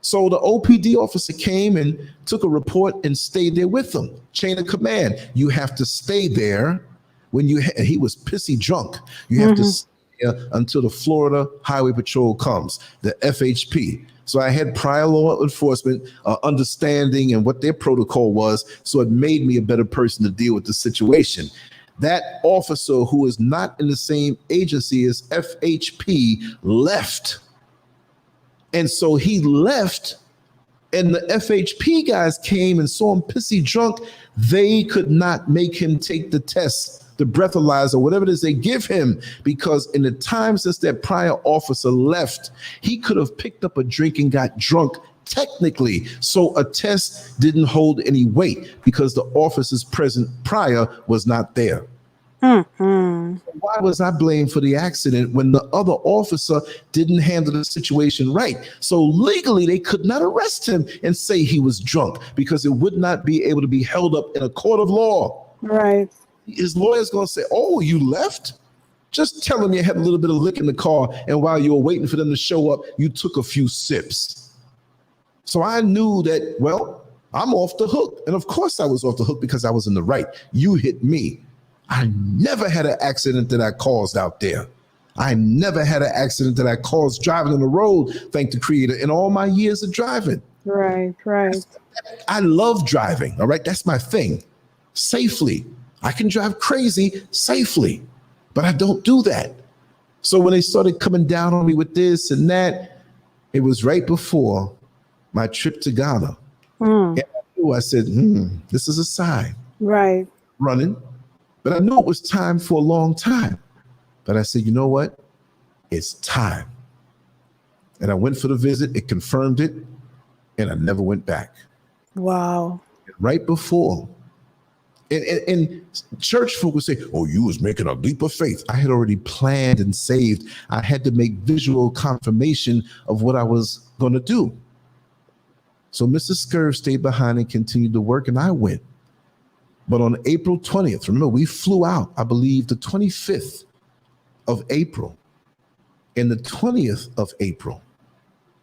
So the OPD officer came and took a report and stayed there with them. Chain of command. You have to stay there when he was pissy drunk. You have to stay there until the Florida Highway Patrol comes, the FHP. So I had prior law enforcement understanding and what their protocol was. So it made me a better person to deal with the situation. That officer who is not in the same agency as FHP left. And so he left, and the FHP guys came and saw him pissy drunk. They could not make him take the test, the breathalyzer, whatever it is they give him, because in the time since that prior officer left, he could have picked up a drink and got drunk technically. So a test didn't hold any weight because the officer's present prior was not there. Why was I blamed for the accident when the other officer didn't handle the situation right? So legally, they could not arrest him and say he was drunk because it would not be able to be held up in a court of law. Right. His lawyer's going to say, oh, you left? Just tell him you had a little bit of liquor in the car, and while you were waiting for them to show up, you took a few sips. So I knew that, well, I'm off the hook. And of course I was off the hook because I was in the right. You hit me. I never had an accident that I caused out there. I never had an accident that I caused driving on the road, thank the Creator, in all my years of driving. Right. I love driving, all right? That's my thing. Safely. I can drive crazy safely, but I don't do that. So when they started coming down on me with this and that, it was right before my trip to Ghana. And I said, this is a sign. Right. Running. But I knew it was time for a long time. But I said, you know what? It's time. And I went for the visit. It confirmed it. And I never went back. Wow. Right before. And church folk would say, oh, you was making a leap of faith. I had already planned and saved. I had to make visual confirmation of what I was going to do. So Mr. Scurv stayed behind and continued to work, and I went. But on April 20th, remember, we flew out, I believe, the 25th of April. And the 20th of April,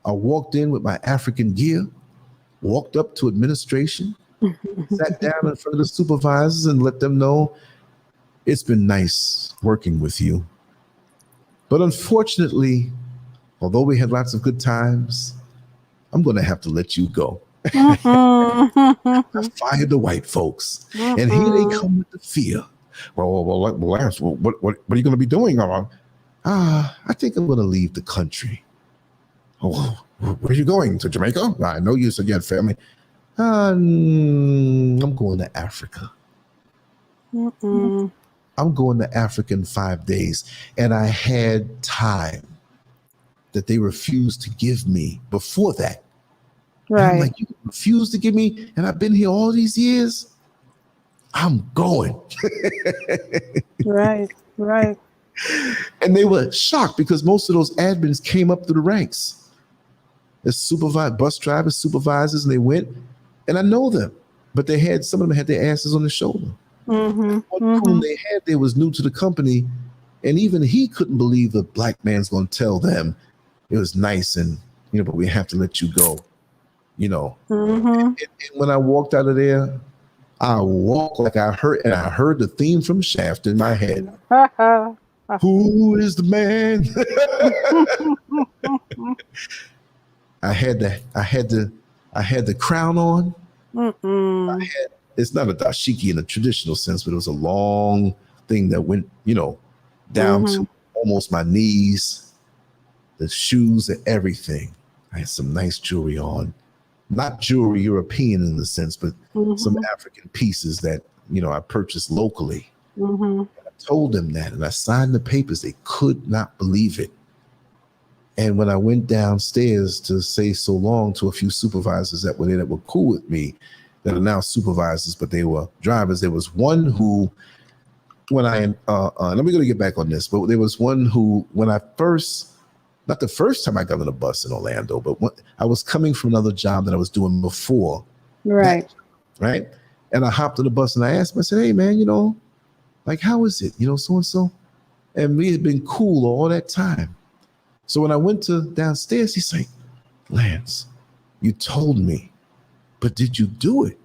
I walked in with my African gear, walked up to administration, sat down in front of the supervisors and let them know it's been nice working with you. But unfortunately, although we had lots of good times, I'm going to have to let you go. I fired the white folks, and here they come with the fear. Well, Lance, what are you going to be doing? I think I'm going to leave the country. Oh, where are you going? To Jamaica? I know you said you had family. I'm going to Africa. I'm going to Africa in 5 days, and I had time that they refused to give me before that. Right. And I'm like, you refuse to give me, and I've been here all these years. I'm going. Right. And they were shocked because most of those admins came up through the ranks as bus drivers, supervisors, and they went. And I know them, but some of them had their asses on the shoulder. One whom they had there was new to the company, And even he couldn't believe the black man's going to tell them it was nice and, but we have to let you go, And when I walked out of there, I walked like I heard the theme from Shaft in my head. Who is the man? I had the crown on. It's not a dashiki in a traditional sense, but it was a long thing that went, down to almost my knees, the shoes and everything. I had some nice jewelry on, not jewelry European in the sense, but some African pieces that, I purchased locally. I told them that, and I signed the papers. They could not believe it. And when I went downstairs to say so long to a few supervisors that were there that were cool with me, that are now supervisors, but they were drivers. There was one who, when I, let me get back on this, but there was one who, when I first, not the first time I got on a bus in Orlando, but when I was coming from another job that I was doing before. Right. Right. And I hopped on the bus and I asked him, I said, hey man, like, how is it? So-and-so. And we had been cool all that time. So when I went to downstairs, he's like, Lance, you told me, but did you do it?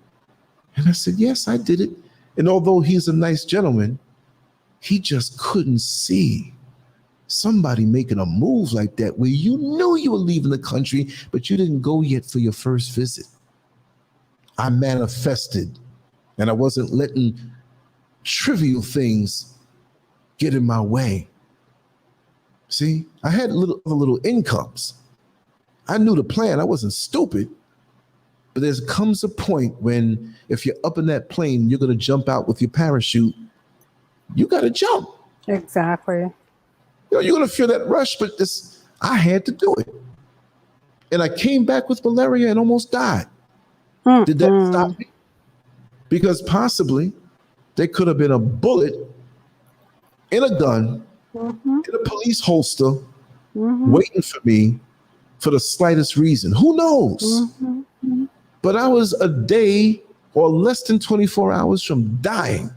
And I said, yes, I did it. And although he's a nice gentleman, he just couldn't see somebody making a move like that where you knew you were leaving the country, but you didn't go yet for your first visit. I manifested, and I wasn't letting trivial things get in my way. See, I had little incomes. I knew the plan. I wasn't stupid. But there comes a point when if you're up in that plane, you're going to jump out with your parachute. You got to jump. Exactly. You're going to feel that rush, but I had to do it. And I came back with malaria and almost died. Did that stop me? Because possibly there could have been a bullet in a gun, in a police holster, waiting for me for the slightest reason. Who knows? But I was a day or less than 24 hours from dying.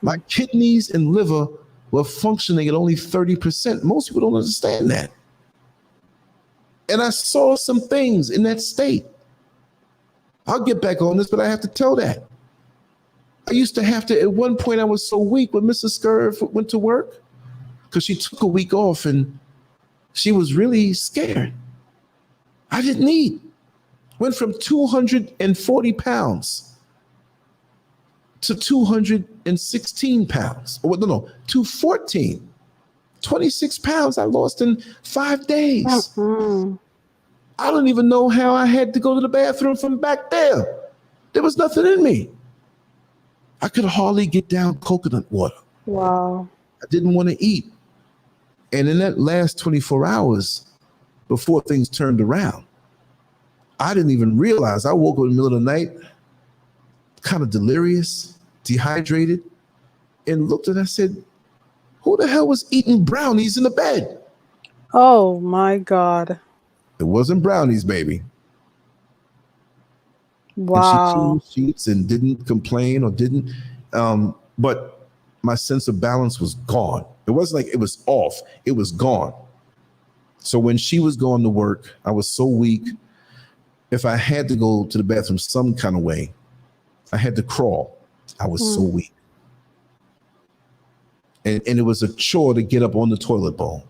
My kidneys and liver were functioning at only 30%. Most people don't understand that. And I saw some things in that state. I'll get back on this, but I have to tell that. I used to have to, at one point I was so weak when Mrs. Scurv went to work, because she took a week off and she was really scared. I didn't eat. Went from 240 pounds to 216 pounds. Oh, no, 214. 26 pounds I lost in 5 days. I don't even know how I had to go to the bathroom from back there. There was nothing in me. I could hardly get down coconut water. Wow. I didn't want to eat. And in that last 24 hours, before things turned around, I didn't even realize. I woke up in the middle of the night, kind of delirious, dehydrated, and looked and I said, who the hell was eating brownies in the bed? Oh my God. It wasn't brownies, baby. Wow. And she chewed sheets and didn't complain or didn't, but my sense of balance was gone. It wasn't like it was off, it was gone. So when she was going to work, I was so weak. If I had to go to the bathroom some kind of way, I had to crawl. I was so weak. And it was a chore to get up on the toilet bowl.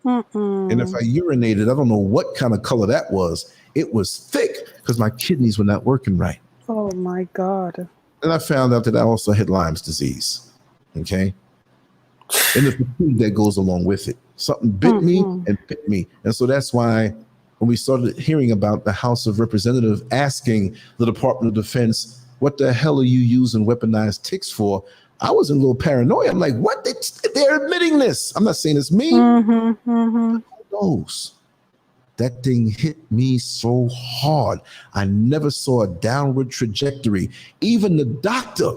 And if I urinated, I don't know what kind of color that was. It was thick because my kidneys were not working right. Oh my God. And I found out that I also had Lyme's disease. Okay. And the fatigue that goes along with it. Something bit me and bit me. And so that's why when we started hearing about the House of Representatives asking the Department of Defense, what the hell are you using weaponized ticks for? I was a little paranoid. I'm like, what? They're admitting this. I'm not saying it's me. Who knows? That thing hit me so hard. I never saw a downward trajectory. Even the doctor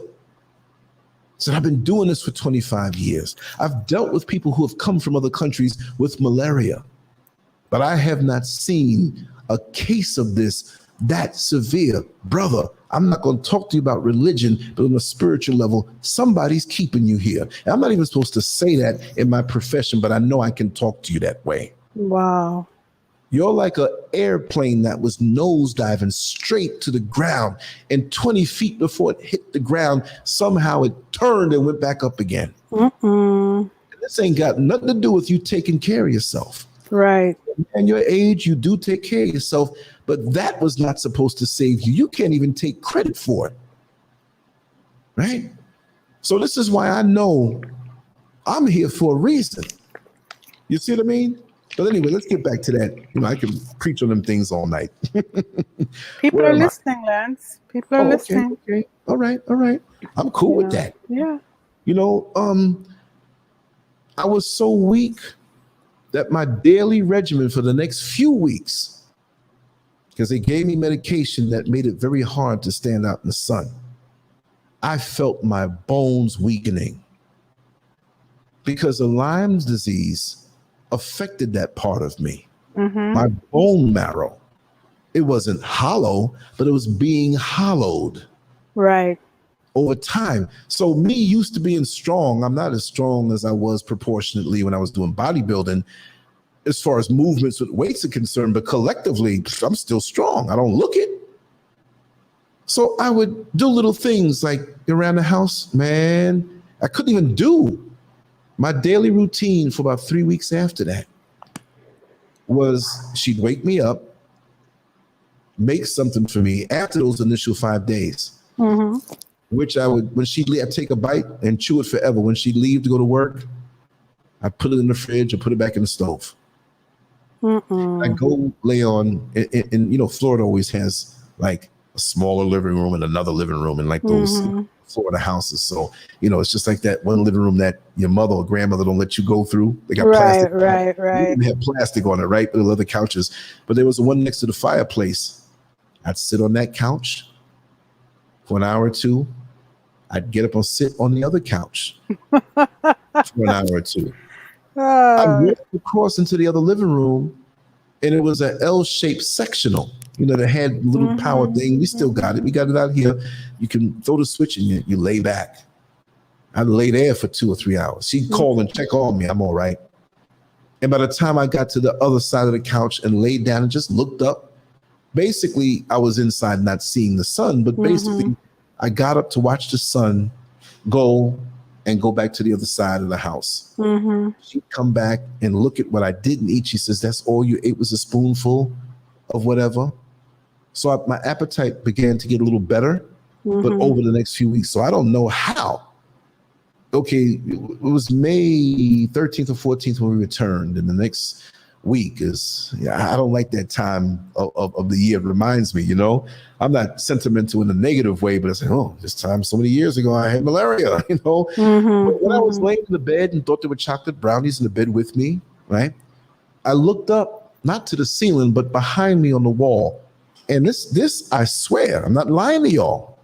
said, I've been doing this for 25 years. I've dealt with people who have come from other countries with malaria, but I have not seen a case of this that severe, brother, I'm not going to talk to you about religion, but on a spiritual level, somebody's keeping you here. And I'm not even supposed to say that in my profession, but I know I can talk to you that way. Wow. You're like an airplane that was nosediving straight to the ground, and 20 feet before it hit the ground, somehow it turned and went back up again. This ain't got nothing to do with you taking care of yourself. Right. And your age, you do take care of yourself, but that was not supposed to save you. You can't even take credit for it. Right? So this is why I know I'm here for a reason. You see what I mean? But anyway, let's get back to that. You know, I can preach on them things all night. People are listening, Lance. People are listening. Okay. All right. I'm cool with that. Yeah. You know, I was so weak that my daily regimen for the next few weeks, because they gave me medication that made it very hard to stand out in the sun, I felt my bones weakening because the Lyme's disease affected that part of me. My bone marrow. It wasn't hollow, but it was being hollowed. Right. Over time. So me used to being strong, I'm not as strong as I was proportionately when I was doing bodybuilding as far as movements with weights are concerned, but collectively, I'm still strong. I don't look it. So I would do little things like around the house, man. I couldn't even do my daily routine for about 3 weeks after that was she'd wake me up, make something for me after those initial 5 days. Which I would, when she'd leave, I'd take a bite and chew it forever. When she'd leave to go to work, I'd put it in the fridge or put it back in the stove. I'd go lay on, and you know, Florida always has like a smaller living room and another living room and like those Florida houses. So, you know, it's just like that one living room that your mother or grandmother don't let you go through. They got plastic. Right. You didn't have plastic on it, right? But the leather couches. But there was the one next to the fireplace. I'd sit on that couch for an hour or two. I'd get up and sit on the other couch for an hour or two. I walked across into the other living room, and it was an L-shaped sectional. You know, that had little power thing. We still got it. We got it out here. You can throw the switch and you lay back. I'd lay there for 2 or 3 hours. She'd call and check on me. I'm all right. And by the time I got to the other side of the couch and laid down and just looked up, basically I was inside not seeing the sun, but basically I got up to watch the sun go back to the other side of the house. She'd come back and look at what I didn't eat. She says, that's all you ate was a spoonful of whatever. So my appetite began to get a little better, but over the next few weeks. So I don't know how. Okay, it was May 13th or 14th when we returned, and the next week is, I don't like that time of the year. It reminds me, you know, I'm not sentimental in a negative way, but I say, oh, this time so many years ago I had malaria, you know. But when I was laying in the bed and thought there were chocolate brownies in the bed with me, right, I looked up, not to the ceiling, but behind me on the wall. And this I swear, I'm not lying to y'all,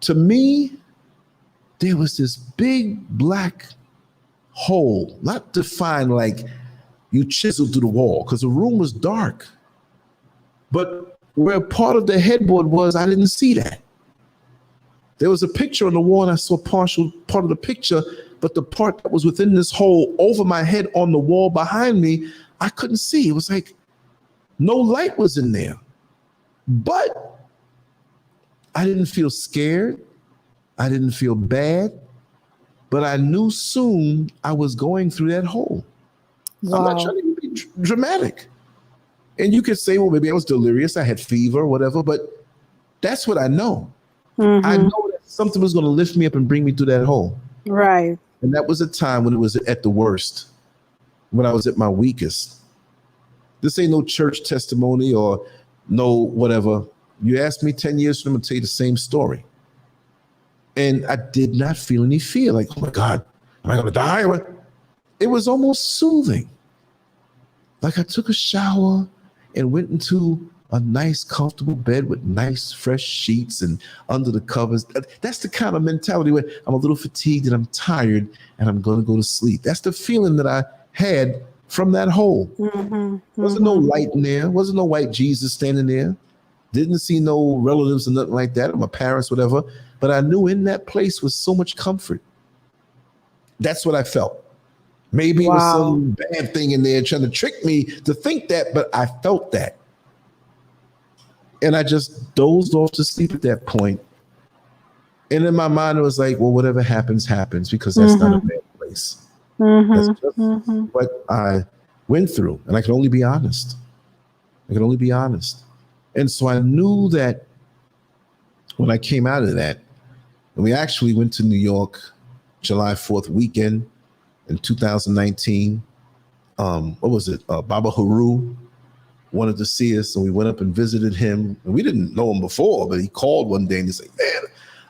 to me there was this big black hole, not defined like you chiseled through the wall, because the room was dark. But where part of the headboard was, I didn't see that. There was a picture on the wall, and I saw partial part of the picture, but the part that was within this hole over my head on the wall behind me, I couldn't see. It was like no light was in there. But I didn't feel scared. I didn't feel bad. But I knew soon I was going through that hole. Wow. I'm not trying to be dramatic. And you could say, well, maybe I was delirious. I had fever or whatever, but that's what I know. I know that something was going to lift me up and bring me through that hole. Right. And that was a time when it was at the worst, when I was at my weakest. This ain't no church testimony or no whatever. You ask me 10 years from now, I'm going to tell you the same story. And I did not feel any fear. Like, oh my God, am I going to die? It was almost soothing. Like I took a shower and went into a nice, comfortable bed with nice, fresh sheets and under the covers. That's the kind of mentality where I'm a little fatigued and I'm tired and I'm going to go to sleep. That's the feeling that I had from that hole. Wasn't no light in there. Wasn't no white Jesus standing there. Didn't see no relatives or nothing like that, or my parents, whatever. But I knew in that place was so much comfort. That's what I felt. Maybe it was Wow. some bad thing in there trying to trick me to think that, but I felt that. And I just dozed off to sleep at that point. And in my mind, it was like, well, whatever happens, happens, because that's not a bad place. That's just what I went through. And I can only be honest. I can only be honest. And so I knew that when I came out of that, and we actually went to New York July 4th weekend in 2019. What was it? Baba Haru wanted to see us, and we went up and visited him. And we didn't know him before, but he called one day and he said, man,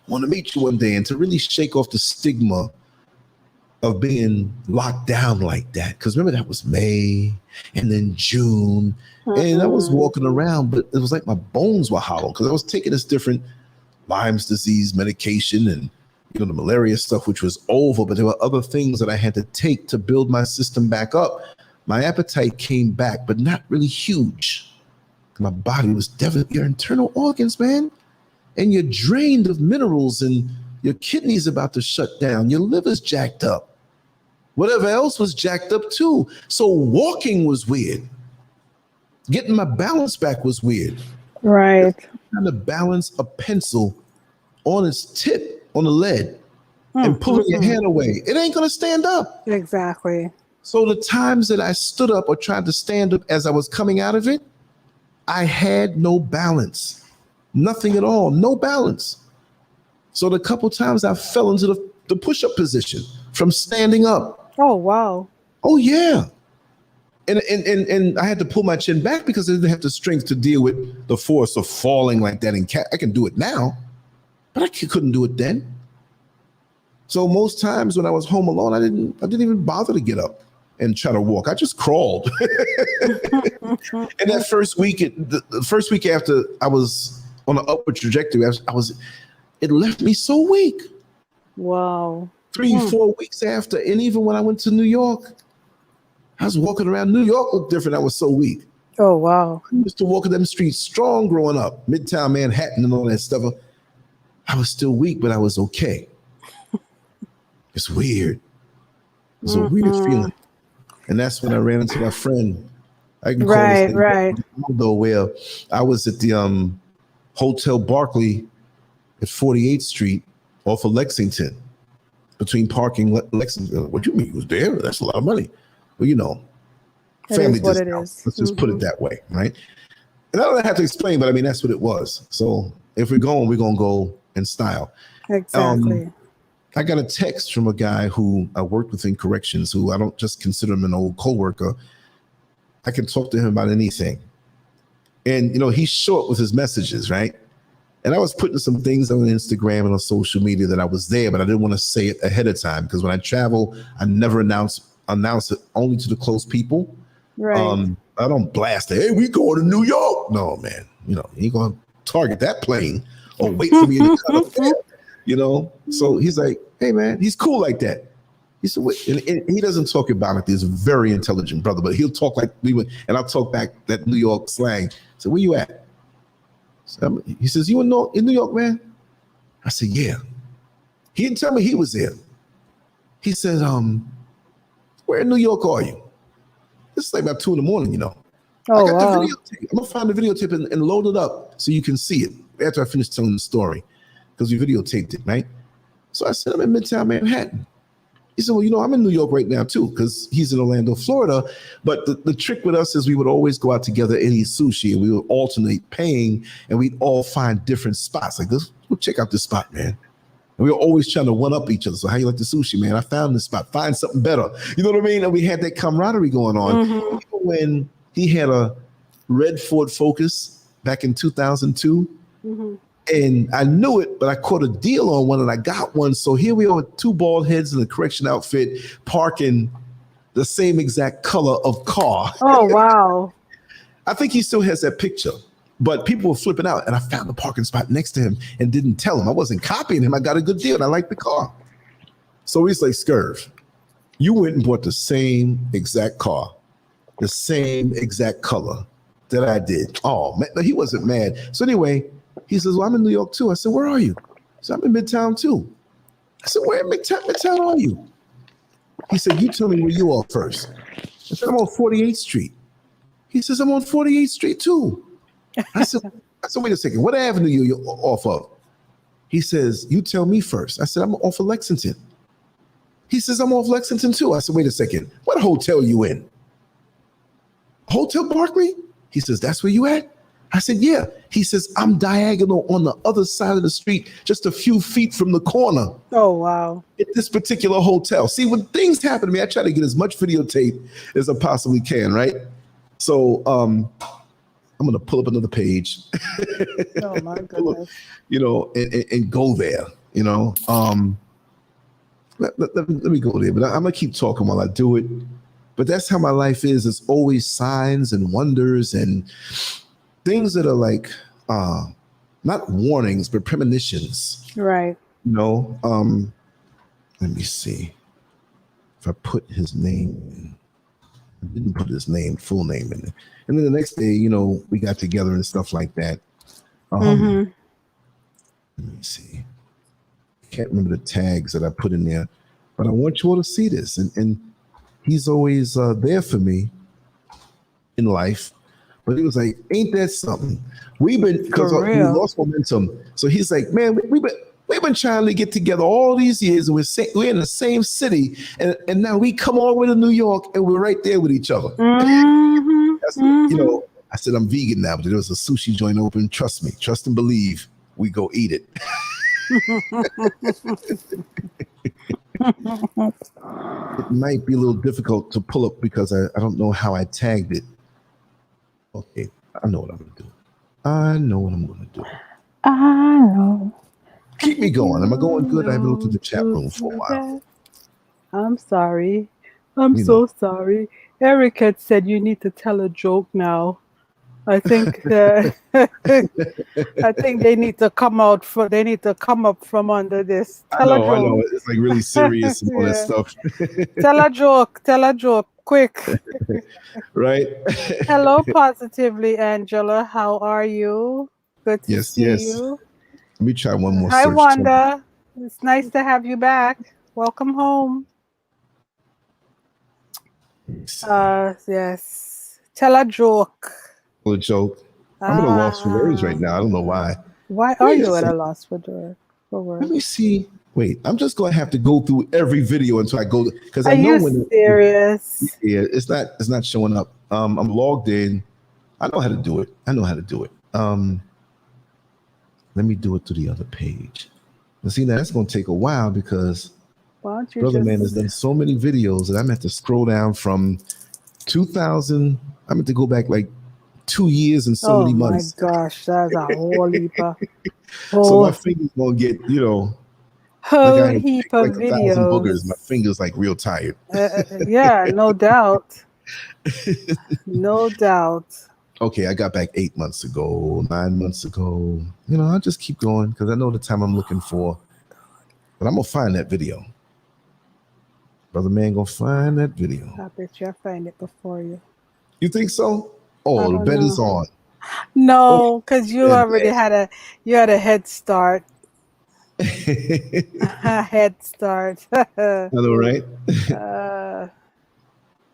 I want to meet you one day. And to really shake off the stigma of being locked down like that. Because remember, that was May and then June. And I was walking around, but it was like my bones were hollow because I was taking this different Lyme's disease medication and the malaria stuff, which was over, but there were other things that I had to take to build my system back up. My appetite came back, but not really huge. My body was devastated. Your internal organs, man, and you're drained of minerals, and your kidneys about to shut down. Your liver's jacked up. Whatever else was jacked up too. So walking was weird. Getting my balance back was weird. Right. Trying to balance a pencil on its tip on the lead and pulling your hand away. It ain't gonna stand up. Exactly. So the times that I stood up or tried to stand up as I was coming out of it, I had no balance. Nothing at all, no balance. So the couple times I fell into the push-up from standing up. Oh, wow. Oh, yeah. And I had to pull my chin back because I didn't have the strength to deal with the force of falling like that. I can do it now, but I couldn't do it then. So most times when I was home alone, I didn't even bother to get up and try to walk. I just crawled. And that first week, the first week after I was on an upward trajectory, it left me so weak. Wow. 3-4 weeks after, and even when I went to New York, I was walking around. New York looked different. I was so weak. Oh, wow. I used to walk in them streets strong growing up, Midtown Manhattan and all that stuff. I was still weak, but I was okay. It's weird. It's a weird feeling. And that's when I ran into my friend. I can call his name Aldo, where I was at the Hotel Barclay at 48th Street off of Lexington, between parking Lexington. What do you mean? He was there? That's a lot of money. Well, family discount. Let's just put it that way, right? And I don't have to explain, but I mean, that's what it was. So if we're going to go in style. Exactly. I got a text from a guy who I worked with in corrections, who I don't just consider him an old coworker. I can talk to him about anything. And, he's short with his messages, right? And I was putting some things on Instagram and on social media that I was there, but I didn't want to say it ahead of time because when I travel, I never announce it only to the close people. Right. I don't blast it. Hey, we going to New York. No, man. You ain't going to target that plane or wait for me to cut up there. So he's like, hey, man, he's cool like that. He said, wait, and he doesn't talk about it. He's a very intelligent brother, but he'll talk like we would, and I'll talk back that New York slang. So where you at? So he says, you in New York, man? I said, yeah. He didn't tell me he was there. He said, where in New York are you? This is like about 2 a.m, Oh, I got wow. the videotape. I'm gonna find the videotape and load it up so you can see it after I finish telling the story, because we videotaped it, right? So I said, I'm in Midtown Manhattan. He said, well, I'm in New York right now too, because he's in Orlando, Florida. But the trick with us is we would always go out together and eat sushi, and we would alternate paying, and we'd all find different spots. Like, let's go check out this spot, man. And we were always trying to one up each other. So how you like the sushi, man? I found this spot. Find something better. You know what I mean? And we had that camaraderie going on. Even when he had a red Ford Focus back in 2002, and I knew it, but I caught a deal on one and I got one. So here we are with 2 bald heads in a correction outfit, parking the same exact color of car. Oh, wow. I think he still has that picture. But people were flipping out, and I found the parking spot next to him and didn't tell him. I wasn't copying him. I got a good deal, and I liked the car. So he's like, Scurv, you went and bought the same exact car, the same exact color, that I did. Oh, man, he wasn't mad. So anyway, he says, well, I'm in New York too. I said, where are you? He said, I'm in Midtown too. I said, where in Midtown are you? He said, you tell me where you are first. I said, I'm on 48th Street. He says, I'm on 48th Street too. I said, wait a second. What avenue you off of? He says, you tell me first. I said, I'm off of Lexington. He says, I'm off Lexington too. I said, wait a second. What hotel you in? Hotel Barclay? He says, that's where you at? I said, yeah. He says, I'm diagonal on the other side of the street, just a few feet from the corner. Oh, wow. At this particular hotel. See, when things happen to me, I try to get as much videotape as I possibly can, right? So I'm going to pull up another page. Oh, my goodness. And go there, Let me go there, but I'm going to keep talking while I do it. But that's how my life is. It's always signs and wonders and things that are like not warnings, but premonitions. Right. Let me see if I put his name in. I didn't put his full name in there. And then the next day, we got together and stuff like that. Let me see. I can't remember the tags that I put in there, but I want you all to see this. And he's always there for me in life. But he was like, ain't that something? Because we lost momentum. So he's like, man, we've been trying to get together all these years, and we're in the same city, and now we come all the way to New York, and we're right there with each other. I said, I'm vegan now, but there was a sushi joint open. Trust me, trust and believe. We go eat it. It might be a little difficult to pull up because I don't know how I tagged it. Okay, I know what I'm going to do. I know. Keep me going. Am I going good? I haven't looked at the chat room for a while. I'm sorry. I'm so sorry. Eric had said you need to tell a joke now. I think I think they need to come up from under this. I know. It's like really serious and all that stuff. Tell a joke, quick. Right. Hello, Positively Angela. How are you? Good to see you. Let me try one more. Hi, Wanda. It's nice to have you back. Welcome home. Yes. Tell a joke. A joke. I'm at a loss for words right now. I don't know why. Why are you at a loss for words? Let me see. Wait, I'm just going to have to go through every video until I go, because I know when. Serious? Yeah, it's not showing up. I'm logged in. I know how to do it. Let me do it to the other page. But see, now that's going to take a while because Brother Man has done so many videos that I'm going to have to scroll down from 2000. I'm going to go back like 2 years and so many months. Oh my gosh, that's a whole heap of. So my fingers going to get, whole heap of videos. 1,000 boogers. My fingers like real tired. Yeah, no doubt. No doubt. Okay, I got back 8 months ago, 9 months ago. I'll just keep going because I know the time I'm looking for. But I'm going to find that video. Brother Man going to find that video. I bet you'll find it before you. You think so? Oh, the bet is on. No, because you already had a head start. A head start. I know, right?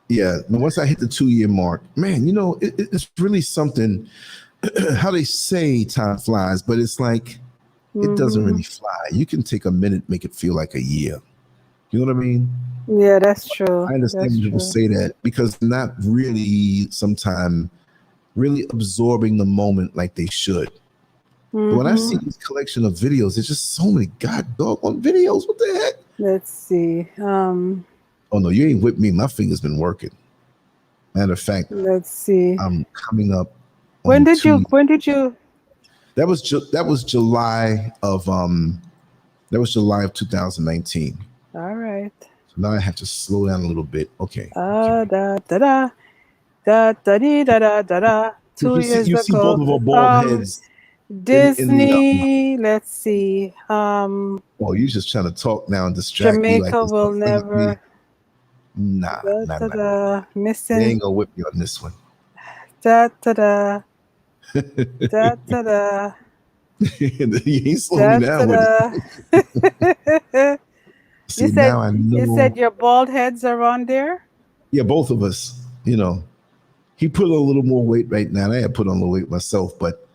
Yeah, once I hit the 2-year mark, man, it's really something how they say time flies, but it's like it doesn't really fly. You can take a minute, make it feel like a year. You know what I mean? Yeah, that's true. I understand when people say that because they're not really sometimes really absorbing the moment like they should. But when I see this collection of videos, there's just so many doggone videos. What the heck? Let's see. Oh no, you ain't with me. My finger's been working. Matter of fact, let's see. I'm coming up. When did you? That was July of 2019. All right. So now I have to slow down a little bit. Okay. Da da da da da da da. 2 years ago. You see both of our bald heads. Disney. Let's see. Oh, you're just trying to talk now and distract me. Jamaica will never. Nah. Missing. They ain't gonna whip me on this one. Da da da da da da He ain't slowing me da down with it. da. See, now I You said know. your bald heads are on there? Yeah, both of us. He put on a little more weight right now. I had put on a little weight myself, but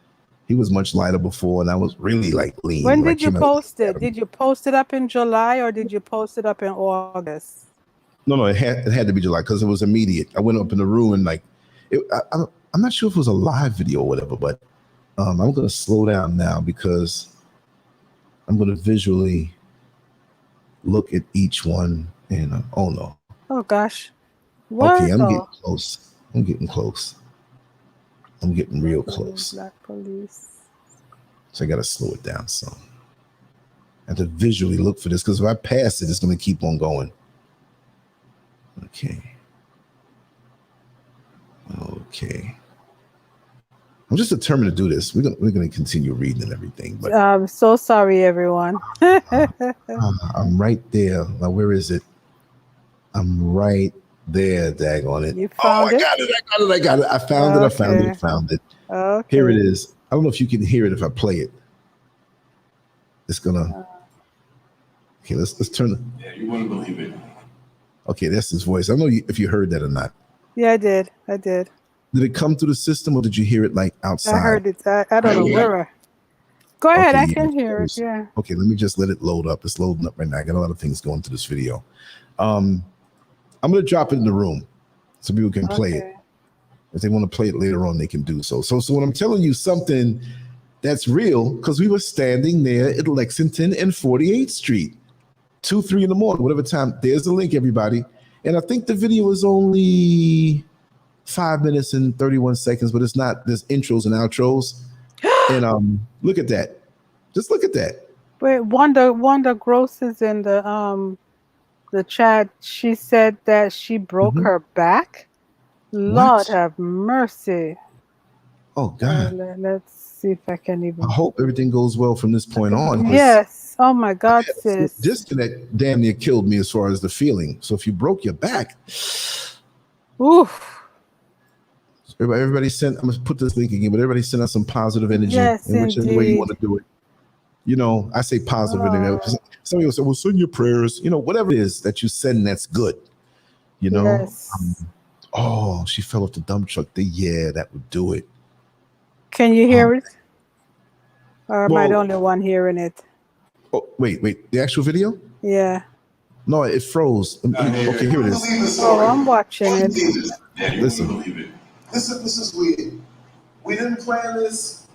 he was much lighter before, and I was really like lean When when I did you came out. post it? Did you post it up in July or did you post it up in August? No, it had to be July because it was immediate. I went up in the room and like, I'm not sure if it was a live video or whatever, but I'm going to slow down now because I'm going to visually look at each one. And oh no, Oh gosh. okay, What? I'm getting Oh. close. I'm getting close. I'm getting real close. Black police. So I got to slow it down some. I have to visually look for this because if I pass it, it's going to keep on going. Okay. I'm just determined to do this. We're gonna continue reading and everything, but I'm so sorry, everyone. I'm right there. Now, where is it? I'm right there. Daggone it! You Oh, found I it? got it! I got it! I found it! I found it! I found it! Okay. Here it is. I don't know if you can hear it if I play it. It's gonna. Okay, let's turn. Yeah, you wouldn't believe it. Okay, that's his voice. I don't know if you heard that or not. Yeah, I did. Did it come through the system or did you hear it like outside? I heard it. I don't know where. Go ahead. Okay, I can hear it. Yeah. Okay, let me just let it load up. It's loading up right now. I got a lot of things going to this video. I'm going to drop it in the room so people can play it. If they want to play it later on, they can do so. So when I'm telling you something that's real, because we were standing there at Lexington and 48th Street, 2, 3 in the morning, whatever time. There's the link, everybody. And I think the video is only 5 minutes and 31 seconds, but it's not. There's intros and outros. And look at that. Just look at that. Wait, Wanda Gross is in the chat. She said that she broke her back. Lord have mercy. Oh God. Let's see if I can even. I hope everything goes well from this point on. Yes. Oh my God, sis. Disconnect damn near killed me as far as the feeling. So if you broke your back, oof. Everybody sent. I'm gonna put this link again, but everybody sent us some positive energy. Yes, in whichever way you want to do it. I say positive energy. Some people say, "Well, send your prayers." Whatever it is that you send, that's good. Yes. Oh, she fell off the dump truck. Yeah, that would do it. Can you hear it? Or am I the only one hearing it? Oh, wait. The actual video? Yeah. No, it froze. Okay, here it is. Oh, I'm watching it. Yeah, you Listen. wouldn't believe it. This is weird. We didn't plan this.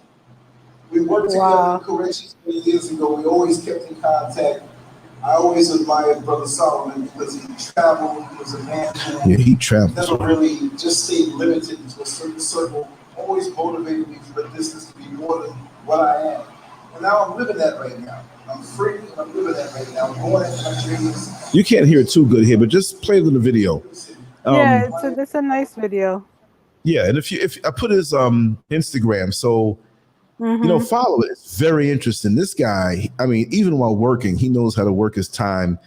We worked together in corrections many years ago. We always kept in contact. I always admired Brother Solomon because he traveled. He was a man who he traveled. never really just stayed limited to a certain circle. Always motivated me for the distance to be more than what I am. And now I'm living that right now. I'm free and I'm living that right now. I'm going into my dreams. You can't hear it too good here, but just play the video. Yeah, it's a nice video. Yeah, and if I put his Instagram, so follow it. It's very interesting. This guy, I mean, even while working, he knows how to work his time.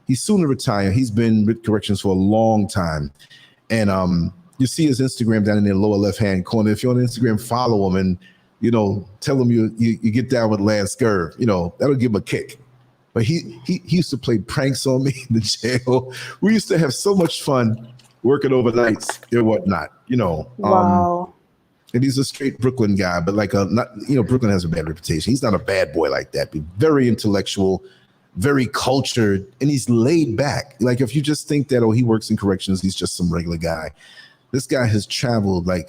He's soon to retire. He's been with corrections for a long time, and you see his Instagram down in the lower left hand corner. If you're on Instagram, follow him and tell him you get down with Lance Scurv. That'll give him a kick. But he used to play pranks on me in the jail. We used to have so much fun working overnights and whatnot. Wow. And he's a straight Brooklyn guy, but Brooklyn has a bad reputation. He's not a bad boy like that. But very intellectual, very cultured, and he's laid back. Like if you just think that, he works in corrections, he's just some regular guy. This guy has traveled I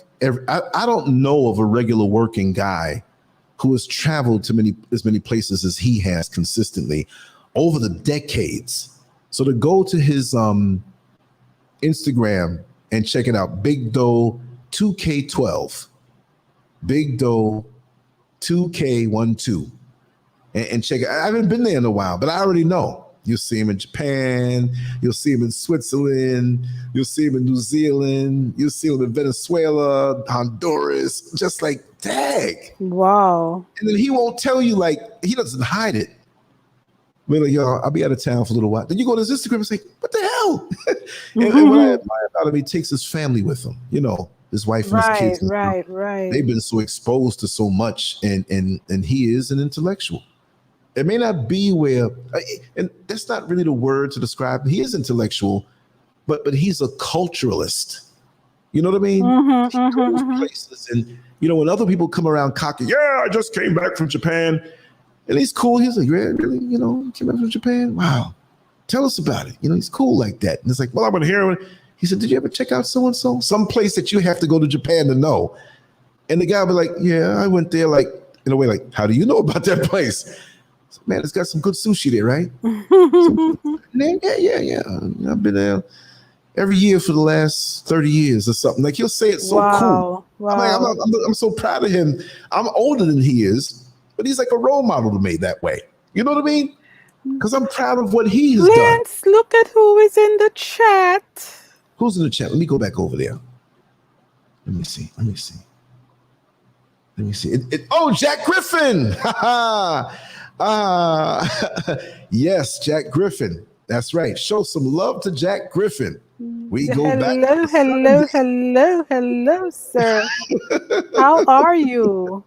don't know of a regular working guy who has traveled to as many places as he has consistently over the decades. So to go to his Instagram and check it out, Big Doe 2K12, Big Doe 2K12, and check it. I haven't been there in a while, but I already know. You'll see him in Japan. You'll see him in Switzerland. You'll see him in New Zealand. You'll see him in Venezuela, Honduras. Just like, dang. Wow. And then he won't tell you, he doesn't hide it. We're like, yo, I'll be out of town for a little while. Then you go to his Instagram and say, what the hell? And what I admire about him, he takes his family with him. his wife and his kids. Right. They've been so exposed to so much, and he is an intellectual. It may not be where, and that's not really the word to describe. He is intellectual, but he's a culturalist. You know what I mean? He goes places, and when other people come around cocky, yeah, I just came back from Japan, and he's cool. He's like, yeah, really, you came back from Japan? Wow, tell us about it. He's cool like that. And it's like, well, I'm gonna hear it. He said, did you ever check out so and so? Some place that you have to go to Japan to know. And the guy will be like, yeah, I went there. Like in a way, like, how do you know about that place? So, man, it's got some good sushi there, right? Yeah. I've been there every year for the last 30 years or something. Like he'll say it's so cool. Wow. I'm so proud of him. I'm older than he is, but he's like a role model to me that way. You know what I mean? Because I'm proud of what he has done. Lance, look at who is in the chat. Who's in the chat? Let me go back over there. Let me see. Oh, Jack Griffin. Yes, Jack Griffin. That's right. Show some love to Jack Griffin. We go back. Hello, sir. How are you?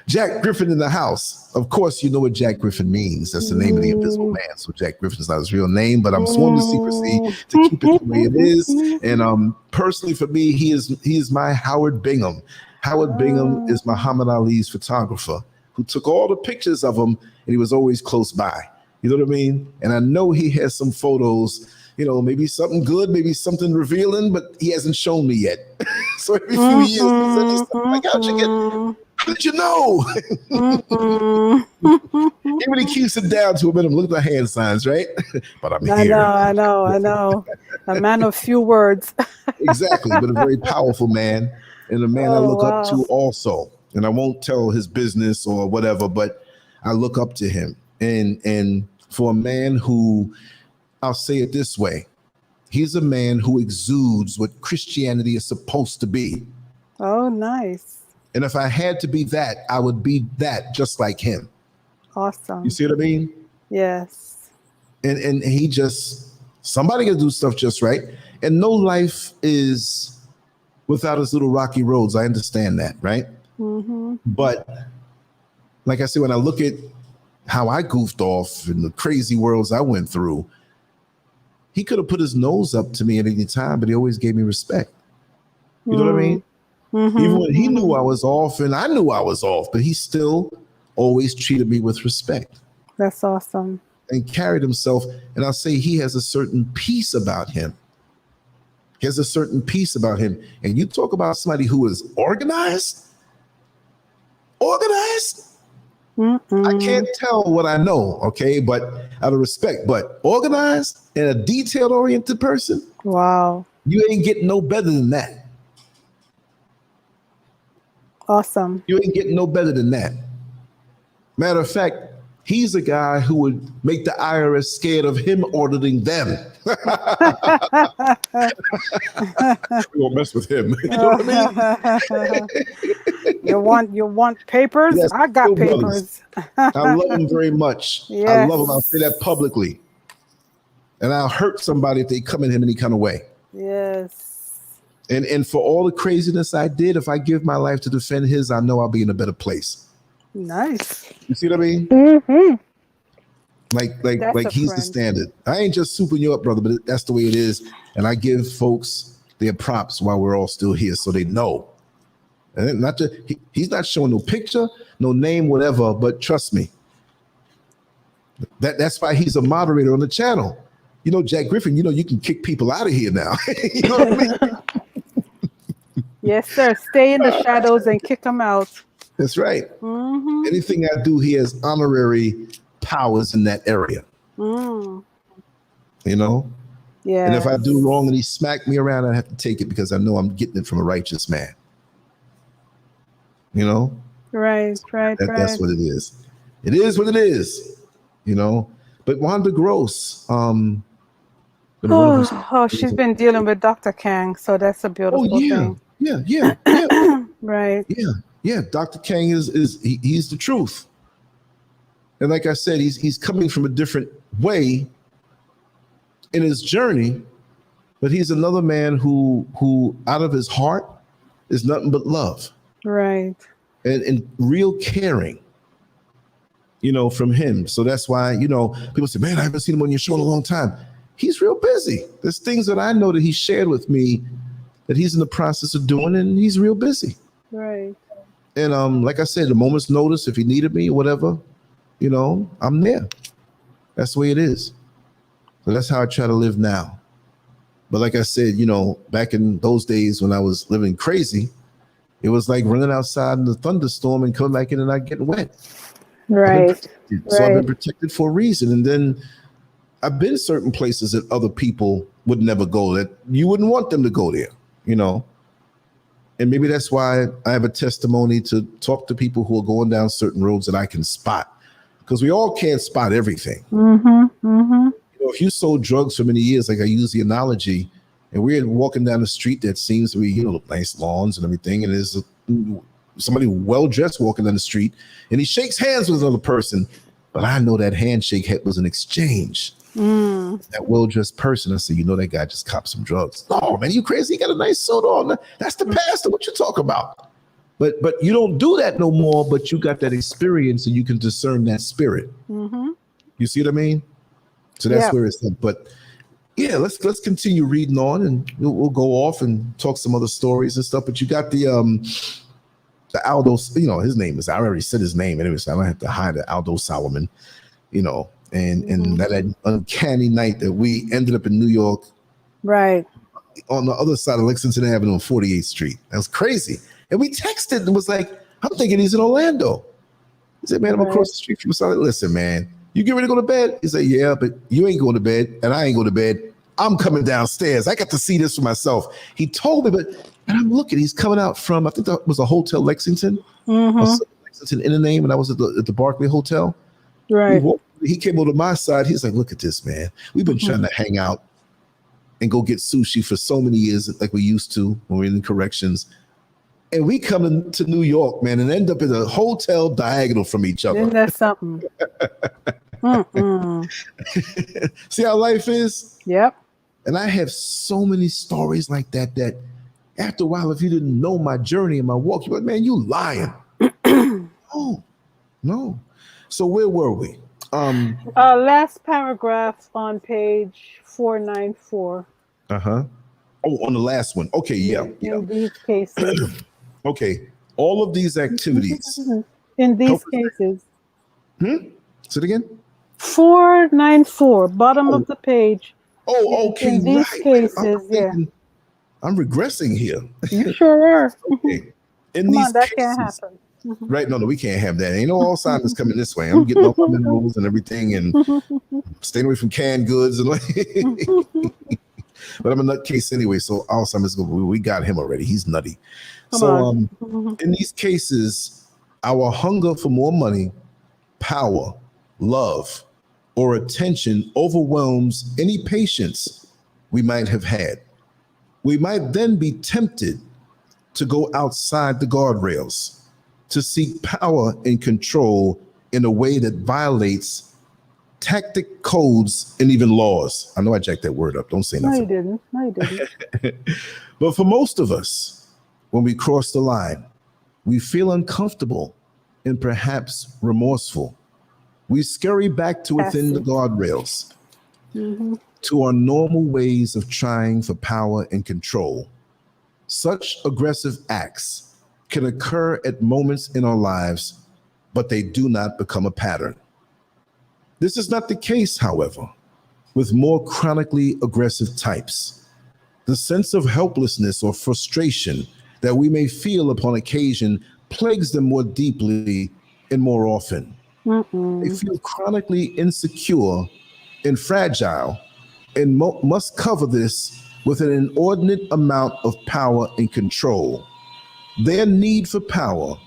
Jack Griffin in the house. Of course, you know what Jack Griffin means. That's the name of the Invisible Man. So Jack Griffin is not his real name, but I'm sworn to secrecy to keep it the way it is. And personally, for me, he is my Howard Bingham. Howard Bingham is Muhammad Ali's photographer who took all the pictures of him, and he was always close by. You know what I mean? And I know he has some photos, maybe something good, maybe something revealing, but he hasn't shown me yet. So every few years, he said this stuff like, how did you know? Even he keeps it down to a minimum. Look at the hand signs, right? But I'm here. I know. A man of few words. Exactly, but a very powerful man, and a man I look up to also. And I won't tell his business or whatever, but I look up to him. And for a man who, I'll say it this way, he's a man who exudes what Christianity is supposed to be. Oh, nice. And if I had to be that, I would be that just like him. Awesome. You see what I mean? Yes. And he just, somebody can do stuff just right. And no life is without its little rocky roads. I understand that, right? But like I said, when I look at how I goofed off in the crazy worlds I went through, he could have put his nose up to me at any time, but he always gave me respect. You know what I mean? Even when he knew I was off and I knew I was off, but he still always treated me with respect. That's awesome. And carried himself. And I'll say he has a certain peace about him. He has a certain peace about him. And you talk about somebody who is organized. I can't tell what I know, okay, but out of respect, but organized and a detail-oriented person. Wow. You ain't getting no better than that. Awesome. You ain't getting no better than that. Matter of fact, he's a guy who would make the IRS scared of him auditing them. We won't mess with him. You know what I mean? You want papers? Yes, I got papers. I love him very much. Yes. I love him. I'll say that publicly. And I'll hurt somebody if they come at him any kind of way. Yes. And for all the craziness I did, if I give my life to defend his, I know I'll be in a better place. Nice. You see what I mean? Like he's the standard. I ain't just souping you up, brother, but that's the way it is. And I give folks their props while we're all still here, so they know. And not just he's not showing no picture, no name, whatever. But trust me, that's why he's a moderator on the channel. Jack Griffin. You can kick people out of here now. You know what I mean? Yes, sir. Stay in the shadows and kick them out. That's right. Anything I do, he has honorary powers in that area. Yeah. And if I do wrong and he smacked me around, I have to take it because I know I'm getting it from a righteous man. Right. That's what it is. It is what it is. But Wanda Gross, she's been dealing with Dr. Kang, so that's a beautiful thing. Yeah. Right. Yeah. Dr. Kang he's the truth. And like I said, he's coming from a different way in his journey, but he's another man who out of his heart is nothing but love. Right. And real caring, you know, from him. So that's why, you know, people say, man, I haven't seen him on your show in a long time. He's real busy. There's things that I know that he shared with me that he's in the process of doing, and he's real busy. Right. And like I said, a moment's notice, if he needed me or whatever, you know, I'm there. That's the way it is. So that's how I try to live now. But like I said, you know, back in those days when I was living crazy, it was like running outside in the thunderstorm and coming back in and not getting wet. Right. So I've been protected for a reason. And then I've been certain places that other people would never go, that you wouldn't want them to go there, you know. And maybe that's why I have a testimony to talk to people who are going down certain roads that I can spot, because we all can't spot everything. Mm-hmm. Mm-hmm. You know, if you sold drugs for many years, like I use the analogy, and we're walking down the street that seems to be, you know, nice lawns and everything, and there's somebody well-dressed walking down the street, and he shakes hands with another person, but I know that handshake was an exchange. That well-dressed person, I say, you know, that guy just copped some drugs. Oh man, you crazy? He got a nice suit on. That's the pastor. What you talk about? But you don't do that no more. But you got that experience, and you can discern that spirit. Mm-hmm. You see what I mean? So that's where it's at. But yeah, let's continue reading on, and we'll go off and talk some other stories and stuff. But you got the Aldo, you know, his name is, I already said his name anyway, so I don't have to hide it. Aldo Solomon, you know. And that uncanny night that we ended up in New York, right, on the other side of Lexington Avenue on 48th Street. That was crazy. And we texted and was like, I'm thinking he's in Orlando. He said, man, I'm across the street from you. So I said, listen, man, you get ready to go to bed? He said, yeah, but you ain't going to bed and I ain't going to bed. I'm coming downstairs. I got to see this for myself. He told me, and I'm looking, he's coming out from, I think that was a Hotel Lexington, Lexington in the name, and I was at the Barclay Hotel. Right. He came over to my side. He's like, look at this, man. We've been trying to hang out and go get sushi for so many years, like we used to when we were in corrections. And we come into New York, man, and end up in a hotel diagonal from each other. Isn't that something? See how life is? Yep. And I have so many stories like that, that after a while, if you didn't know my journey and my walk, you're like, man, you lying. No. So where were we? Last paragraph on page 494. Oh, on the last one. Okay, yeah. In these cases. Okay. All of these activities. In these cases. Say it again? 494, bottom of the page. Oh, okay. In these cases, I'm regressing here. You sure are. Okay. Come on, that can't happen. Right? No, we can't have that. Ain't no Alzheimer's coming this way. I'm getting all my minerals and everything, and staying away from canned goods. And but I'm a nutcase anyway, so Alzheimer's, we got him already. He's nutty. In these cases, our hunger for more money, power, love, or attention overwhelms any patience we might have had. We might then be tempted to go outside the guardrails, to seek power and control in a way that violates tactic codes and even laws. I know I jacked that word up. Don't say nothing. No, you didn't. But for most of us, when we cross the line, we feel uncomfortable and perhaps remorseful. We scurry back to within the guardrails, to our normal ways of trying for power and control. Such aggressive acts can occur at moments in our lives, but they do not become a pattern. This is not the case, however, with more chronically aggressive types. The sense of helplessness or frustration that we may feel upon occasion plagues them more deeply and more often. They feel chronically insecure and fragile and must cover this with an inordinate amount of power and control. Their need for power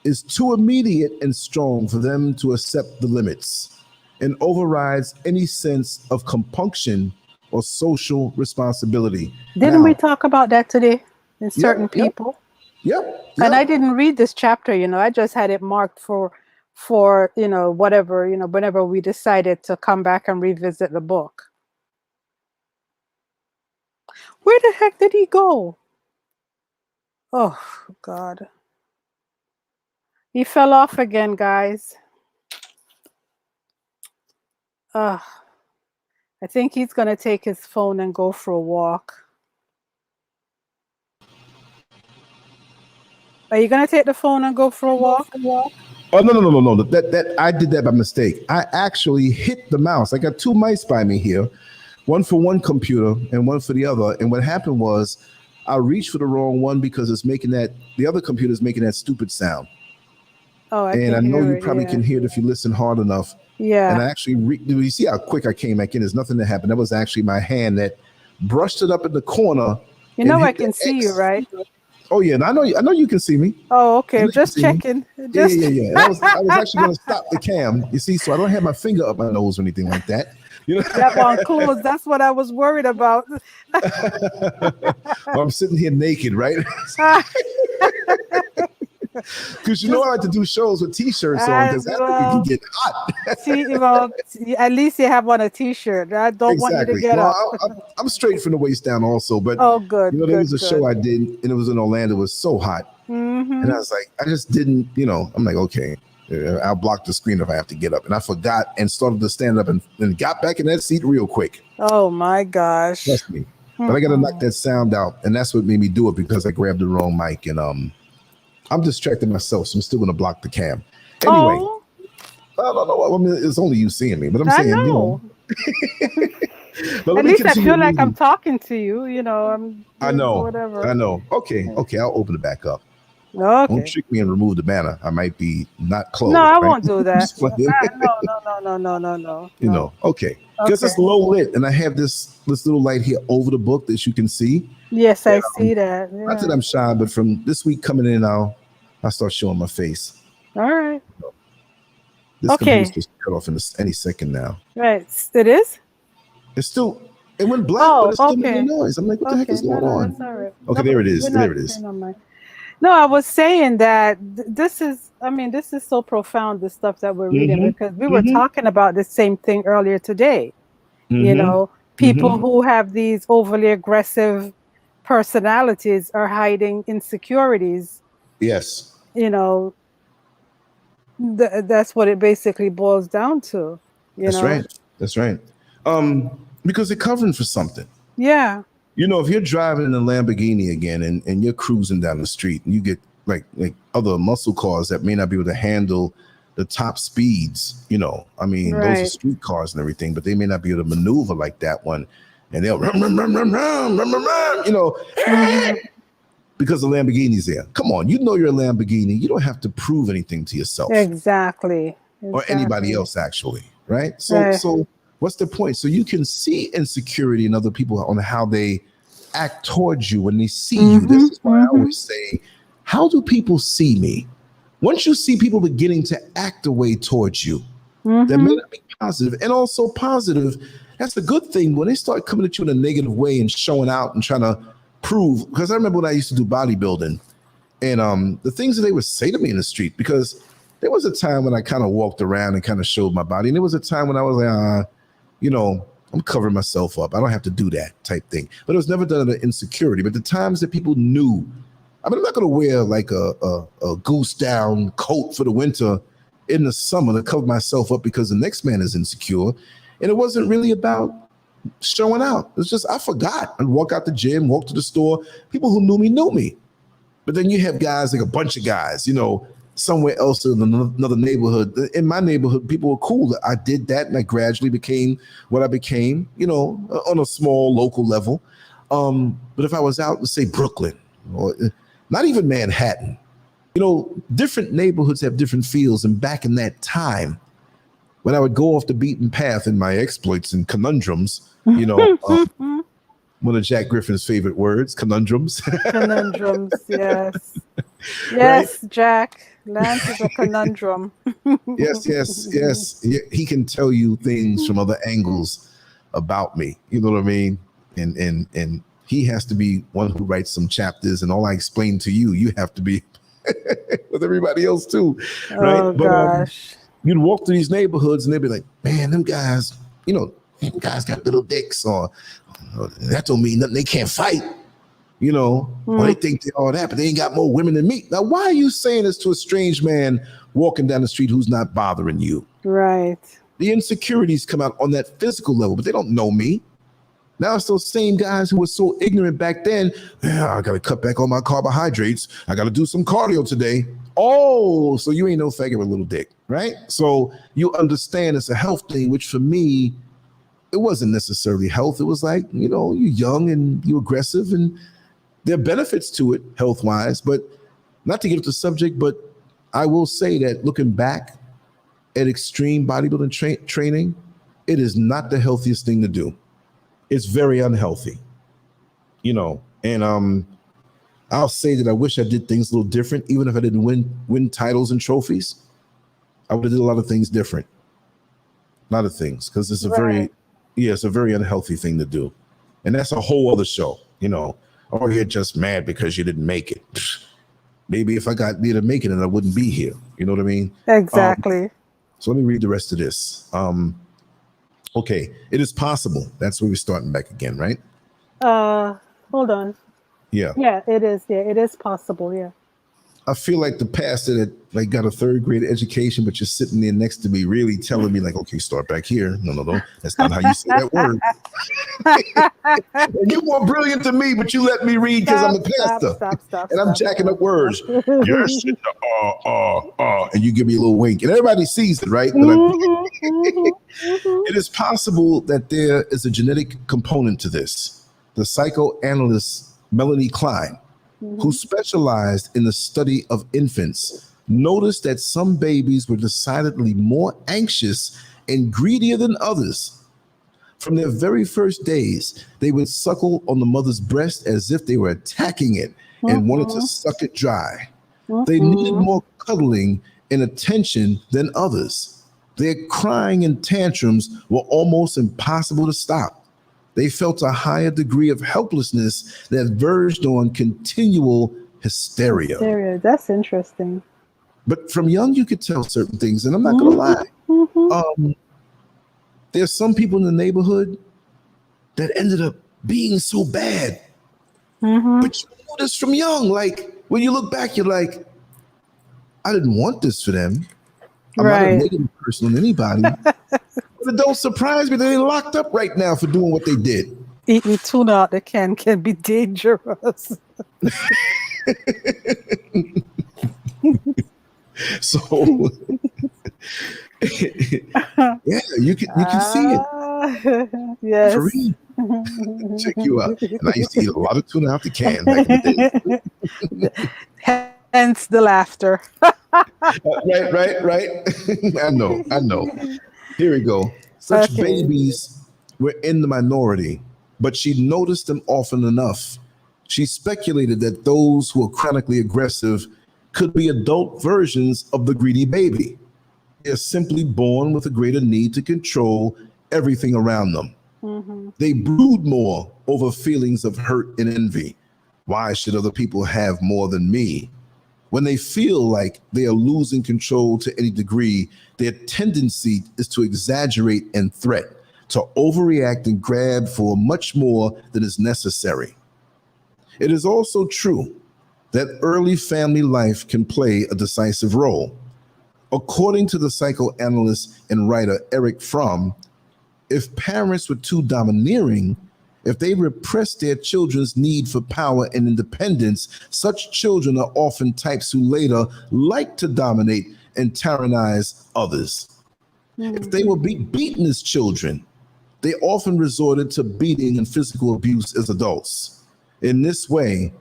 is too immediate and strong for them to accept the limits and overrides any sense of compunction or social responsibility. Didn't we talk about that today in certain people? Yep. And I didn't read this chapter, I just had it marked for whatever, whenever we decided to come back and revisit the book. Where the heck did he go? Oh, God. He fell off again, guys. I think he's going to take his phone and go for a walk. Are you going to take the phone and go for a walk? Oh, no. That I did that by mistake. I actually hit the mouse. I got two mice by me here, one for one computer and one for the other. And what happened was I reached for the wrong one because it's making the other computer is making that stupid sound. Oh, I And I can know hear you it, probably yeah. can hear it if you listen hard enough. Yeah. And I actually, you see how quick I came back in? There's nothing that happened. That was actually my hand that brushed it up in the corner. You know I can see you, right? Oh yeah, and I know you can see me. Oh, okay. Just checking. Yeah. And I was actually going to stop the cam. You see, so I don't have my finger up my nose or anything like that. You know, that one closed. That's what I was worried about. Well, I'm sitting here naked, right? Because I like to do shows with T-shirts on because that can get hot. At least you have on a T-shirt. I don't want you to get up. I'm straight from the waist down also, but good. There was a show I did, and it was in Orlando. It was so hot, and I was like, I just didn't, I'm like, okay, I'll block the screen if I have to get up, and I forgot and started to stand up and got back in that seat real quick. Oh my gosh! Trust me, but I got to knock that sound out, and that's what made me do it because I grabbed the wrong mic and I'm distracting myself, so I'm still going to block the cam. Anyway, no. I mean, it's only you seeing me, but I'm saying, At least I feel like I'm talking to you. I know. Whatever. I know. Okay. I'll open it back up. Okay. Don't trick me and remove the banner. I might be not closed. No, I won't do that. No. Okay. Because it's low lit, and I have this little light here over the book that you can see. Yes, I see that. Yeah. Not that I'm shy, but from this week coming in, I'll start showing my face. All right. This computer's just cut off in any second now. Right. It is? It's still, it went black, but it's still making noise. I'm like, what the heck is going on? That's all right. Okay, there it is. There it is. No, I was saying that this is so profound, the stuff that we're reading, because we were talking about the same thing earlier today. People who have these overly aggressive personalities are hiding insecurities. Yes. That's what it basically boils down to. That's right. Because they're covering for something. Yeah. If you're driving in a Lamborghini again and you're cruising down the street and you get like other muscle cars that may not be able to handle the top speeds, those are street cars and everything, but they may not be able to maneuver like that one. And they'll run, because the Lamborghini's there. Come on, you're a Lamborghini. You don't have to prove anything to yourself. Exactly. Or anybody else, actually, right? So what's the point? So you can see insecurity in other people on how they act towards you when they see you. This is why I always say, how do people see me? Once you see people beginning to act a way towards you, that may not be positive, and also positive, that's a good thing. When they start coming at you in a negative way and showing out and trying to prove, because I remember when I used to do bodybuilding, and the things that they would say to me in the street, because there was a time when I kind of walked around and kind of showed my body, and there was a time when I was like, I'm covering myself up. I don't have to do that type thing. But it was never done out of insecurity. But the times that people knew, I'm not going to wear like a goose down coat for the winter in the summer to cover myself up because the next man is insecure. And it wasn't really about showing out. It's just, I forgot. I'd walk out the gym, walk to the store. People who knew me. But then you have guys, like a bunch of guys, somewhere else in another neighborhood. In my neighborhood, people were cool. I did that, and I gradually became what I became, on a small local level. But if I was out, let's say Brooklyn, or not even Manhattan, different neighborhoods have different feels. And back in that time, when I would go off the beaten path in my exploits and conundrums, one of Jack Griffin's favorite words, conundrums. Conundrums, yes. Yes, right? Jack. Lance is a conundrum. Yes. He can tell you things from other angles about me. You know what I mean? And he has to be one who writes some chapters, and all I explain to you, you have to be with everybody else too. Right? Oh, gosh. You'd walk through these neighborhoods and they'd be like, man, them guys, guys got little dicks, or that don't mean nothing. They can't fight. You know, or they think they're all that, but they ain't got more women than me. Now, why are you saying this to a strange man walking down the street who's not bothering you? Right. The insecurities come out on that physical level, but they don't know me. Now it's those same guys who were so ignorant back then. Yeah, I got to cut back on my carbohydrates. I got to do some cardio today. Oh, so you ain't no faggot with a little dick, right? So you understand it's a health thing, which for me, it wasn't necessarily health. It was like, you know, you're young and you're aggressive and there are benefits to it health-wise, but not to get off the subject, but I will say that looking back at extreme bodybuilding training, it is not the healthiest thing to do. It's very unhealthy, you know, and I'll say that I wish I did things a little different. Even if I didn't win titles and trophies, I would have did a lot of things different. A lot of things, because it's it's a very unhealthy thing to do. And that's a whole other show, you know. Oh, you're just mad because you didn't make it. Maybe if I got me to make it, and I wouldn't be here. You know what I mean? Exactly. So let me read the rest of this. Okay, it is possible. That's where we're starting back again, right? Hold on. Yeah. Yeah, it is. Yeah, it is possible. Yeah. I feel like the pastor that like got a third grade education, but you're sitting there next to me, really telling me like, okay, start back here. No, that's not how you say that word. You're more brilliant than me, but you let me read because I'm a pastor. Stop. And I'm jacking up words. Yes, and you give me a little wink, and everybody sees it, right? It is possible that there is a genetic component to this. The psychoanalyst Melanie Klein, who specialized in the study of infants, noticed that some babies were decidedly more anxious and greedier than others. From their very first days, they would suckle on the mother's breast as if they were attacking it and wanted to suck it dry. They needed more cuddling and attention than others. Their crying and tantrums were almost impossible to stop. They felt a higher degree of helplessness that verged on continual hysteria. That's interesting. But from young, you could tell certain things, and I'm not going to lie. There's some people in the neighborhood that ended up being so bad. But you know this from young. Like, when you look back, you're like, I didn't want this for them. I'm not a negative person on anybody. But it don't surprise me that they're locked up right now for doing what they did. Eating tuna out the can be dangerous. So yeah, you can see it. Yes. Check you out. And I used to eat a lot of tuna out the can back in the day. Hence the laughter. Right. I know. Here we go. Such babies were in the minority, but she noticed them often enough. She speculated that those who are chronically aggressive could be adult versions of the greedy baby. They're simply born with a greater need to control everything around them. They brood more over feelings of hurt and envy. Why should other people have more than me? When they feel like they are losing control to any degree, their tendency is to exaggerate and threat, to overreact and grab for much more than is necessary. It is also true that early family life can play a decisive role. According to the psychoanalyst and writer Eric Fromm, if parents were too domineering, if they repress their children's need for power and independence, such children are often types who later like to dominate and tyrannize others. If they were beaten as children, they often resorted to beating and physical abuse as adults. In this way,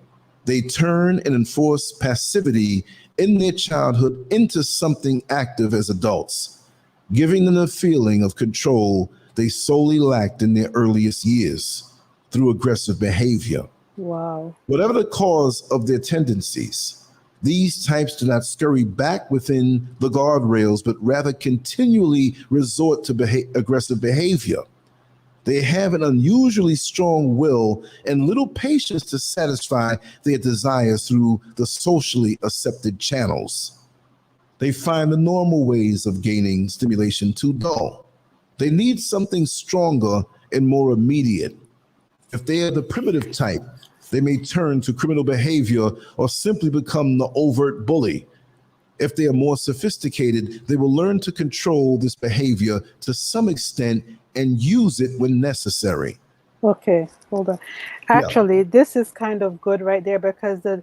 they turn and enforce passivity in their childhood into something active as adults, giving them a feeling of control they solely lacked in their earliest years through aggressive behavior. Wow. Whatever the cause of their tendencies, these types do not scurry back within the guardrails, but rather continually resort to aggressive behavior. They have an unusually strong will and little patience to satisfy their desires through the socially accepted channels. They find the normal ways of gaining stimulation too dull. They need something stronger and more immediate. If they are the primitive type, they may turn to criminal behavior or simply become the overt bully. If they are more sophisticated, they will learn to control this behavior to some extent and use it when necessary. Okay, hold on. Yeah. Actually, this is kind of good right there because the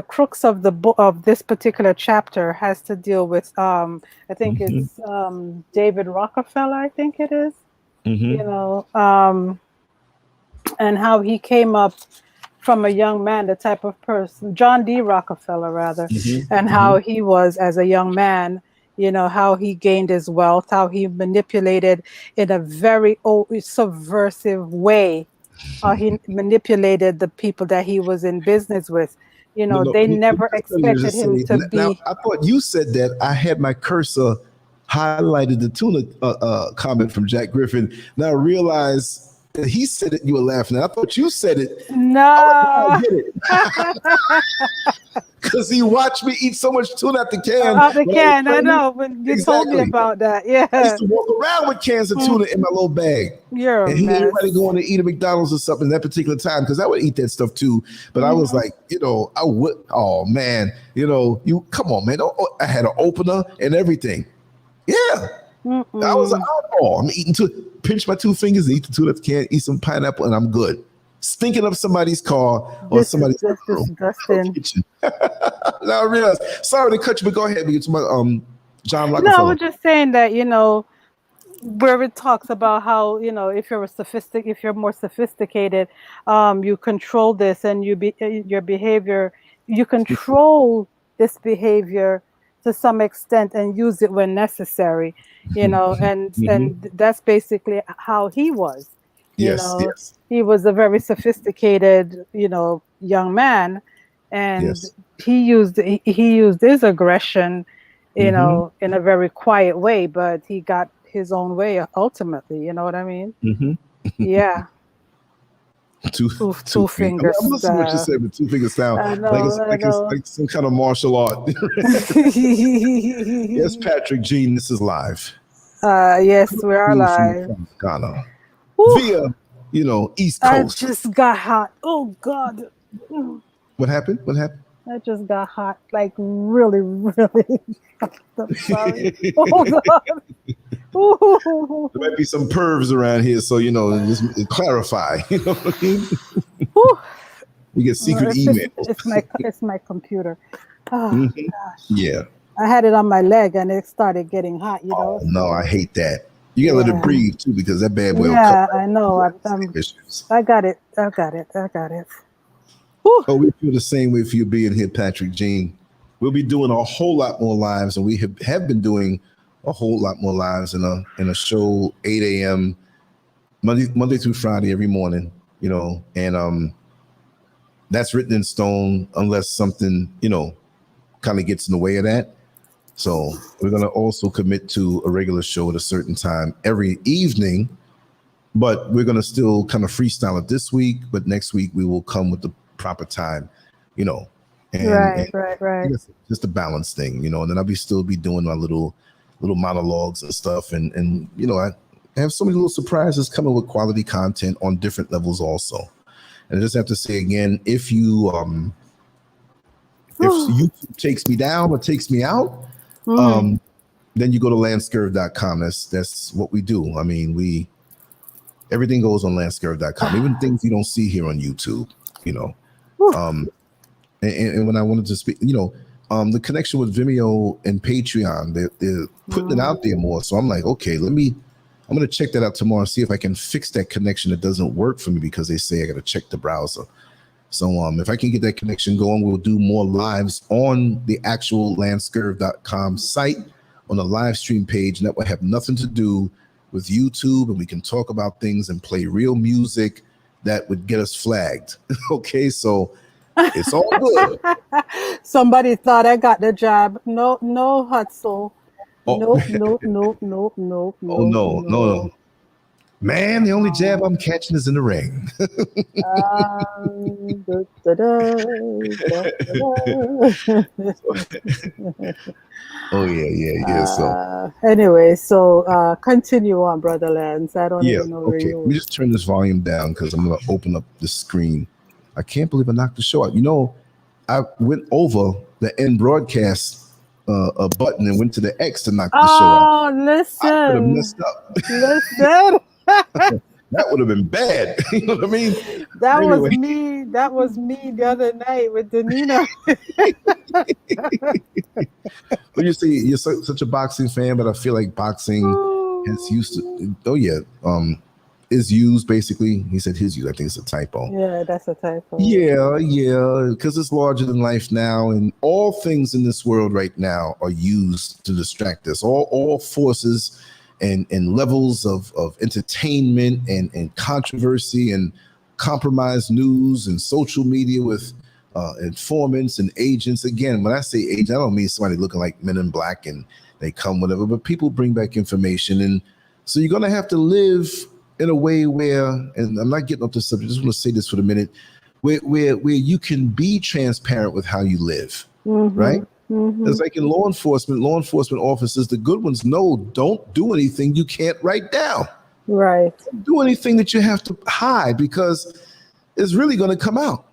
crux of the book of this particular chapter has to deal with I think it's David Rockefeller, I think it is. You know, and how he came up from a young man, the type of person, John D. Rockefeller rather, and how he was as a young man, you know, how he gained his wealth, how he manipulated in a very subversive way, how he manipulated the people that he was in business with. You know, they never expected him to Now, be. I thought you said that. I had my cursor highlighted the tuna comment from Jack Griffin. Now I realize that he said it. You were laughing. I thought you said it. No. I get it. Because he watched me eat so much tuna at the can. Out the can, I know. When you told me about that, yeah. I used to walk around with cans of tuna in my little bag. You're a and he mess. didn't really going to eat at McDonald's or something that particular time because I would eat that stuff too. But I was like, you know, I would. Oh man, you know, you come on, man. I had an opener and everything. Yeah, I was an oddball. I'm eating pinch my two fingers and eat the tuna at the can, eat some pineapple, and I'm good. Stinking up somebody's car or somebody's disgusting. kitchen. Now I realize. Sorry to cut you, but go ahead. We get to my John Rockefeller. No, I was just saying that, you know, where it talks about how, you know, if you're more sophisticated, you control this and your behavior, you control this behavior to some extent and use it when necessary, you know, and that's basically how he was. You know, he was a very sophisticated, you know, young man, and he used his aggression, you know, in a very quiet way, but he got his own way ultimately. You know what I mean? Yeah. Two fingers. I'm listening to what you said, but 2 fingers down. I know, it's like some kind of martial art. Yes, Patrick Jean, this is live. Yes, we are live. From Ghana. Woo. Via, you know, East Coast. I just got hot. Oh God. What happened? I just got hot, like really, really. I'm sorry. Oh God. Ooh. There might be some pervs around here, so you know, just clarify. You know what I mean? You get secret emails. It's my computer. Oh gosh. Yeah. I had it on my leg and it started getting hot. You know. Oh, no, I hate that. You gotta let it breathe too, because that bad boy. Yeah, I know. I got it. Whew. Oh, we feel the same way for you being here, Patrick Jean. We'll be doing a whole lot more lives, and we have been doing a whole lot more lives in a show 8 a.m. Monday through Friday every morning, you know, and that's written in stone unless something, you know, kind of gets in the way of that. So we're gonna also commit to a regular show at a certain time every evening, but we're gonna still kind of freestyle it this week. But next week we will come with the proper time, you know. And, right. Just a balance thing, you know. And then I'll still be doing my little monologues and stuff, and you know, I have so many little surprises coming with quality content on different levels also. And I just have to say again, if YouTube takes me down or takes me out, then you go to LanceScurv.com. That's what we do. I mean, everything goes on LanceScurv.com, even things you don't see here on YouTube, you know. And when I wanted to speak, you know, the connection with Vimeo and Patreon, they're putting it out there more. So I'm like, okay, I'm going to check that out tomorrow and see if I can fix that connection that doesn't work for me because they say I got to check the browser. So if I can get that connection going, we'll do more lives on the actual LanceScurv.com site on the live stream page. And that will have nothing to do with YouTube. And we can talk about things and play real music that would get us flagged. Okay, so it's all good. Somebody thought I got the job. No, Hutzel. Oh. No. Oh, no. Man, the only jab I'm catching is in the ring. Oh yeah. So Anyway, so continue on, Brother Lance. I don't yeah, even know where okay. you Let me were. just turn this volume down because I'm gonna open up the screen. I can't believe I knocked the show out. You know, I went over the end broadcast a button and went to the X to knock the show out. Oh, I could have listen. messed up. Listen. That would have been bad. You know what I mean? That was Anyway, me. That was me the other night with Danina. but you see, you're such a boxing fan, but I feel like boxing has used to. Oh yeah, is used basically. He said his use. I think it's a typo. Yeah, that's a typo. Yeah, because it's larger than life now, and all things in this world right now are used to distract us. All forces and levels of entertainment and controversy and compromised news and social media with informants and agents. Again, when I say agent, I don't mean somebody looking like Men in Black and they come whatever, but people bring back information, and so you're gonna have to live in a way where, and I'm not getting up to the subject, I just want to say this for a minute, where you can be transparent with how you live, right? It's like in law enforcement officers, the good ones know don't do anything you can't write down. Right. Don't do anything that you have to hide because it's really going to come out.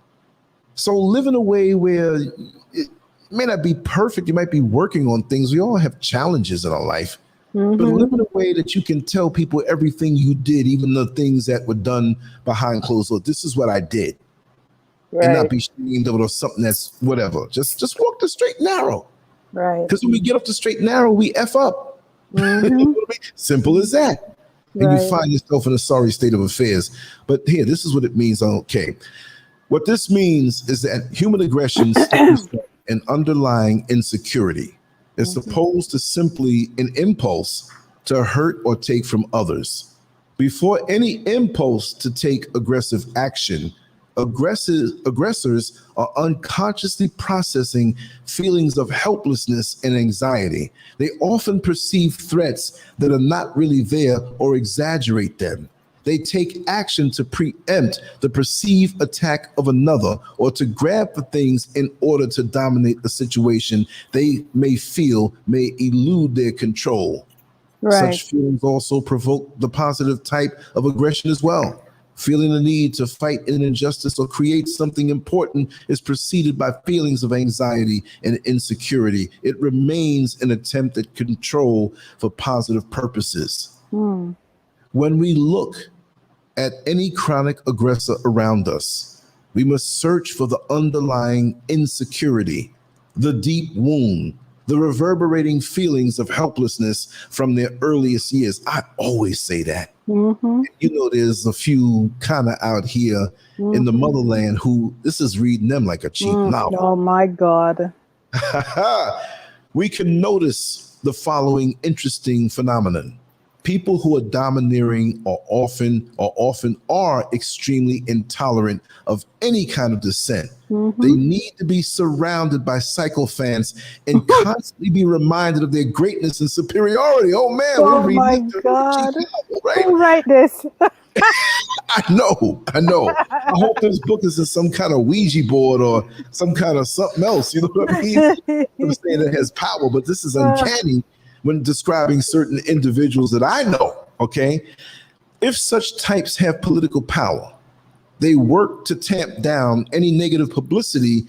So live in a way where it may not be perfect. You might be working on things. We all have challenges in our life. But live in a way that you can tell people everything you did, even the things that were done behind closed doors. This is what I did. Right. And not be shamed of it or something that's whatever. Just walk the straight and narrow. Right. Because when we get off the straight and narrow, we F up. You know what I mean? Simple as that. And you find yourself in a sorry state of affairs. But here, this is what it means. Okay. What this means is that human aggression stems from an underlying insecurity. It's opposed to simply an impulse to hurt or take from others. Before any impulse to take aggressive action, aggressors are unconsciously processing feelings of helplessness and anxiety. They often perceive threats that are not really there or exaggerate them. They take action to preempt the perceived attack of another or to grab for things in order to dominate a situation they may feel may elude their control. Right. Such feelings also provoke the positive type of aggression as well. Feeling the need to fight an injustice or create something important is preceded by feelings of anxiety and insecurity. It remains an attempt at control for positive purposes. When we look at any chronic aggressor around us, we must search for the underlying insecurity, the deep wound, the reverberating feelings of helplessness from their earliest years. I always say that. You know, there's a few kind of out here in the motherland who this is reading them like a cheap novel. Oh my God. We can notice the following interesting phenomenon. People who are domineering are often extremely intolerant of any kind of dissent. They need to be surrounded by sycophants and constantly be reminded of their greatness and superiority. Oh man, Oh we're my reading God. right? Who write this? I know. I hope this book is in some kind of Ouija board or some kind of something else. You know what I mean? I'm saying it has power, but this is uncanny when describing certain individuals that I know, okay? If such types have political power, they work to tamp down any negative publicity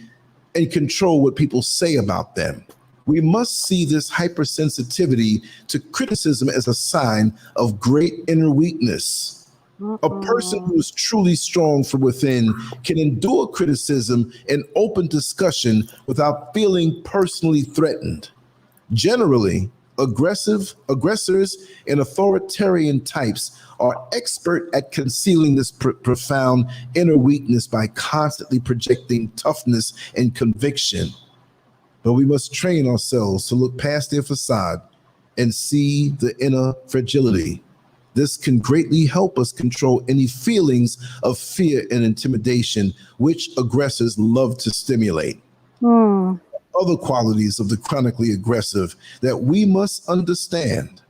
and control what people say about them. We must see this hypersensitivity to criticism as a sign of great inner weakness. A person who is truly strong from within can endure criticism and open discussion without feeling personally threatened. Generally, aggressors and authoritarian types are expert at concealing this profound inner weakness by constantly projecting toughness and conviction. But we must train ourselves to look past their facade and see the inner fragility. This can greatly help us control any feelings of fear and intimidation, which aggressors love to stimulate. Other qualities of the chronically aggressive that we must understand.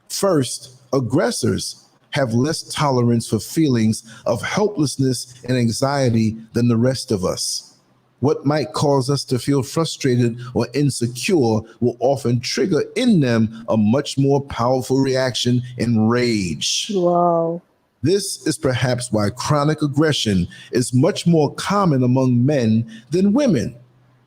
First, aggressors have less tolerance for feelings of helplessness and anxiety than the rest of us. What might cause us to feel frustrated or insecure will often trigger in them a much more powerful reaction in rage. Wow. This is perhaps why chronic aggression is much more common among men than women.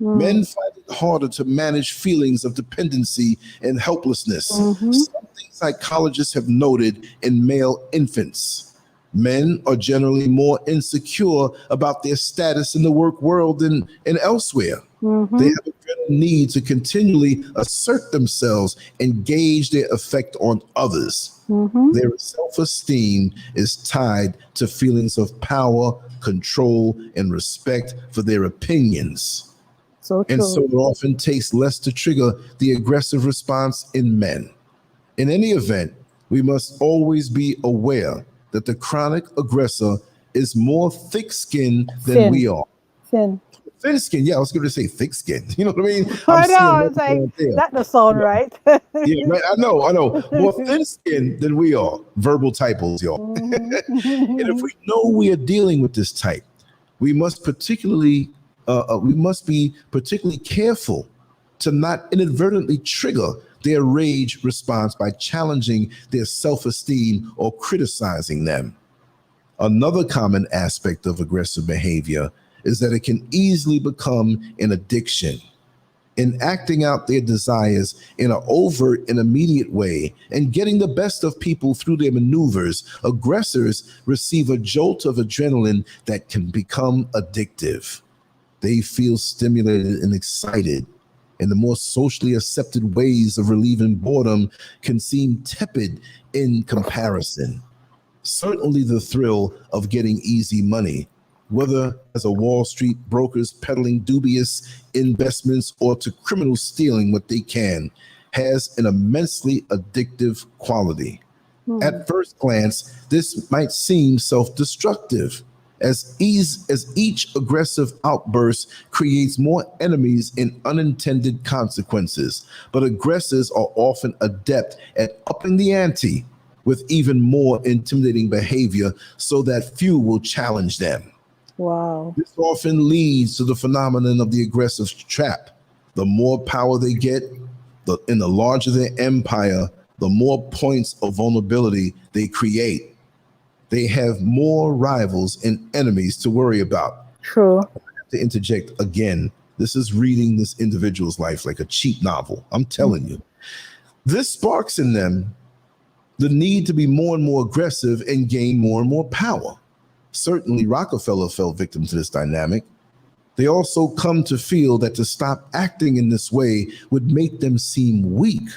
Men find it harder to manage feelings of dependency and helplessness. Something psychologists have noted in male infants. Men are generally more insecure about their status in the work world than elsewhere. They have a greater need to continually assert themselves and gauge their effect on others. Their self-esteem is tied to feelings of power, control, and respect for their opinions. So true. And so it often takes less to trigger the aggressive response in men. In any event, we must always be aware that the chronic aggressor is more thick-skinned than we are. Thin skin, yeah, I was going to say thick skin. You know what I mean? I know, it's like, that does sound right. Yeah, right. I know. More thin skin than we are. Verbal typos, y'all. And if we know we are dealing with this type, we must be particularly careful to not inadvertently trigger their rage response by challenging their self-esteem or criticizing them. Another common aspect of aggressive behavior is that it can easily become an addiction. In acting out their desires in an overt and immediate way and getting the best of people through their maneuvers, aggressors receive a jolt of adrenaline that can become addictive. They feel stimulated and excited, and the more socially accepted ways of relieving boredom can seem tepid in comparison. Certainly the thrill of getting easy money, whether as a Wall Street brokers peddling dubious investments or to criminals stealing what they can, has an immensely addictive quality. At first glance, this might seem self-destructive, as each aggressive outburst creates more enemies and unintended consequences. But aggressors are often adept at upping the ante with even more intimidating behavior so that few will challenge them. Wow. This often leads to the phenomenon of the aggressive trap. The more power they get, and the larger their empire, the more points of vulnerability they create. They have more rivals and enemies to worry about. True. I have to interject again. This is reading this individual's life like a cheap novel. I'm telling you. This sparks in them the need to be more and more aggressive and gain more and more power. Certainly, Rockefeller fell victim to this dynamic. They also come to feel that to stop acting in this way would make them seem weak.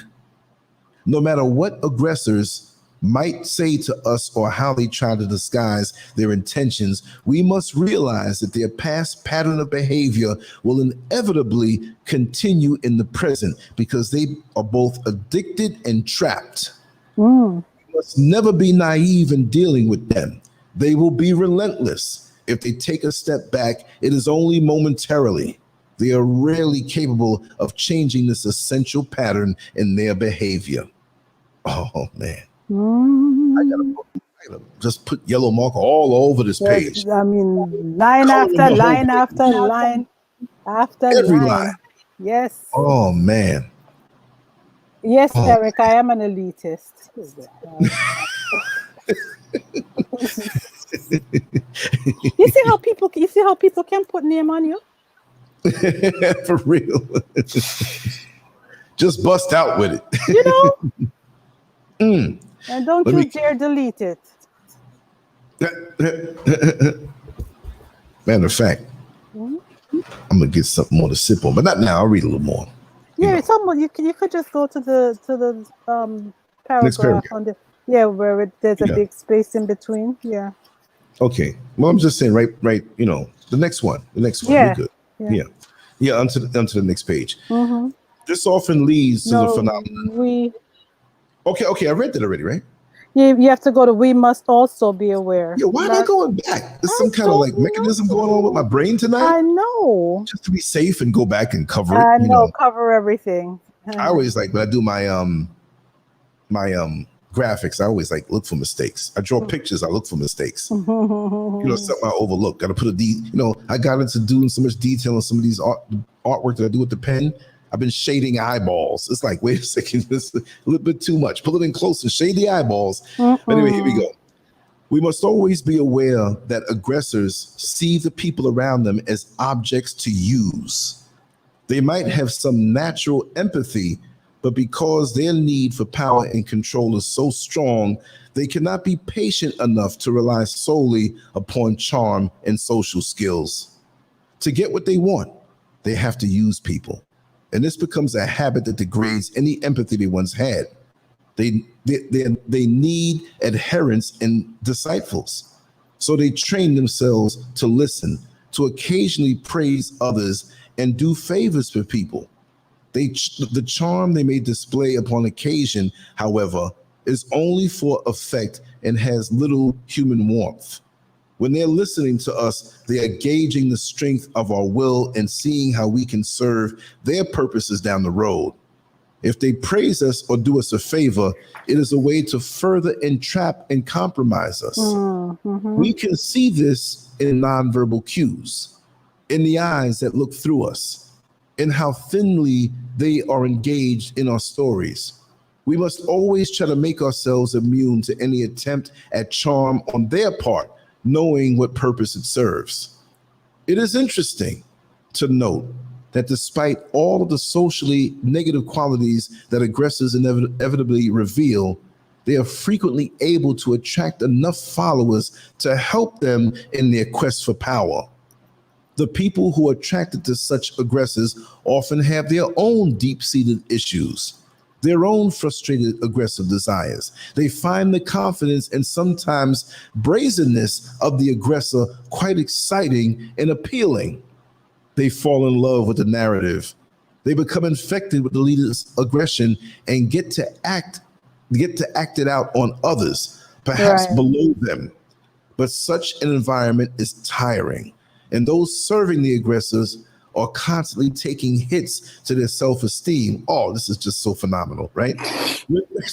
No matter what aggressors might say to us or how they try to disguise their intentions, we must realize that their past pattern of behavior will inevitably continue in the present because they are both addicted and trapped. We must never be naive in dealing with them. They will be relentless. If they take a step back, it is only momentarily. They are rarely capable of changing this essential pattern in their behavior. Oh, man. I gotta just put yellow marker all over this page. I mean, line after line after line after Every line. line. Yes. Oh, man. Yes, Eric, I am an elitist. You see how people can put name on you? For real. Just bust out with it. You know? And don't dare delete it. Matter of fact, I'm gonna get something more to sip on, but not now. I'll read a little more. Yeah, you could just go to the paragraph on the where there's a big space in between. Yeah. Okay. Well, I'm just saying, right. You know, the next one. Yeah. We're good. Yeah. Onto the next page. This often leads to the phenomenon. Okay. I read that already, right? You have to go to we must also be aware. Yeah, why am I going back? There's some kind of like mechanism going on with my brain tonight. I know. Just to be safe and go back and cover it. I know, cover everything. I always like when I do my graphics, I always like look for mistakes. I draw pictures, I look for mistakes. Something I overlook. Got to put I got into doing so much detail on some of these artwork that I do with the pen. I've been shading eyeballs. It's like, wait a second, this is a little bit too much. Pull it in close and shade the eyeballs. But anyway, here we go. We must always be aware that aggressors see the people around them as objects to use. They might have some natural empathy, but because their need for power and control is so strong, they cannot be patient enough to rely solely upon charm and social skills. To get what they want, they have to use people. And this becomes a habit that degrades any empathy they once had. They need adherents and disciples. So they train themselves to listen, to occasionally praise others and do favors for people. The charm they may display upon occasion, however, is only for effect and has little human warmth. When they're listening to us, they are gauging the strength of our will and seeing how we can serve their purposes down the road. If they praise us or do us a favor, it is a way to further entrap and compromise us. We can see this in nonverbal cues, in the eyes that look through us, in how thinly they are engaged in our stories. We must always try to make ourselves immune to any attempt at charm on their part, knowing what purpose it serves. It is interesting to note that despite all of the socially negative qualities that aggressors inevitably reveal, they are frequently able to attract enough followers to help them in their quest for power. The people who are attracted to such aggressors often have their own deep-seated issues, their own frustrated aggressive desires. They find the confidence and sometimes brazenness of the aggressor quite exciting and appealing. They fall in love with the narrative. They become infected with the leader's aggression and get to act it out on others, perhaps below them. But such an environment is tiring, and those serving the aggressors are constantly taking hits to their self-esteem. Oh, this is just so phenomenal, right?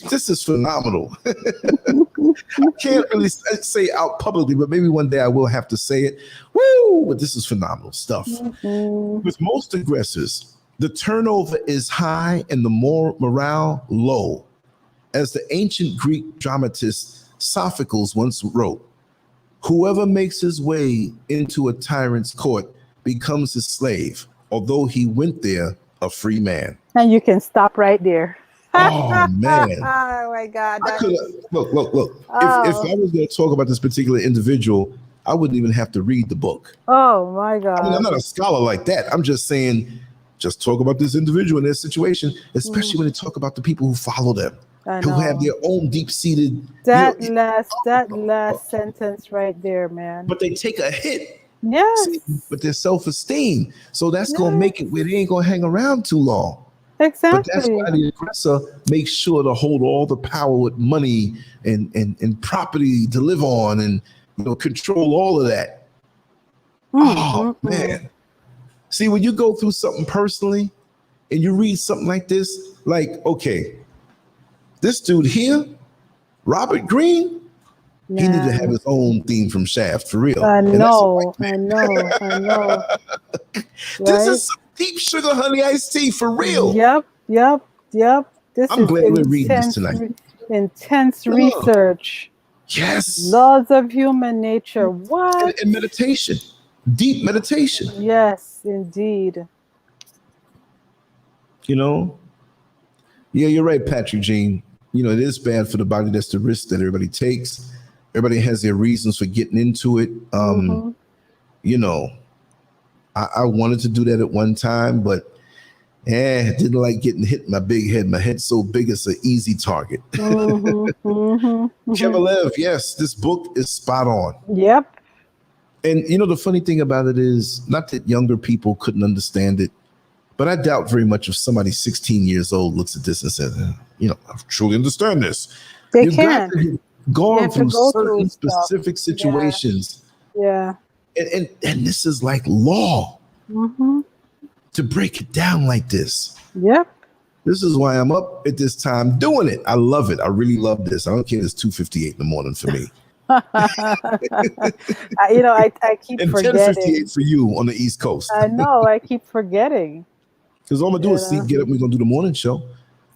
This is phenomenal. I can't really say out publicly, but maybe one day I will have to say it. Woo! But this is phenomenal stuff. With most aggressors, the turnover is high and the morale low. As the ancient Greek dramatist Sophocles once wrote, whoever makes his way into a tyrant's court becomes his slave, although he went there a free man. And you can stop right there. Oh man! Oh my God! I could look. Oh. If I was going to talk about this particular individual, I wouldn't even have to read the book. Oh my God! I mean, I'm not a scholar like that. I'm just saying, just talk about this individual and their situation, especially when they talk about the people who follow them, who have their own deep-seated. That last sentence right there, man. But they take a hit. Yes. With their self-esteem, so that's going to make it where they ain't going to hang around too long. Exactly. But that's why the aggressor makes sure to hold all the power with money and property to live on and control all of that. Man. See, when you go through something personally and you read something like this, like, okay, this dude here, Robert Greene, he needed to have his own theme from Shaft, for real. I know. This is some deep sugar honey iced tea, for real. Yep. I'm glad we're reading this tonight. Intense research. Yes. Laws of human nature. What? And meditation. Deep meditation. Yes, indeed. Yeah, you're right, Patrick Jean. It is bad for the body. That's the risk that everybody takes. Everybody has their reasons for getting into it. I wanted to do that at one time, but didn't like getting hit in my big head. My head's so big, it's an easy target. Kevalev, yes, this book is spot on. Yep. And the funny thing about it is, not that younger people couldn't understand it, but I doubt very much if somebody 16 years old looks at this and says, I truly understand this. They can't. Gone through certain specific situations. Yeah. And this is like law. To break it down like this. Yep. This is why I'm up at this time doing it. I love it. I really love this. I don't care if it's 2:58 in the morning for me. I keep And forgetting. 10:58 for you on the East Coast. I know. I keep forgetting. Because all I'm gonna do is get up. We're gonna do the morning show.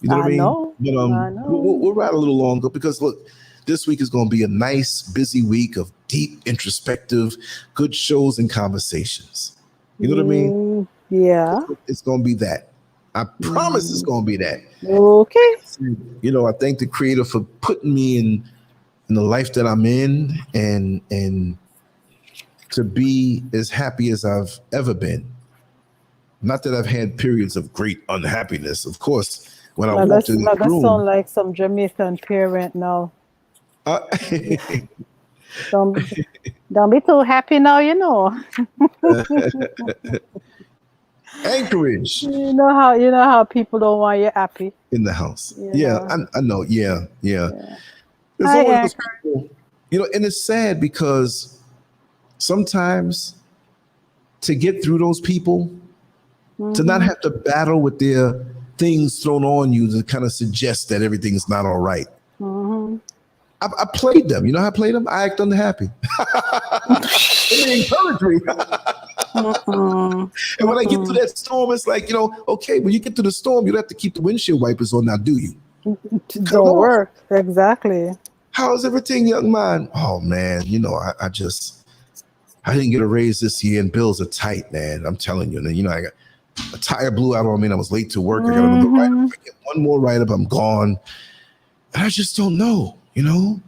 You know what I mean? Know. But I know. we'll ride a little longer because look, this week is gonna be a nice, busy week of deep, introspective, good shows and conversations. You know what I mean? Yeah. It's gonna be that. I promise it's gonna be that. Okay. You know, I thank the Creator for putting me in the life that I'm in, and to be as happy as I've ever been. Not that I've had periods of great unhappiness. Of course, when I walked in the that room, sound like some Jamaican parent now. Don't be too happy now, you know. Anchorage You know how people don't want you happy. in the house. You Yeah, know. I know. Yeah. There's Hi, always those people, you know, and it's sad because sometimes to get through those people, to not have to battle with their things thrown on you to kind of suggest that everything's not all right. I played them. You know how I played them? I act unhappy. They encourage me. And when I get to that storm, it's like, you know, okay, when you get to the storm, you don't have to keep the windshield wipers on now, do you? Don't work. Exactly. How's everything, young man? Oh, man, you know, I didn't get a raise this year and bills are tight, man. I'm telling you. And then, you know, I got a tire blew out on me and I was late to work. I got another write-up. If I get one more write-up, I'm gone. And I just don't know, you know?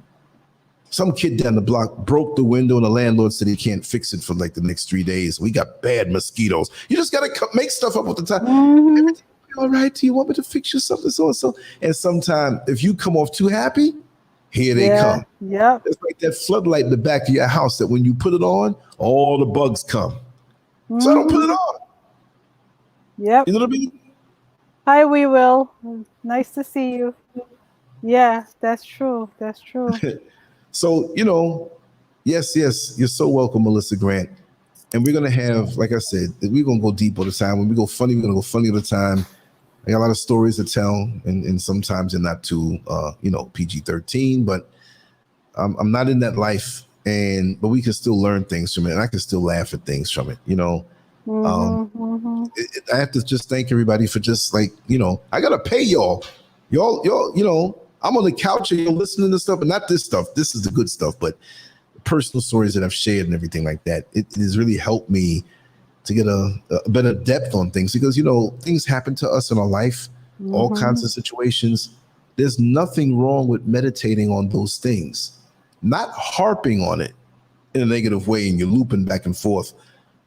Some kid down the block broke the window and the landlord said he can't fix it for like the next 3 days. We got bad mosquitoes. You just got to make stuff up with the time. Everything will be all right. Do you want me to fix you something? So and so. And sometimes if you come off too happy, here they come. Yeah. It's like that floodlight in the back of your house that when you put it on, all the bugs come. So I don't put it on. Yep. You know what I mean? Hi, we will. Nice to see you. Yeah, that's true. That's true. So, you know, yes, you're so welcome, Melissa Grant. And we're going to have, like I said, we're going to go deep all the time. When we go funny, we're going to go funny all the time. I got a lot of stories to tell, and sometimes they're not too, PG-13, but I'm not in that life, but we can still learn things from it, and I can still laugh at things from it, you know. I have to just thank everybody for just like, you know, I got to pay y'all, you know, I'm on the couch and you're listening to stuff, and not this stuff. This is the good stuff, but personal stories that I've shared and everything like that. It has really helped me to get a better depth on things because, you know, things happen to us in our life, all kinds of situations. There's nothing wrong with meditating on those things, not harping on it in a negative way and you're looping back and forth,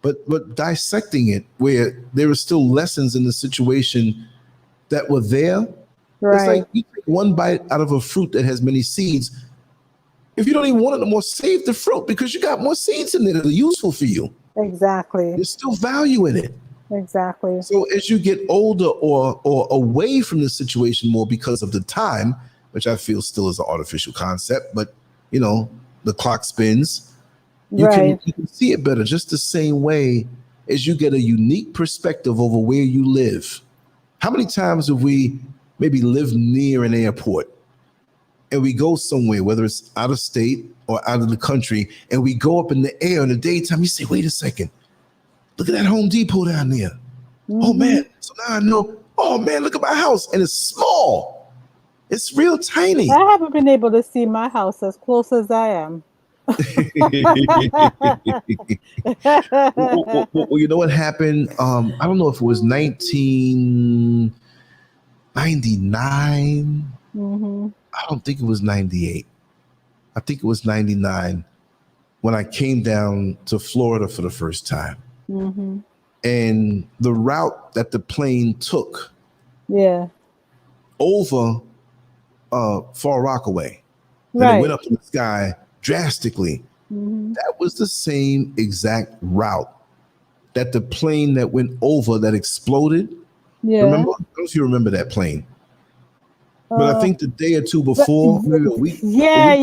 but dissecting it where there are still lessons in the situation that were there. Right. It's like you take one bite out of a fruit that has many seeds. If you don't even want it no more, save the fruit because you got more seeds in there that are useful for you. Exactly. There's still value in it. Exactly. So as you get older or away from the situation more because of the time, which I feel still is an artificial concept, but you know, the clock spins, you can see it better just the same way as you get a unique perspective over where you live. How many times have we maybe lived near an airport and we go somewhere, whether it's out of state or out of the country, and we go up in the air in the daytime, you say, wait a second, look at that Home Depot down there. Oh man, so now I know, oh man, look at my house. And it's small. It's real tiny. I haven't been able to see my house as close as I am. Well, you know what happened? I don't know if it was 1999. I don't think it was 98. I think it was 99 when I came down to Florida for the first time. And the route that the plane took over Far Rockaway, and it went up in the sky drastically. That was the same exact route that the plane that went over that exploded. Remember? I don't know if you remember that plane. But I think the day or two before, maybe a week. Yeah.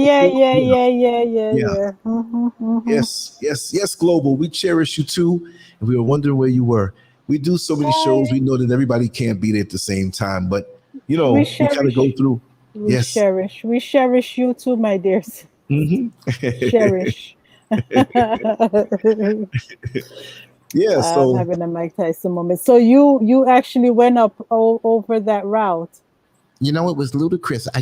Yes, Global. We cherish you too. And we were wondering where you were. we do so many shows. We know that everybody can't be there at the same time, but you know, we kind of go through. Yes. We cherish you too, my dears. Cherish. Yeah, I'm so having a Mike Tyson moment. So you actually went up over that route. you know, it was ludicrous. I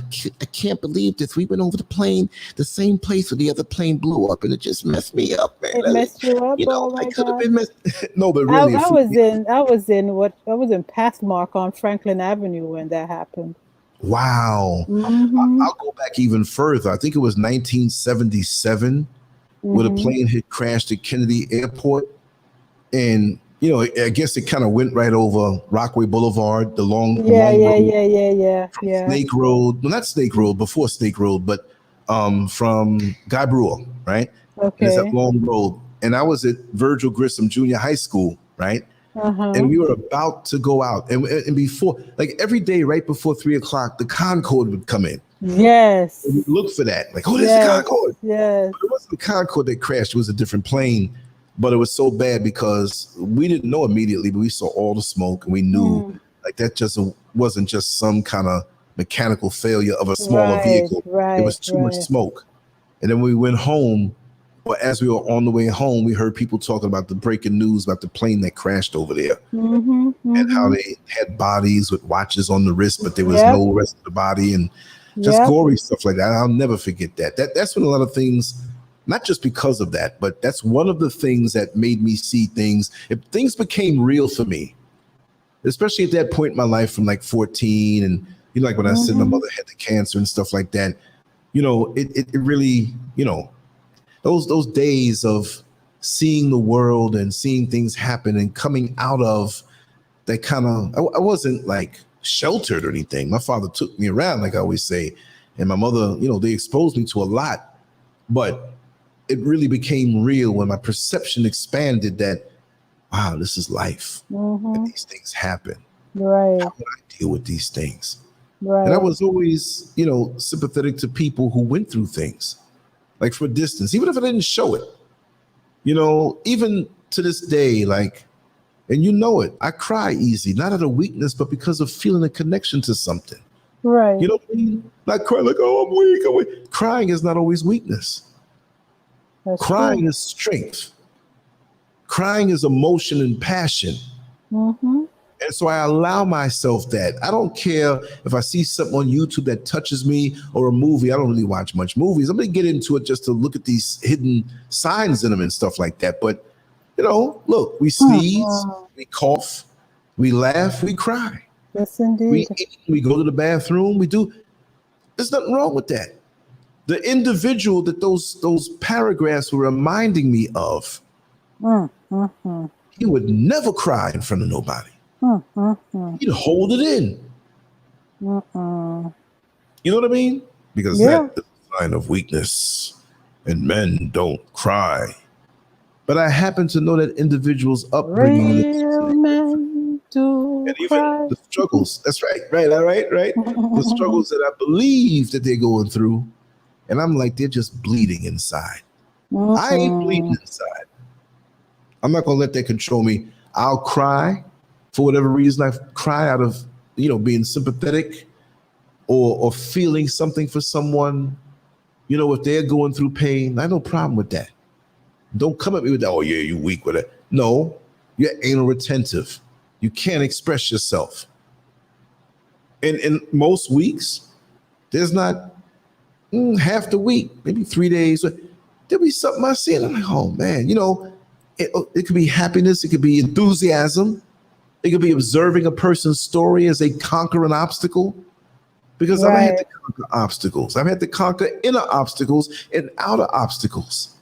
can't believe this. We went over the same place where the other plane blew up, and it just messed me up, man. It messed you up. You know, Oh my I could have God. been messed. No, but really, I was in Pathmark on Franklin Avenue when that happened. Wow. I'll go back even further. I think it was 1977 where the plane had crashed at Kennedy Airport. And, you know, I guess it kind of went right over Rockaway Boulevard, the long road. Yeah. Snake Road. Well, not Snake Road, before Snake Road, but from Guy Brewer, right? Okay. And it's that long road. And I was at Virgil Grissom Junior High School, right? And we were about to go out. And before, like every day, right before 3 o'clock, the Concorde would come in. Yes. And we'd look for that. Like, oh, there's the Concorde. Yes. But it wasn't the Concorde that crashed. It was a different plane. But it was so bad because we didn't know immediately, but we saw all the smoke and we knew like that just wasn't just some kind of mechanical failure of a smaller vehicle. It was too much smoke. And then we went home. But as we were on the way home, we heard people talking about the breaking news about the plane that crashed over there and how they had bodies with watches on the wrist, but there was no rest of the body and just gory stuff like that. I'll never forget that. That's when a lot of things, not just because of that, but that's one of the things that made me see things. If things became real for me, especially at that point in my life from like 14 and, you know, like when I said my mother had the cancer and stuff like that, you know, it really, you know, those days of seeing the world and seeing things happen and coming out of that kind of, I wasn't like sheltered or anything. My father took me around, like I always say, and my mother, you know, they exposed me to a lot, but it really became real when my perception expanded that, wow, this is life. And these things happen. Right. How would I deal with these things? Right. And I was always, you know, sympathetic to people who went through things, like from a distance, even if I didn't show it. You know, even to this day, like, and you know it, I cry easy, not out of weakness, but because of feeling a connection to something. Right. You know what I mean? Not cry like, oh, I'm weak. Crying is not always weakness. That's crying true. is strength. Crying is emotion and passion. And so I allow myself that. I don't care if I see something on YouTube that touches me or a movie. I don't really watch much movies. I'm going to get into it just to look at these hidden signs in them and stuff like that. But, you know, look, we sneeze, we cough, we laugh, we cry. Yes, indeed. We eat, we go to the bathroom, we do. There's nothing wrong with that. The individual that those paragraphs were reminding me of, he would never cry in front of nobody. He'd hold it in. You know what I mean? Because that's a sign of weakness, and men don't cry. But I happen to know that individuals' upbringing, real men do and even cry. the struggles. That's right. The struggles that I believe that they're going through, and I'm like, they're just bleeding inside. I ain't bleeding inside. I'm not gonna let that control me. I'll cry. For whatever reason, I cry out of, you know, being sympathetic or feeling something for someone. You know, if they're going through pain, I have no problem with that. Don't come at me with that, oh yeah, you weak with it. No, you're anal retentive. You can't express yourself. And in most weeks, there's not half the week, maybe 3 days. There'll be something I see and I'm like, oh man, you know, it could be happiness, it could be enthusiasm. It could be observing a person's story as they conquer an obstacle. Because I've had to conquer obstacles. I've had to conquer inner obstacles and outer obstacles.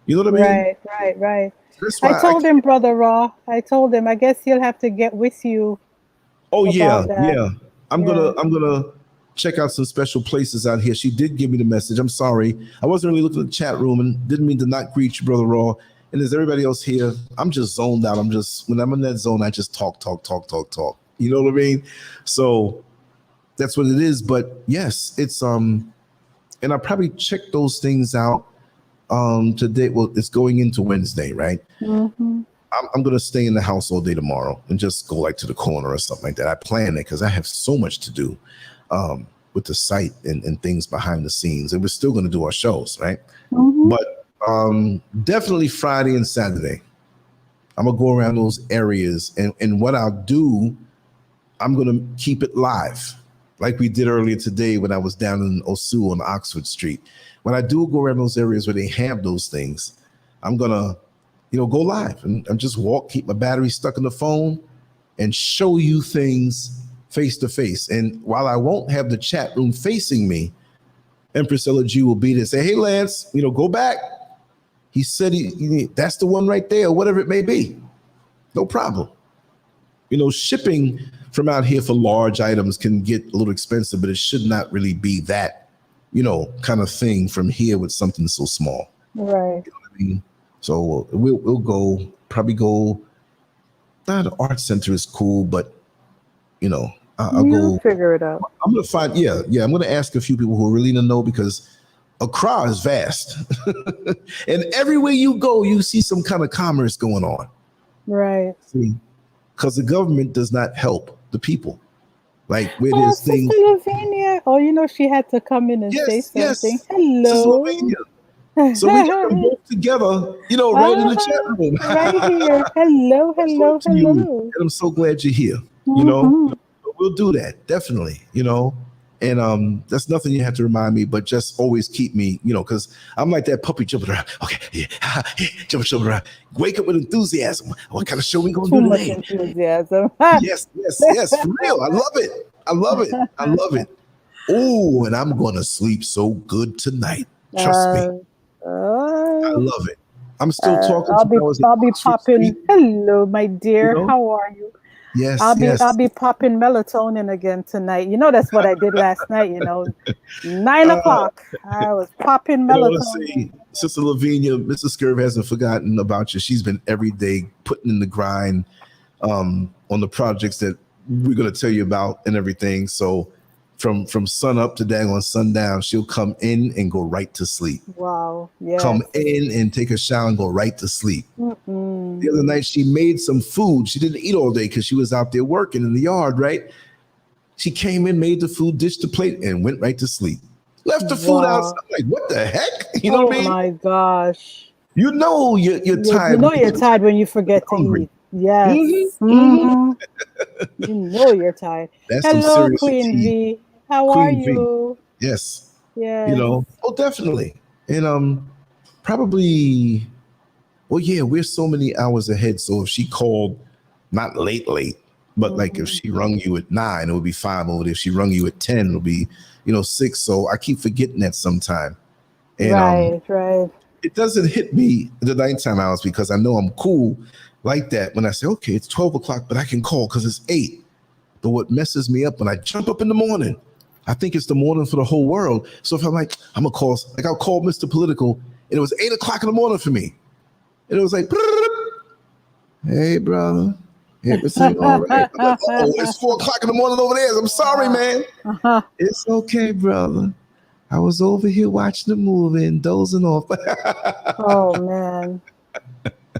You know what I mean? Right. I told him, Brother Raw. I told him, I guess he'll have to get with you. Oh yeah. I'm gonna check out some special places out here. She did give me the message. I'm sorry. I wasn't really looking at the chat room and didn't mean to not greet you, Brother Raw. And there's everybody else here. I'm just zoned out. When I'm in that zone, I just talk. You know what I mean? So that's what it is. But yes, it's and I probably checked those things out today. Well, it's going into Wednesday, right? I'm going to stay in the house all day tomorrow and just go like to the corner or something like that. I plan it because I have so much to do with the site and things behind the scenes. And we're still going to do our shows, right? Mm-hmm. But definitely Friday and Saturday. I'm going to go around those areas. And what I'll do, I'm going to keep it live like we did earlier today when I was down in Osu on Oxford Street. When I do go around those areas where they have those things, I'm going to go live and just walk, keep my battery stuck in the phone and show you things face to face. And while I won't have the chat room facing me, Empress G will be there and say, hey, Lance, go back. He said that's the one right there, or whatever it may be. No problem. Shipping from out here for large items can get a little expensive, but it should not really be that, kind of thing from here with something so small. Right. You know what I mean? So we'll probably go. The art center is cool, but I'll go figure it out. I'm gonna find. I'm gonna ask a few people who are really gonna know, because Accra is vast, and everywhere you go, you see some kind of commerce going on. Right. See, because the government does not help the people. Like where there's things. Sister Lavinia. Oh, she had to come in and say something. Yes. Hello. So we got them both together, right in the chat room. Right here. Hello. And I'm so glad you're here. We'll do that, definitely, and that's nothing you have to remind me, but just always keep me, because I'm like that puppy jumping around. Okay, jumping around. Wake up with enthusiasm. What kind of show we gonna do today? Too much enthusiasm. Yes, for real. I love it. Oh, and I'm gonna sleep so good tonight. Trust me. I love it. I'm still talking. I'll be popping. Hello, my dear. How are you? Yes, I'll be popping melatonin again tonight. That's what I did last night. 9 o'clock. I was popping melatonin. Sister Lavinia, Mr. Scurv hasn't forgotten about you. She's been every day putting in the grind on the projects that we're going to tell you about and everything. So from sun up to daggone sundown, she'll come in and go right to sleep. Wow. Yeah. Come in and take a shower and go right to sleep. Mm-mm. The other night she made some food. She didn't eat all day because she was out there working in the yard, right? She came in, made the food, dished the plate, and went right to sleep. Left the food outside. I'm like, what the heck? You know what I mean? Oh my gosh. You're tired. You're tired when you forget to eat. Yes. Mm-hmm. You're tired. That's hello, Queen V. How are you? Yes. Yeah. Definitely. And probably, we're so many hours ahead. So if she called, not late, but like if she rung you at 9, it would be 5 over there. If she rung you at 10, it'll be, 6. So I keep forgetting that sometime. And right. It doesn't hit me the nighttime hours because I know I'm cool like that when I say, okay, it's 12 o'clock, but I can call because it's 8. But what messes me up when I jump up in the morning, I think it's the morning for the whole world. So if I'm like, I'm going to call, like I'll call Mr. Political, and it was 8 o'clock in the morning for me. And it was like, hey, brother. Everything all right? I'm like, it's 4 o'clock in the morning over there. I'm sorry, man. It's okay, brother. I was over here watching the movie and dozing off. Oh, man.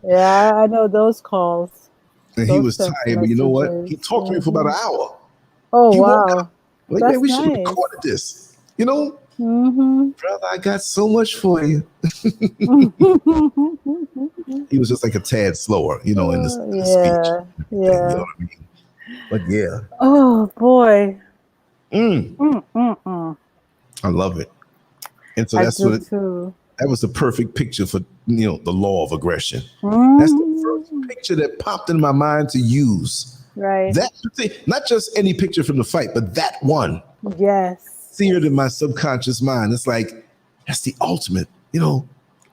Yeah, I know those calls. And he was tired, but you know what? He talked to me for about an hour. Oh, wow. Like, man, we should have recorded this. Mm-hmm. Brother, I got so much for you. He was just like a tad slower, in the speech. Yeah. You know what I mean? But yeah. Oh, boy. I love it. And so that was the perfect picture for, the law of aggression. That's the first picture that popped in my mind to use. Right. That not just any picture from the fight, but that one. Yes. Seared in my subconscious mind. It's like, that's the ultimate.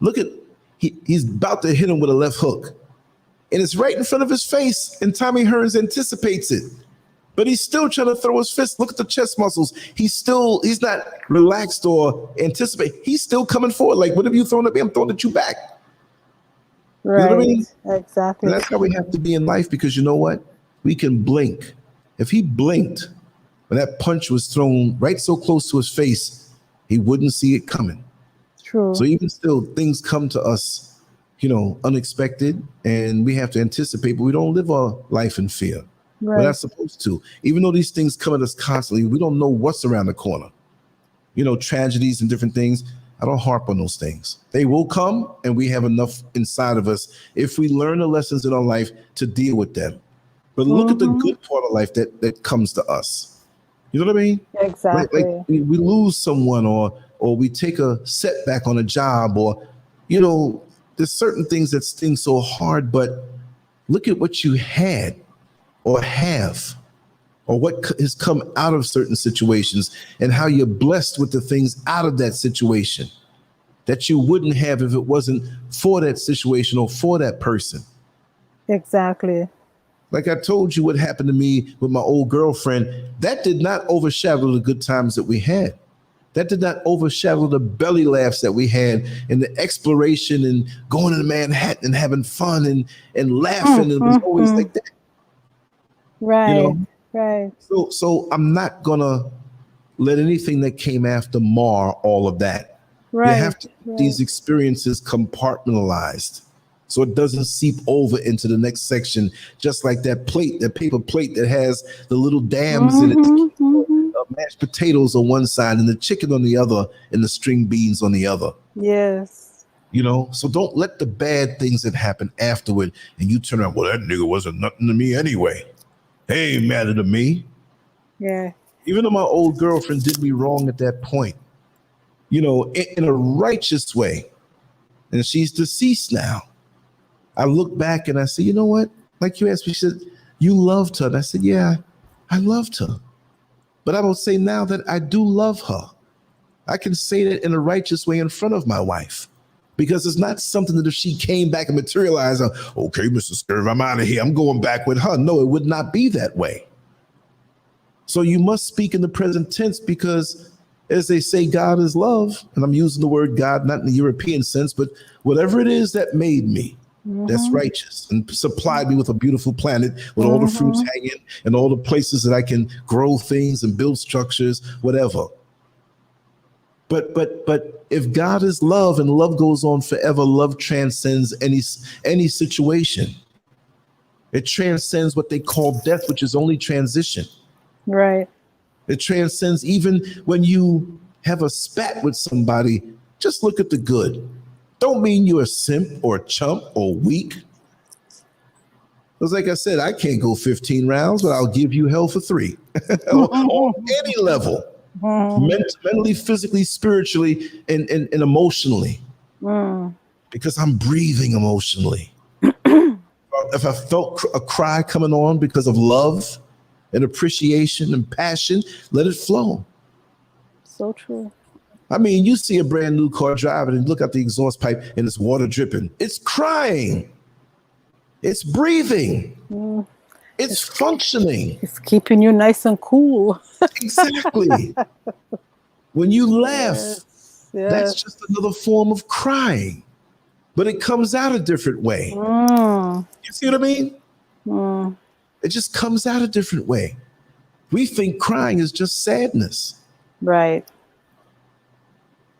Look at, he's about to hit him with a left hook. And it's right in front of his face. And Tommy Hearns anticipates it. But he's still trying to throw his fist. Look at the chest muscles. He's not relaxed or anticipate. He's still coming forward. Like, what have you thrown at me? I'm throwing at you back. Right. You know what I mean? Exactly. And that's how we have to be in life, because you know what? We can blink. If he blinked when that punch was thrown right so close to his face, he wouldn't see it coming. True. So even still, things come to us unexpected, and we have to anticipate, but we don't live our life in fear. We're Right. not supposed to. Even though these things come at us constantly, we don't know what's around the corner. Tragedies and different things. I don't harp on those things. They will come, and we have enough inside of us if we learn the lessons in our life to deal with them. But look at the good part of life that comes to us. You know what I mean? Exactly. Like we lose someone, or we take a setback on a job, or there's certain things that sting so hard. But look at what you had, or have, or what has come out of certain situations, and how you're blessed with the things out of that situation that you wouldn't have if it wasn't for that situation or for that person. Exactly. Like I told you what happened to me with my old girlfriend, that did not overshadow the good times that we had. That did not overshadow the belly laughs that we had, and the exploration, and going to Manhattan and having fun and laughing. It was always like that. Right. Right. So I'm not gonna let anything that came after mar all of that. Right. You have to keep these experiences compartmentalized, so it doesn't seep over into the next section, just like that paper plate that has the little dams in it. Mashed potatoes on one side and the chicken on the other, and the string beans on the other. Yes. So don't let the bad things that happen afterward and you turn around, well, that nigga wasn't nothing to me anyway. He ain't matter to me. Yeah. Even though my old girlfriend did me wrong at that point, in a righteous way, and she's deceased now, I look back and I say, you know what? Like you asked me, she said, you loved her. And I said, yeah, I loved her. But I will say now that I do love her. I can say that in a righteous way in front of my wife, because it's not something that if she came back and materialized, okay, Mr. Scurv, I'm out of here, I'm going back with her. No, it would not be that way. So you must speak in the present tense, because as they say, God is love. And I'm using the word God, not in the European sense, but whatever it is that made me, that's righteous, and supplied me with a beautiful planet with all the fruits hanging and all the places that I can grow things and build structures, whatever. But if God is love and love goes on forever, love transcends any situation. It transcends what they call death, which is only transition. Right. It transcends even when you have a spat with somebody. Just look at the good. Don't mean you're a simp or a chump or weak. Because like I said, I can't go 15 rounds, but I'll give you hell for 3 on any level. Mentally, physically, spiritually, and emotionally. Because I'm breathing emotionally. If I felt a cry coming on because of love and appreciation and passion, let it flow. So true. I mean, you see a brand new car driving and look out the exhaust pipe and it's water dripping. It's crying. It's breathing. It's functioning. It's keeping you nice and cool. Exactly. When you laugh, that's just another form of crying, but it comes out a different way. You see what I mean? It just comes out a different way. We think crying is just sadness. Right.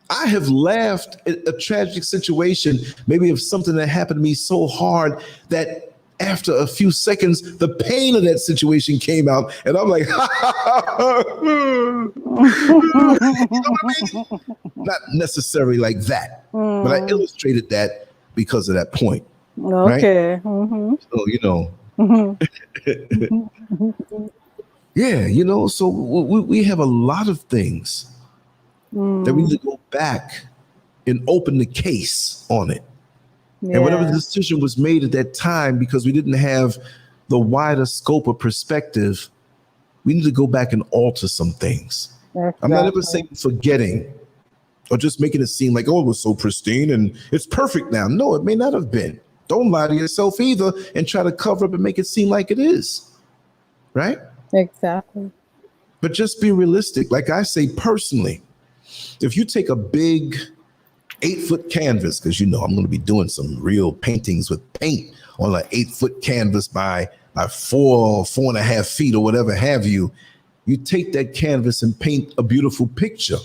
I have laughed at a tragic situation, maybe of something that happened to me so hard that after a few seconds, the pain of that situation came out, and I'm like, you know what I mean? Not necessarily like that, but I illustrated that because of that point. Okay. Right? So, yeah, so we have a lot of things that we need to go back and open the case on it. Yeah. And whatever the decision was made at that time, because we didn't have the wider scope of perspective, we need to go back and alter some things. Exactly. I'm not ever saying forgetting or just making it seem like, oh, it was so pristine and it's perfect now. No, it may not have been. Don't lie to yourself either and try to cover up and make it seem like it is. Right? Exactly. But just be realistic. Like I say personally, if you take a big 8-foot canvas, because I'm going to be doing some real paintings with paint on an 8-foot canvas by 4.5 feet or whatever have you. You take that canvas and paint a beautiful picture,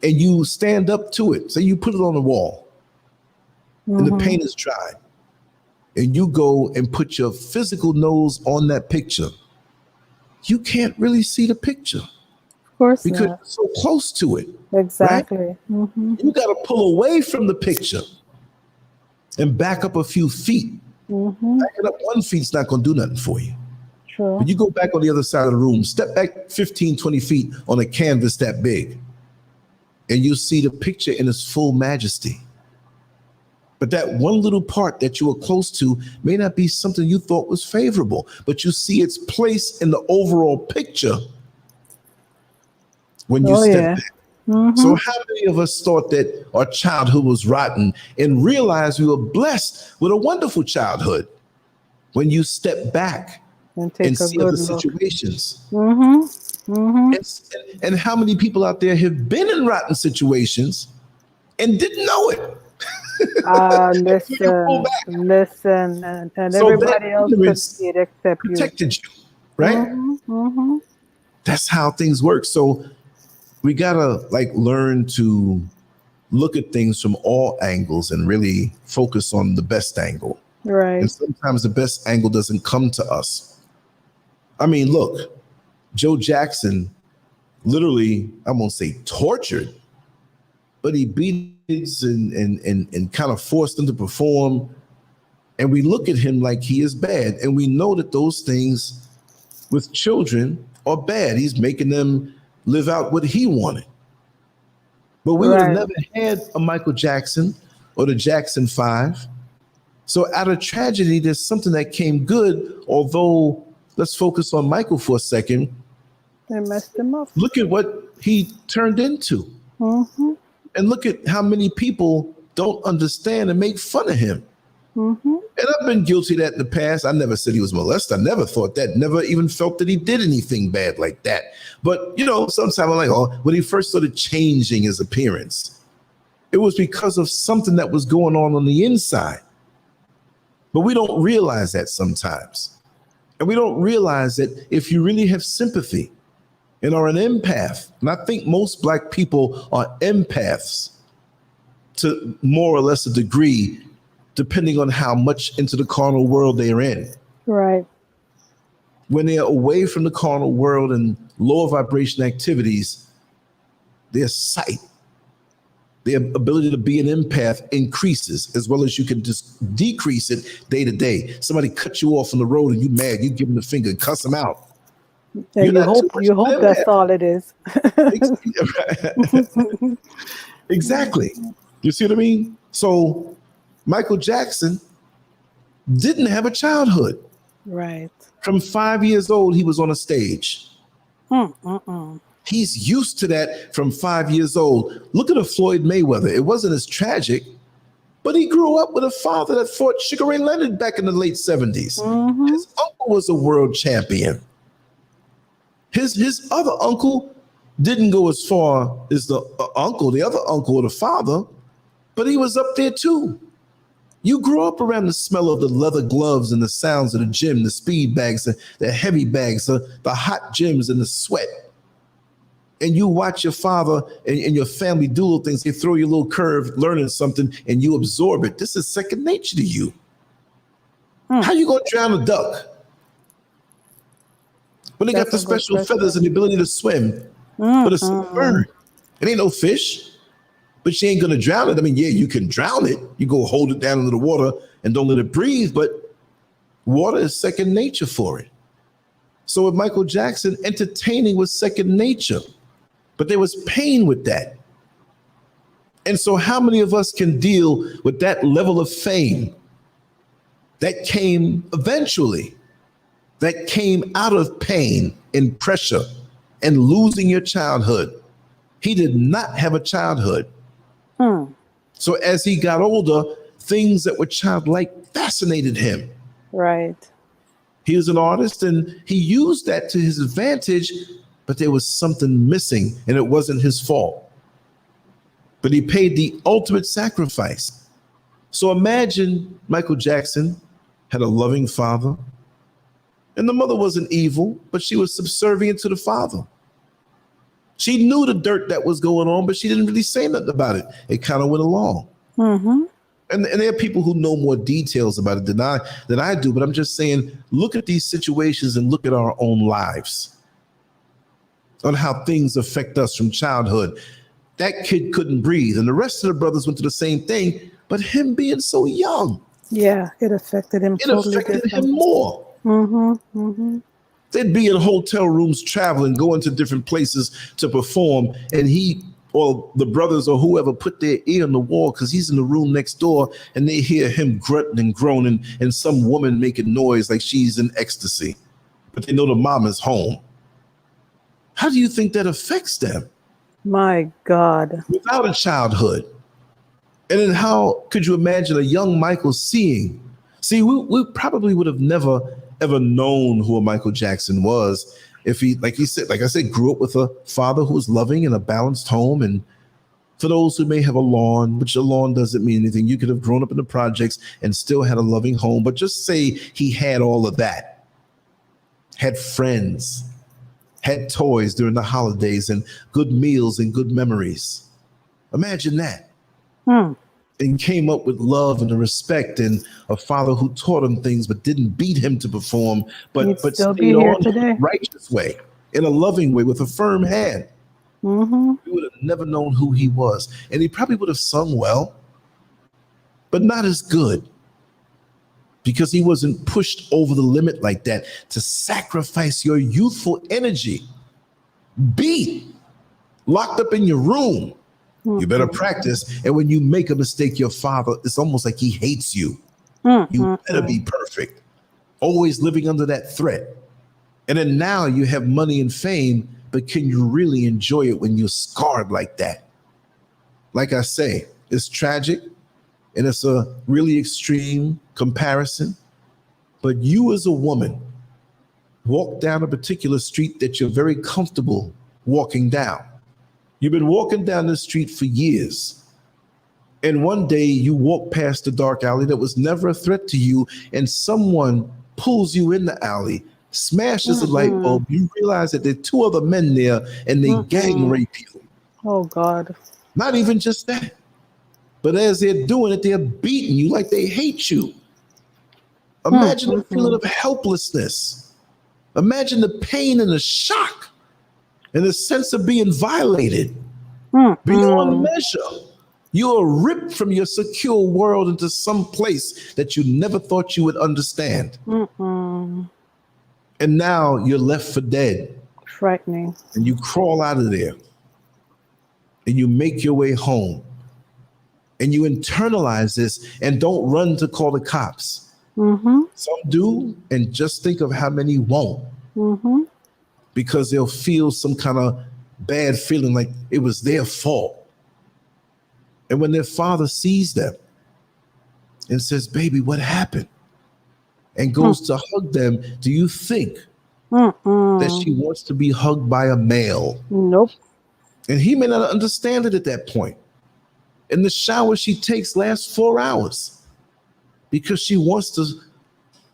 and you stand up to it. Say you put it on the wall, and the paint is dry, and you go and put your physical nose on that picture, you can't really see the picture. Of course because not. you're so close to it. Exactly. Right? You got to pull away from the picture and back up a few feet. Backing up 1 feet's not going to do nothing for you. True. But you go back on the other side of the room, step back 15, 20 feet on a canvas that big, and you see the picture in its full majesty. But that one little part that you were close to may not be something you thought was favorable, but you see its place in the overall picture when you step back. So how many of us thought that our childhood was rotten and realized we were blessed with a wonderful childhood when you step back and see other situations? And how many people out there have been in rotten situations and didn't know it? Listen, and so everybody else could see it except protected you, right? That's how things work. So we gotta learn to look at things from all angles and really focus on the best angle. Right. And sometimes the best angle doesn't come to us. I mean, look, Joe Jackson literally, I won't say tortured, but he beat and kind of forced them to perform. And we look at him like he is bad. And we know that those things with children are bad. He's making them live out what he wanted. But we would have never had a Michael Jackson or the Jackson 5. So out of tragedy, there's something that came good, although let's focus on Michael for a second. They messed him up. Look at what he turned into. And look at how many people don't understand and make fun of him. And I've been guilty of that in the past. I never said he was molested. I never thought that, never even felt that he did anything bad like that. But, sometimes I'm like, when he first started changing his appearance, it was because of something that was going on the inside. But we don't realize that sometimes. And we don't realize that if you really have sympathy and are an empath, and I think most Black people are empaths to more or less a degree, depending on how much into the carnal world they are in. Right. When they are away from the carnal world and lower vibration activities, their sight, their ability to be an empath increases, as well as you can just decrease it day to day. Somebody cut you off on the road and you mad, you give them the finger and cuss them out. And you hope that's all it is. Exactly. You see what I mean? So Michael Jackson didn't have a childhood. Right. From 5 years old, he was on a stage. He's used to that from 5 years old. Look at a Floyd Mayweather. It wasn't as tragic, but he grew up with a father that fought Sugar Ray Leonard back in the late 70s. His uncle was a world champion. His other uncle didn't go as far as the other uncle or the father, but he was up there too. You grew up around the smell of the leather gloves and the sounds of the gym, the speed bags, the heavy bags, the hot gyms and the sweat. And you watch your father and your family do little things. They throw you a little curve, learning something, and you absorb it. This is second nature to you. How you gonna drown a duck? When they got the special feathers and the ability to swim, but it's a bird. It ain't no fish. But you ain't gonna drown it. I mean, yeah, you can drown it. You go hold it down into the water and don't let it breathe, but water is second nature for it. So with Michael Jackson, entertaining was second nature, but there was pain with that. And so how many of us can deal with that level of fame that came eventually, that came out of pain and pressure and losing your childhood? He did not have a childhood. So as he got older, things that were childlike fascinated him. Right. He was an artist and he used that to his advantage, but there was something missing and it wasn't his fault. But he paid the ultimate sacrifice. So imagine Michael Jackson had a loving father, and the mother wasn't evil, but she was subservient to the father. She knew the dirt that was going on, but she didn't really say nothing about it. It kind of went along. And there are people who know more details about it than I do, but I'm just saying, look at these situations and look at our own lives on how things affect us from childhood. That kid couldn't breathe, and the rest of the brothers went through the same thing, but him being so young, Yeah, it affected him totally affected different. him more. Mm-hmm. Mm-hmm. They'd be in hotel rooms traveling, going to different places to perform, and he or the brothers or whoever put their ear on the wall because he's in the room next door, and they hear him grunting and groaning and some woman making noise like she's in ecstasy, but they know the mom is home. How do you think that affects them? My God. Without a childhood. And then how could you imagine a young Michael seeing? See, we probably would have never, ever known who a Michael Jackson was if he, like I said, grew up with a father who was loving and a balanced home. And for those who may have a lawn, which a lawn doesn't mean anything, you could have grown up in the projects and still had a loving home. But just say he had all of that, had friends, had toys during the holidays and good meals and good memories. Imagine that. And came up with love and respect and a father who taught him things but didn't beat him to perform, but stayed on the righteous way, in a loving way, with a firm hand. Mm-hmm. We would have never known who he was. And he probably would have sung well, but not as good, because he wasn't pushed over the limit like that to sacrifice your youthful energy. Beat, locked up in your room. You better practice. And when you make a mistake, your father, it's almost like he hates you. You better be perfect. Always living under that threat. And then now you have money and fame, but can you really enjoy it when you're scarred like that? Like I say, it's tragic and it's a really extreme comparison. But you as a woman walk down a particular street that you're very comfortable walking down. You've been walking down the street for years. And one day you walk past a dark alley that was never a threat to you, and someone pulls you in the alley, smashes the light bulb. You realize that there are two other men there and they gang rape you. Oh, God. Not even just that, but as they're doing it, they're beating you like they hate you. Imagine the feeling of helplessness. Imagine the pain and the shock and the sense of being violated beyond measure. You are ripped from your secure world into some place that you never thought you would understand. And now you're left for dead. Frightening. And you crawl out of there. And you make your way home. And you internalize this and don't run to call the cops. Some do, and just think of how many won't. Because they'll feel some kind of bad feeling like it was their fault. And when their father sees them and says, baby, what happened? And goes to hug them, do you think that she wants to be hugged by a male? Nope. And he may not understand it at that point. And the shower she takes lasts 4 hours because she wants to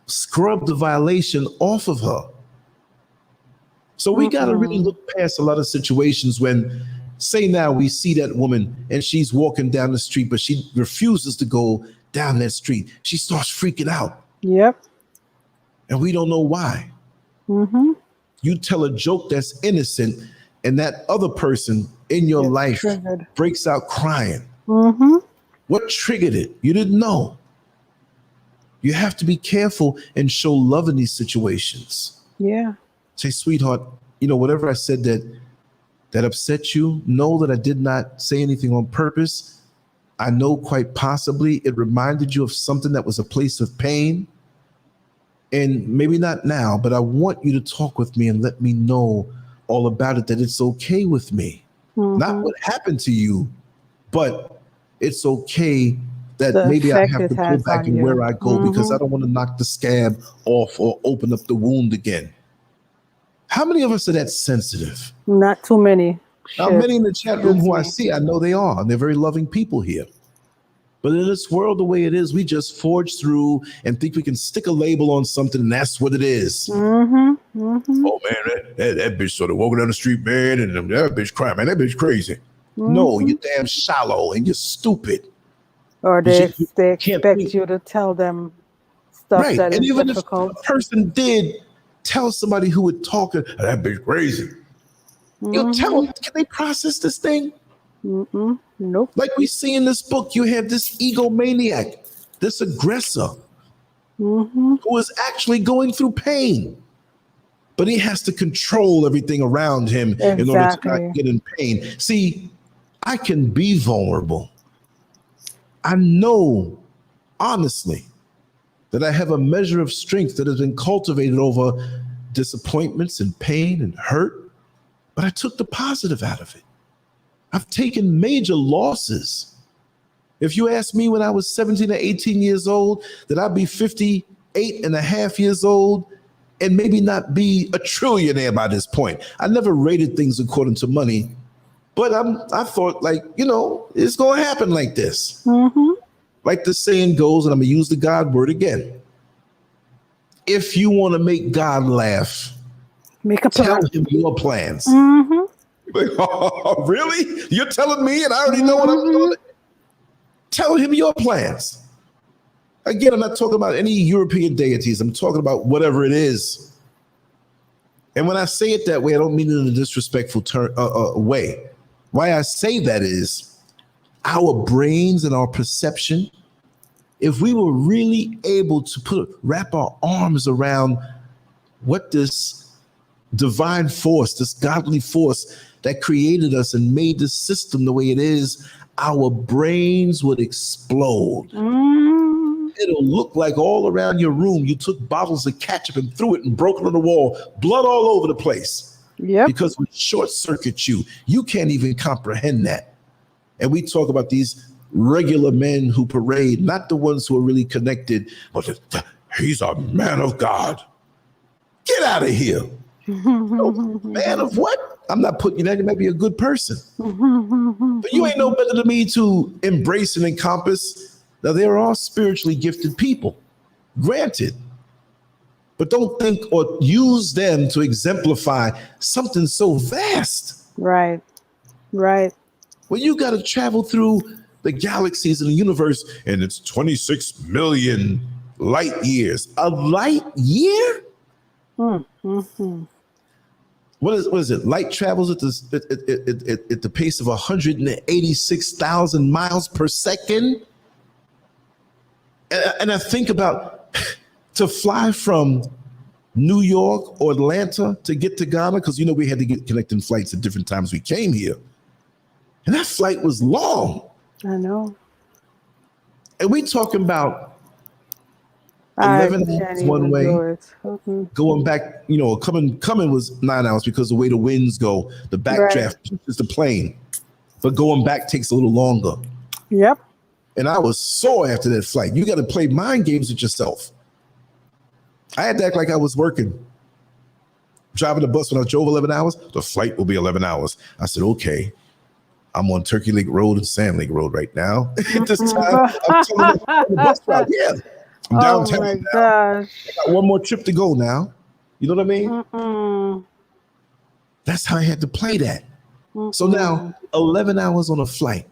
scrub the violation off of her. So we got to really look past a lot of situations when, say now we see that woman and she's walking down the street, but she refuses to go down that street. She starts freaking out. Yep. And we don't know why. You tell a joke that's innocent and that other person in your life breaks out crying. What triggered it? You didn't know. You have to be careful and show love in these situations. Yeah. Say, sweetheart, you know, whatever I said that upset you, know that I did not say anything on purpose. I know quite possibly it reminded you of something that was a place of pain. And maybe not now, but I want you to talk with me and let me know all about it, that it's okay with me. Not what happened to you, but it's okay that maybe I have to go back and where I go because I don't want to knock the scab off or open up the wound again. How many of us are that sensitive? Not too many. Now, many in the chat room who I see, I know they are, and they're very loving people here. But in this world, the way it is, we just forge through and think we can stick a label on something, and that's what it is. Oh, man, that bitch sort of walking down the street, man, and that bitch crying, man, that bitch crazy. No, you're damn shallow and you're stupid. Or they Can't expect think. you to tell them stuff Right. that And is even if difficult. a person did tell somebody who would talk, that bitch crazy. You tell them, can they process this thing? Nope. Like we see in this book, you have this egomaniac, this aggressor who is actually going through pain. But he has to control everything around him in order to not Exactly. get in pain. See, I can be vulnerable. I know, honestly, that I have a measure of strength that has been cultivated over disappointments and pain and hurt, but I took the positive out of it. I've taken major losses. If you asked me when I was 17 or 18 years old, that I'd be 58 and a half years old and maybe not be a trillionaire by this point. I never rated things according to money, but I thought, like, it's going to happen like this. Like the saying goes, and I'm going to use the God word again. If you want to make God laugh, Make a tell plan. him your plans. Like, oh, really? You're telling me and I already know what I'm doing? Tell him your plans. Again, I'm not talking about any European deities. I'm talking about whatever it is. And when I say it that way, I don't mean it in a disrespectful way. Why I say that is our brains and our perception, if we were really able to wrap our arms around what this divine force, this godly force that created us and made this system the way it is, our brains would explode. It'll look like all around your room you took bottles of ketchup and threw it and broke it on the wall, blood all over the place. Yep. Because we short circuit you. You can't even comprehend that. And we talk about these regular men who parade, not the ones who are really connected, but he's a man of God. Get out of here. Man of what? I'm not putting you that. You might be a good person. But you ain't no better than me to embrace and encompass. Now, there are spiritually gifted people, granted. But don't think or use them to exemplify something so vast. Right. When you got to travel through the galaxies in the universe, and it's 26 million light years. A light year? What is it? Light travels at the pace of 186,000 miles per second. And I think about to fly from New York or Atlanta to get to Ghana, because we had to get connecting flights at different times we came here. And that flight was long. I know. And we talking about 11 hours one way, going back, coming was 9 hours because the way the winds go, the backdraft pushes the plane, but going back takes a little longer. Yep. And I was sore after that flight. You got to play mind games with yourself. I had to act like I was working. Driving the bus when I drove 11 hours, the flight will be 11 hours. I said, okay, I'm on Turkey Lake Road and Sand Lake Road right now. At this time, I'm telling the bus route. Yeah, I'm downtown. Oh my now. gosh. I got one more trip to go now. You know what I mean? That's how I had to play that. So now 11 hours on a flight.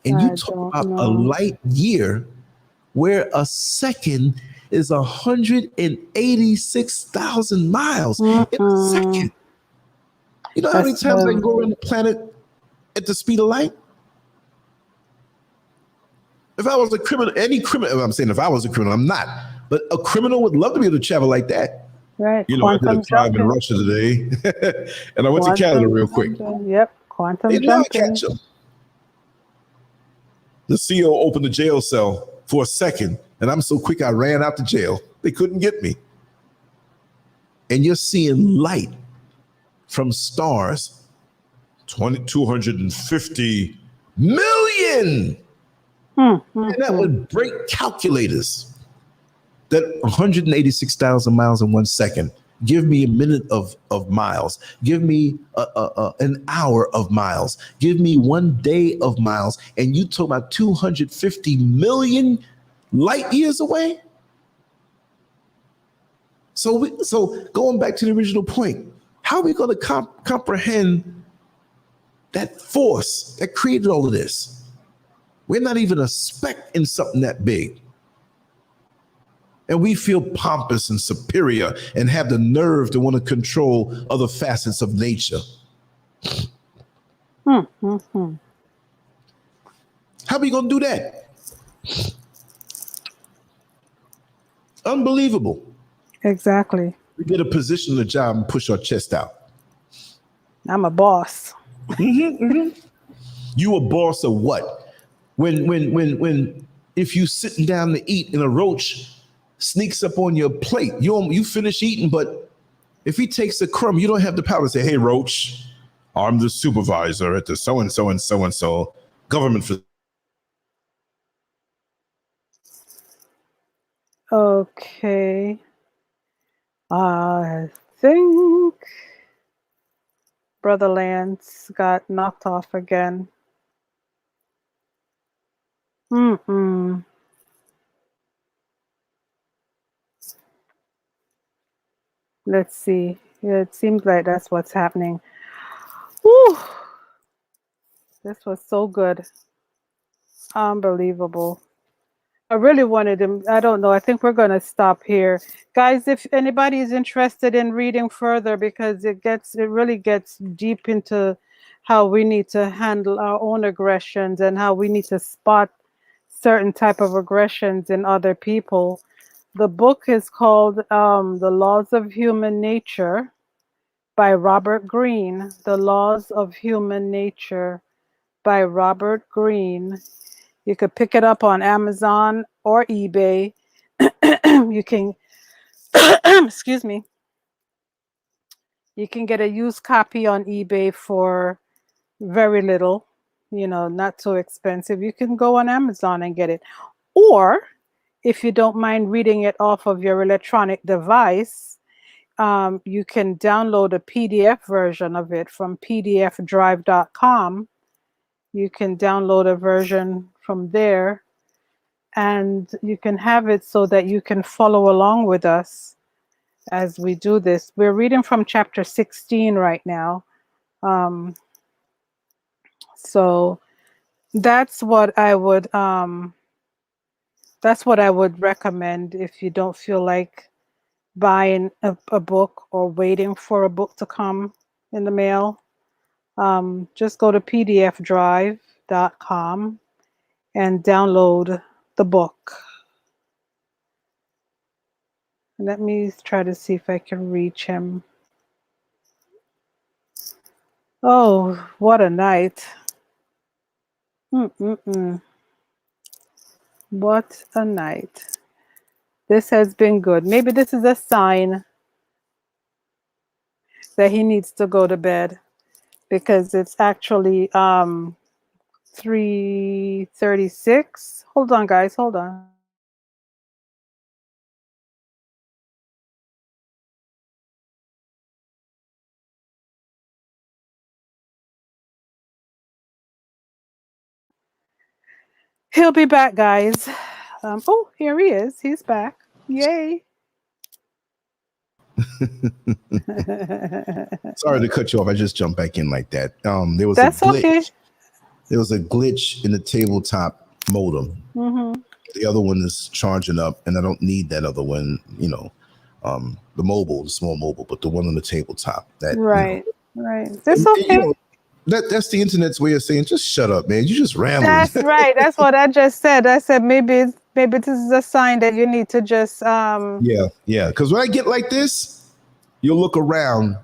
And you talk about a light year where a second is 186,000 miles in a second. You know how many times I can go around the planet at the speed of light? If I was a criminal, I'm saying if I was a criminal, I'm not. But a criminal would love to be able to travel like that. Right. I did a time in Russia today. And I went to Canada real quick. Yep. Quantum jumping. The CEO opened the jail cell for a second, and I'm so quick I ran out the jail. They couldn't get me. And you're seeing light from stars, 250 million. And that would break calculators. That 186,000 miles in 1 second. Give me a minute of miles. Give me an hour of miles. Give me 1 day of miles. And you talk about 250 million light years away? So going back to the original point, how are we going to comprehend that force that created all of this? We're not even a speck in something that big. And we feel pompous and superior and have the nerve to want to control other facets of nature. How are we going to do that? Unbelievable. Exactly. We get a position in the job and push our chest out. I'm a boss. You a boss of what? When if you sitting down to eat and a roach sneaks up on your plate, you finish eating, but if he takes a crumb, you don't have the power to say, "Hey, roach, I'm the supervisor at the so and so and so and so government." Okay. I think Brother Lance got knocked off again. Let's see. Yeah, it seems like that's what's happening. Whew. This was so good. Unbelievable. I really wanted him. I don't know. I think we're going to stop here. Guys, if anybody is interested in reading further, because it really gets deep into how we need to handle our own aggressions and how we need to spot certain type of aggressions in other people. The book is called The Laws of Human Nature by Robert Greene. The Laws of Human Nature by Robert Greene. You could pick it up on Amazon or eBay. You can, excuse me, you can get a used copy on eBay for very little, not so expensive. You can go on Amazon and get it. Or if you don't mind reading it off of your electronic device, you can download a PDF version of it from pdfdrive.com. You can download a version from there, and you can have it so that you can follow along with us as we do this. We're reading from chapter 16 right now. So that's what I would recommend if you don't feel like buying a book or waiting for a book to come in the mail. Just go to pdfdrive.com and download the book. Let me try to see if I can reach him. Oh, what a night. What a night. This has been good. Maybe this is a sign that he needs to go to bed, because it's actually 3:36. Hold on, guys. Hold on. He'll be back, guys. Oh, here he is. He's back. Yay. Sorry to cut you off. I just jumped back in like that. There was That's a glitch. okay. There was a glitch in the tabletop modem. The other one is charging up, and I don't need that other one. The mobile, the small mobile, but the one on the tabletop. That right. That's okay. That's the internet's way of saying, just shut up, man. You just rambling. That's right. That's what I just said. I said maybe this is a sign that you need to just Yeah. Because when I get like this, you'll look around.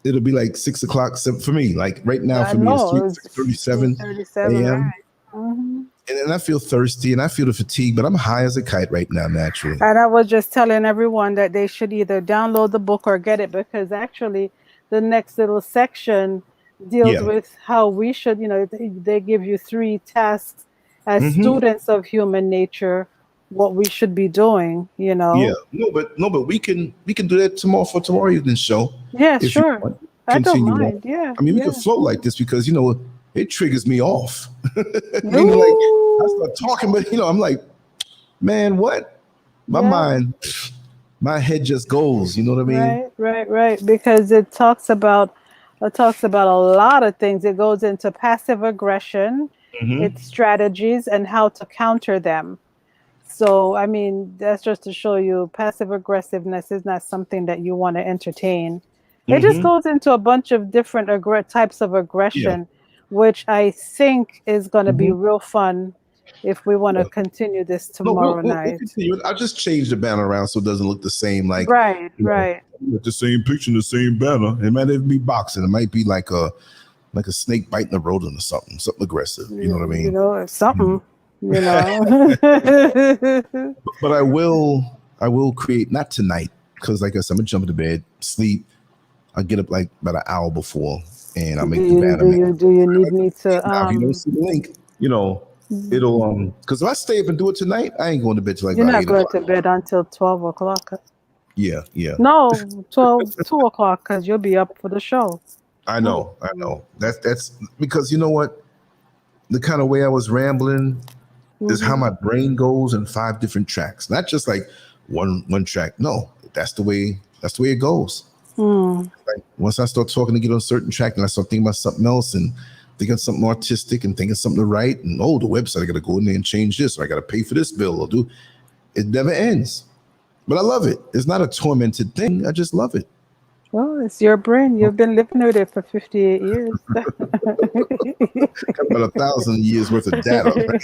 It'll be like 6 o'clock for me. Like right now, for me, it's 6:37 a.m. Right. And then I feel thirsty and I feel the fatigue, but I'm high as a kite right now, naturally. And I was just telling everyone that they should either download the book or get it, because actually the next little section deals with how we should, they give you 3 tasks as students of human nature, what we should be doing, Yeah. No, but we can do that tomorrow for tomorrow evening's show. Yeah, sure. I don't mind. Yeah. I mean, we can flow like this because, it triggers me off. Meaning, like, I start talking, but, I'm like, man, what? My mind, my head just goes, you know what I mean? Right. Because it talks about a lot of things. It goes into passive aggression. It's strategies and how to counter them. So, I mean, that's just to show you passive aggressiveness is not something that you want to entertain. It just goes into a bunch of different types of aggression, which I think is going to be real fun if we want to continue this tomorrow we'll night. continue. I'll just change the banner around so it doesn't look the same. Like right. The same picture, the same banner. It might even be boxing. It might be like a snake biting a rodent or something aggressive. You know what I mean? You know, something. You know. But I will create, not tonight, because like I said, I'm gonna jump into bed, sleep. I'll get up like about an hour before, and I'll make the banner. Do you need me to? Now, if you don't see the link, you know, it'll because if I stay up and do it tonight, I ain't going to bed till like you're about not going to bed until 12 o'clock. Yeah. No, 2 o'clock, because you'll be up for the show. I know. That's because you know what, the kind of way I was rambling is how my brain goes in 5 different tracks, not just like one track. No, that's the way it goes. Like once I start talking to get on a certain track, and I start thinking about something else and thinking something artistic and thinking something to write, and the website, I got to go in there and change this, or I got to pay for this bill, or do. It never ends. But I love it. It's not a tormented thing. I just love it. Well, it's your brain. You've been living with it for 58 years. Got about 1,000 years worth of data. I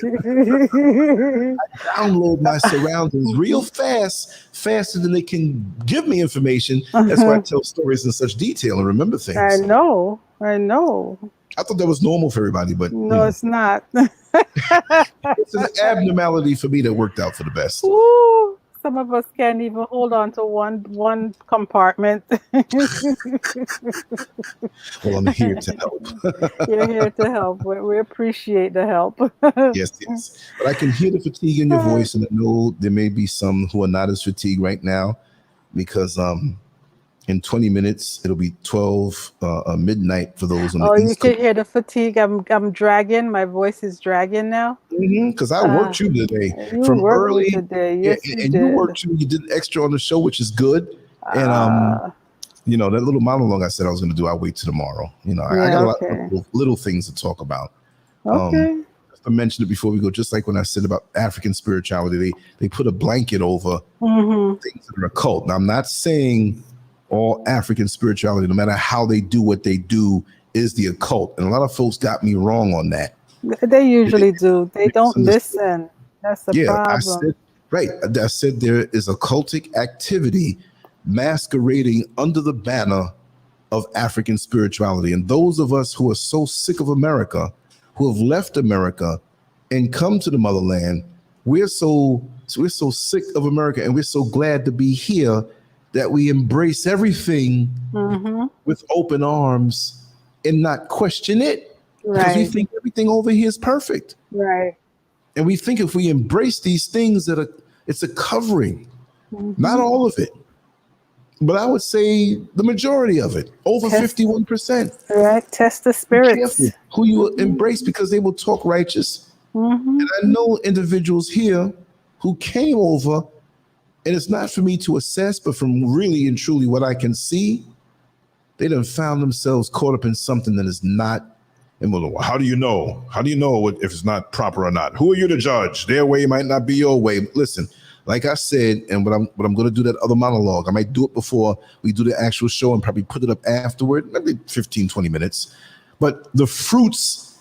download my surroundings real fast, faster than they can give me information. That's why I tell stories in such detail and remember things. I know. I thought that was normal for everybody, but no, it's not. It's an abnormality for me that worked out for the best. Ooh, some of us can't even hold on to one compartment. Well, I'm here to help. You're here to help. We appreciate the help. Yes. But I can hear the fatigue in your voice, and I know there may be some who are not as fatigued right now, because in 20 minutes it'll be 12 midnight for those on the East You can hear the fatigue. I'm dragging. My voice is dragging now. Because I worked you today from early today. Yes, and you worked you did extra on the show, which is good. And you know, that little monologue I said I was going to do, I'll wait till tomorrow. You know, I got a lot of little things to talk about. Okay. I mentioned it before we go, just like when I said about African spirituality, they put a blanket over things that are occult. Now, I'm not saying all African spirituality, no matter how they do what they do, is the occult. And a lot of folks got me wrong on that. They usually do. They don't listen. That's the problem. I said there is occultic activity masquerading under the banner of African spirituality. And those of us who are so sick of America, who have left America and come to the motherland, we're so sick of America, and we're so glad to be here that we embrace everything with open arms and not question it. Because we think everything over here is perfect. Right. And we think if we embrace these things it's a covering. Not all of it, but I would say the majority of it, over 51%. Right. Test the spirits. Be careful who you embrace, because they will talk righteous. And I know individuals here who came over, and it's not for me to assess, but from really and truly what I can see, they done found themselves caught up in something that is not. And well, how do you know? How do you know if it's not proper or not? Who are you to judge? Their way might not be your way. Listen, like I said, and what I'm going to do that other monologue. I might do it before we do the actual show and probably put it up afterward, maybe 15, 20 minutes. But the fruits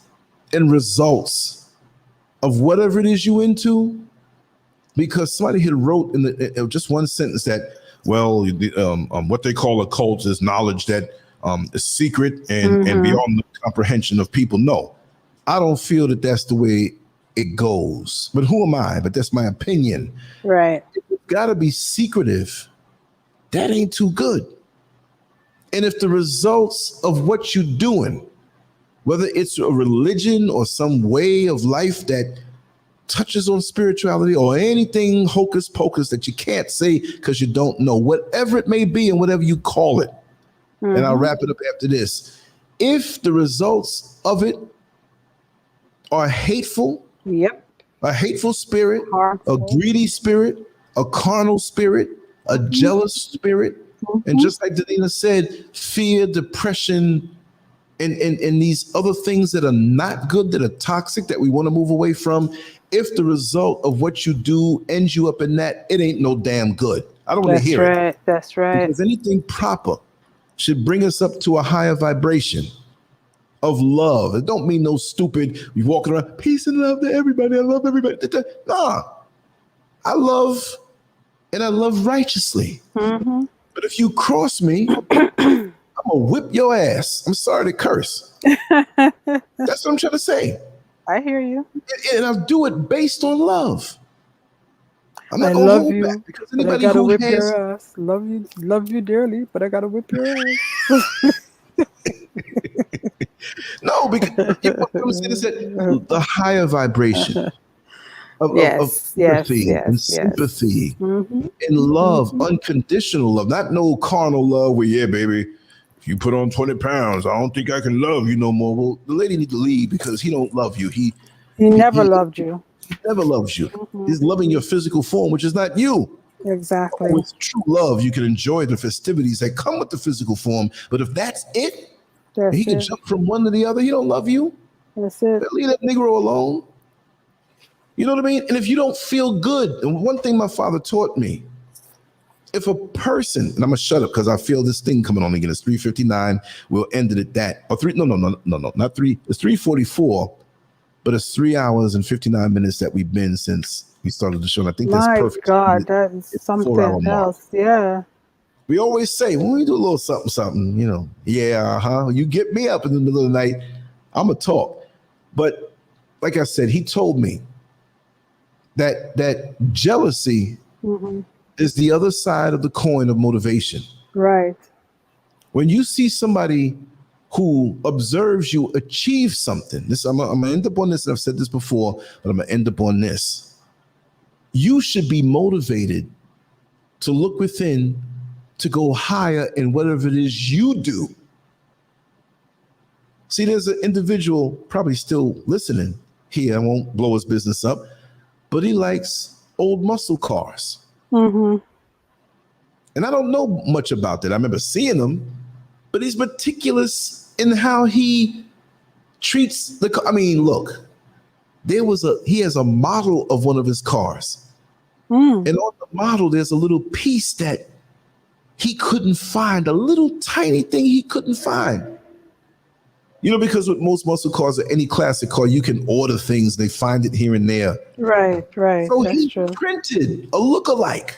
and results of whatever it is you into, because somebody had wrote in the just one sentence that, well, what they call a cult is knowledge that is secret and beyond the comprehension of people. No, I don't feel that that's the way it goes. But who am I? But that's my opinion. Right. It's got to be secretive. That ain't too good. And if the results of what you're doing, whether it's a religion or some way of life that touches on spirituality or anything hocus pocus that you can't say because you don't know, whatever it may be and whatever you call it, and I'll wrap it up after this. If the results of it are hateful, a hateful spirit, a greedy spirit, a carnal spirit, a jealous spirit, and just like Danina said, fear, depression, and these other things that are not good, that are toxic, that we want to move away from, if the result of what you do ends you up in that, it ain't no damn good. I don't want to hear it. That's right. Because anything proper should bring us up to a higher vibration of love. It don't mean no stupid, you walking around, peace and love to everybody. I love everybody. Nah, I love, and I love righteously. Mm-hmm. But if you cross me, I'm gonna whip your ass. I'm sorry to curse. That's what I'm trying to say. I hear you. And I'll do it based on love. I'm not I gonna love hold you, back because but I anybody gotta who whip has your ass. Love you dearly, but I gotta whip your ass. no, because what I'm saying is that the higher vibration of empathy and sympathy Mm-hmm. and love, unconditional love, not no carnal love where, yeah, baby, if you put on 20 pounds, I don't think I can love you no more. Well, the lady need to leave because he don't love you. He never loved you. He never loves you. Mm-hmm. He's loving your physical form, which is not you. Exactly. With true love, you can enjoy the festivities that come with the physical form. But if that's it, he can jump from one to the other. He don't love you. That's it. Leave that Negro alone. You know what I mean? And if you don't feel good, and one thing my father taught me, if a person, and I'm gonna shut up because I feel this thing coming on again. It's 3:59. We'll end it at that. Or not 3. It's 3:44, but it's 3 hours and 59 minutes that we've been since we started the show. And I think that's perfect. My God, that is something else. Yeah. We always say when we do a little something, you know, you get me up in the middle of the night, I'm gonna talk. But like I said, he told me that jealousy is the other side of the coin of motivation. Right. When you see somebody who observes you achieve something, I'm gonna end up on this, and I've said this before, but I'm gonna end up on this. You should be motivated to look within, to go higher in whatever it is you do. See, there's an individual probably still listening here. I won't blow his business up, but he likes old muscle cars. Mm-hmm. And I don't know much about that. I remember seeing him, but he's meticulous in how he treats the car. I mean, look, he has a model of one of his cars. And on the model, there's a little piece that he couldn't find, a little tiny thing he couldn't find. You know, because with most muscle cars or any classic car, you can order things, they find it here and there. Right. So that's he true. printed a lookalike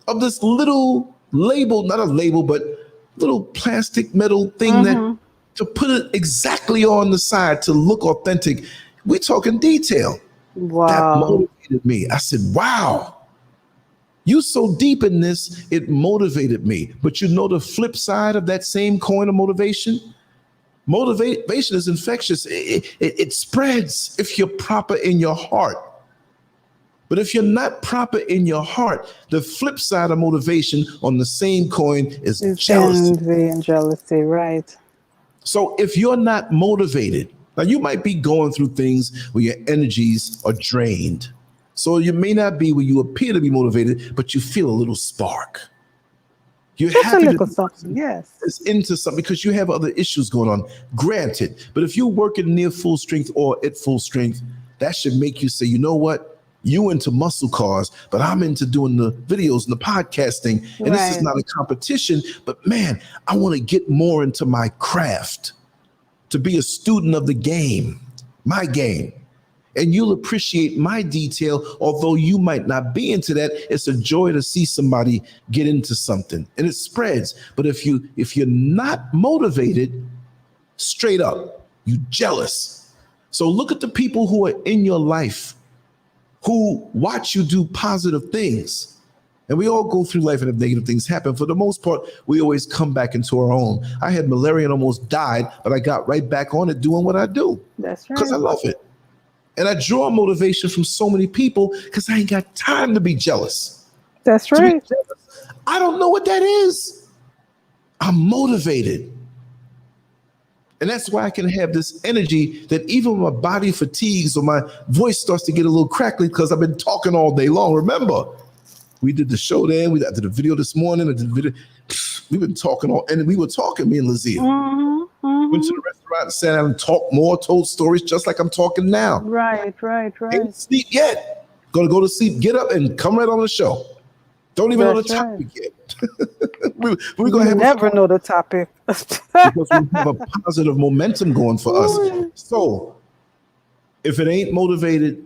of this little label, not a label, but little plastic metal thing that to put it exactly on the side to look authentic. We're talking detail. Wow. That motivated me. I said, wow, you so deep in this, it motivated me. But you know the flip side of that same coin of motivation? Motivation is infectious. It spreads if you're proper in your heart. But if you're not proper in your heart, the flip side of motivation on the same coin is jealousy. Envy and jealousy, right. So if you're not motivated, now you might be going through things where your energies are drained. So you may not be where you appear to be motivated, but you feel a little spark. You're Just happy a little something, yes. It's into something because you have other issues going on. Granted, but if you're working near full strength or at full strength, that should make you say, you know what? You into muscle cars, but I'm into doing the videos and the podcasting. And This is not a competition, but man, I want to get more into my craft, to be a student of the game, my game. And you'll appreciate my detail, although you might not be into that. It's a joy to see somebody get into something and it spreads. But if you're not motivated, straight up, you jealous. So look at the people who are in your life, who watch you do positive things. And we all go through life and have negative things happen. For the most part, we always come back into our own. I had malaria and almost died, but I got right back on it doing what I do. That's right. Because I love it. And I draw motivation from so many people because I ain't got time to be jealous. That's right. I don't know what that is. I'm motivated. And that's why I can have this energy that even when my body fatigues or my voice starts to get a little crackly because I've been talking all day long. Remember, we did the show then. I did a video this morning. I did a video. We've been talking and we were talking, me and Lazia. Went to the restaurant, sat down and talked more, told stories just like I'm talking now. Right. Ain't sleep yet. Gonna go to sleep, get up and come right on the show. Don't even know the topic yet. we're gonna have never know the topic. because we have a positive momentum going for us. So if it ain't motivated,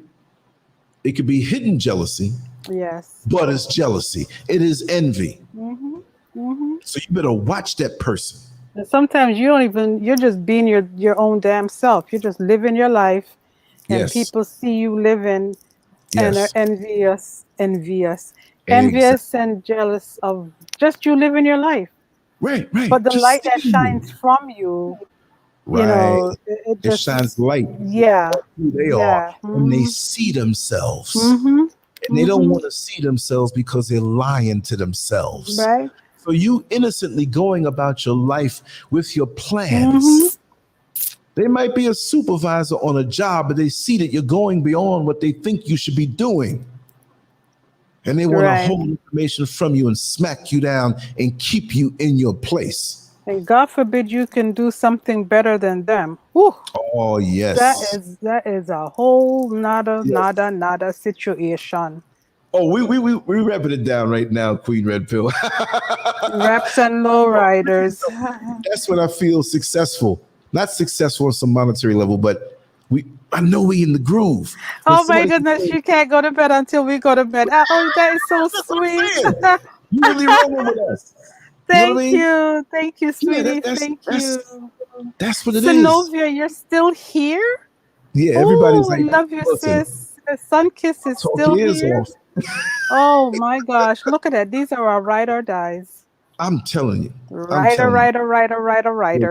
it could be hidden jealousy. Yes. But it's jealousy. It is envy. So you better watch that person. And sometimes you're just being your own damn self. You're just living your life, and Yes. people see you living and are envious and jealous of just you living your life. Right. But the Just light that seeing shines from you, right. you know, it just shines light. Yeah. Who they are, and they see themselves. And they don't want to see themselves because they're lying to themselves. Right. So you innocently going about your life with your plans. They might be a supervisor on a job, but they see that you're going beyond what they think you should be doing. And they want to hold information from you and smack you down and keep you in your place. And God forbid you can do something better than them. Whew. Oh, yes. That is a whole nada situation. Oh, we wrapping it down right now, Queen Red Pill. Raps and lowriders. That's when I feel successful. Not successful on some monetary level, but I know we in the groove. Oh my goodness, you can't go to bed until we go to bed. Oh, that is so sweet. You really rolling with us. Thank you, sweetie. Thank you. That's what it is. Synovia, you're still here? Yeah, everybody's like, love you, sis. The sun kiss is still here. Oh my gosh, look at that. These are our ride or dies. I'm telling you. Rider. Yeah,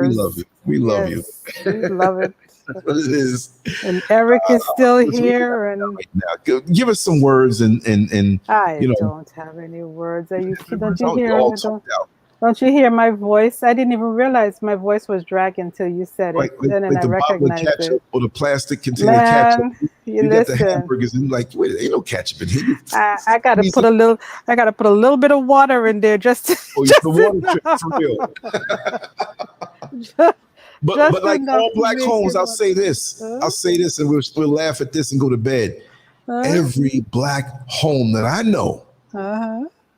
we love you. We love you. We love it. That's what it is. And Eric is still here. And right now, give us some words and I don't have any words. Don't you hear? Don't you hear my voice? I didn't even realize my voice was dragging until you said it. Then I recognized it. Or the plastic container ketchup. You got the listen. hamburgers and like, wait, ain't no ketchup in here. I gotta put a little bit of water in there just to, the water trip for real. But like all black homes, I'll say this and we'll laugh at this and go to bed. Every black home that I know,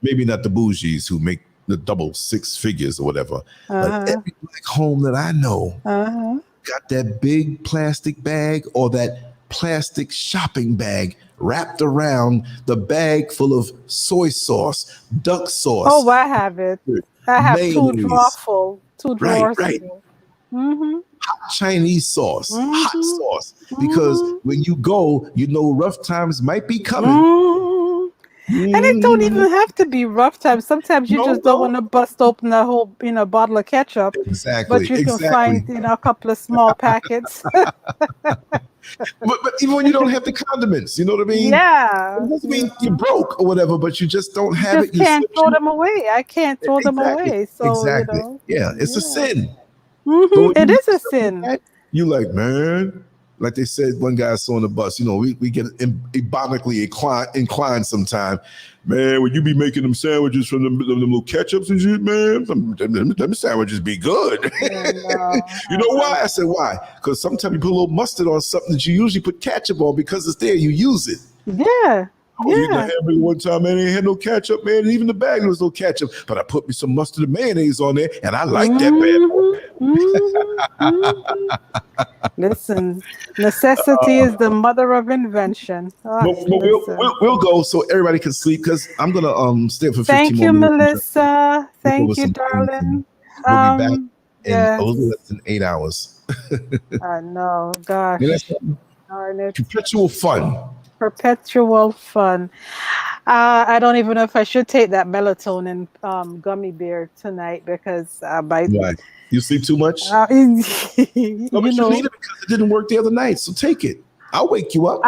maybe not the bougies who make the double six figures or whatever, but every black home that I know got that big plastic bag or that plastic shopping bag wrapped around the bag full of soy sauce, duck sauce. Oh, I have it. I have two drawers full. Right. Hot Chinese sauce, hot sauce. Because when you go, you know rough times might be coming. And it don't even have to be rough times. Sometimes you just don't want to bust open a whole bottle of ketchup. Exactly. But you can find a couple of small packets. But even when you don't have the condiments, you know what I mean? Yeah. It doesn't mean you're broke or whatever, but you just don't have it. You can't throw them away. I can't throw them away. So yeah, it's a sin. It is a sin. You like, man, like they said, one guy I saw on the bus, we get ebonically inclined sometime. Man, when you be making them sandwiches from them little ketchups and shit, man, them sandwiches be good. You know why? I said, why? Because sometimes you put a little mustard on something that you usually put ketchup on because it's there, you use it. Yeah. I was eating a hamburger one time, man, ain't had no ketchup, man. And even the bag, there was no ketchup. But I put me some mustard and mayonnaise on there, and I like that bad. Listen, necessity is the mother of invention. We'll go so everybody can sleep because I'm gonna stay up for 15 Thank more you, minutes. Melissa. Thank you, darling. We'll be back in a little less than 8 hours. I know, gosh. Darn it. Perpetual fun. Perpetual fun. I don't even know if I should take that melatonin gummy bear tonight because I might. Why? You sleep too much? You need it because it didn't work the other night. So take it. I'll wake you up.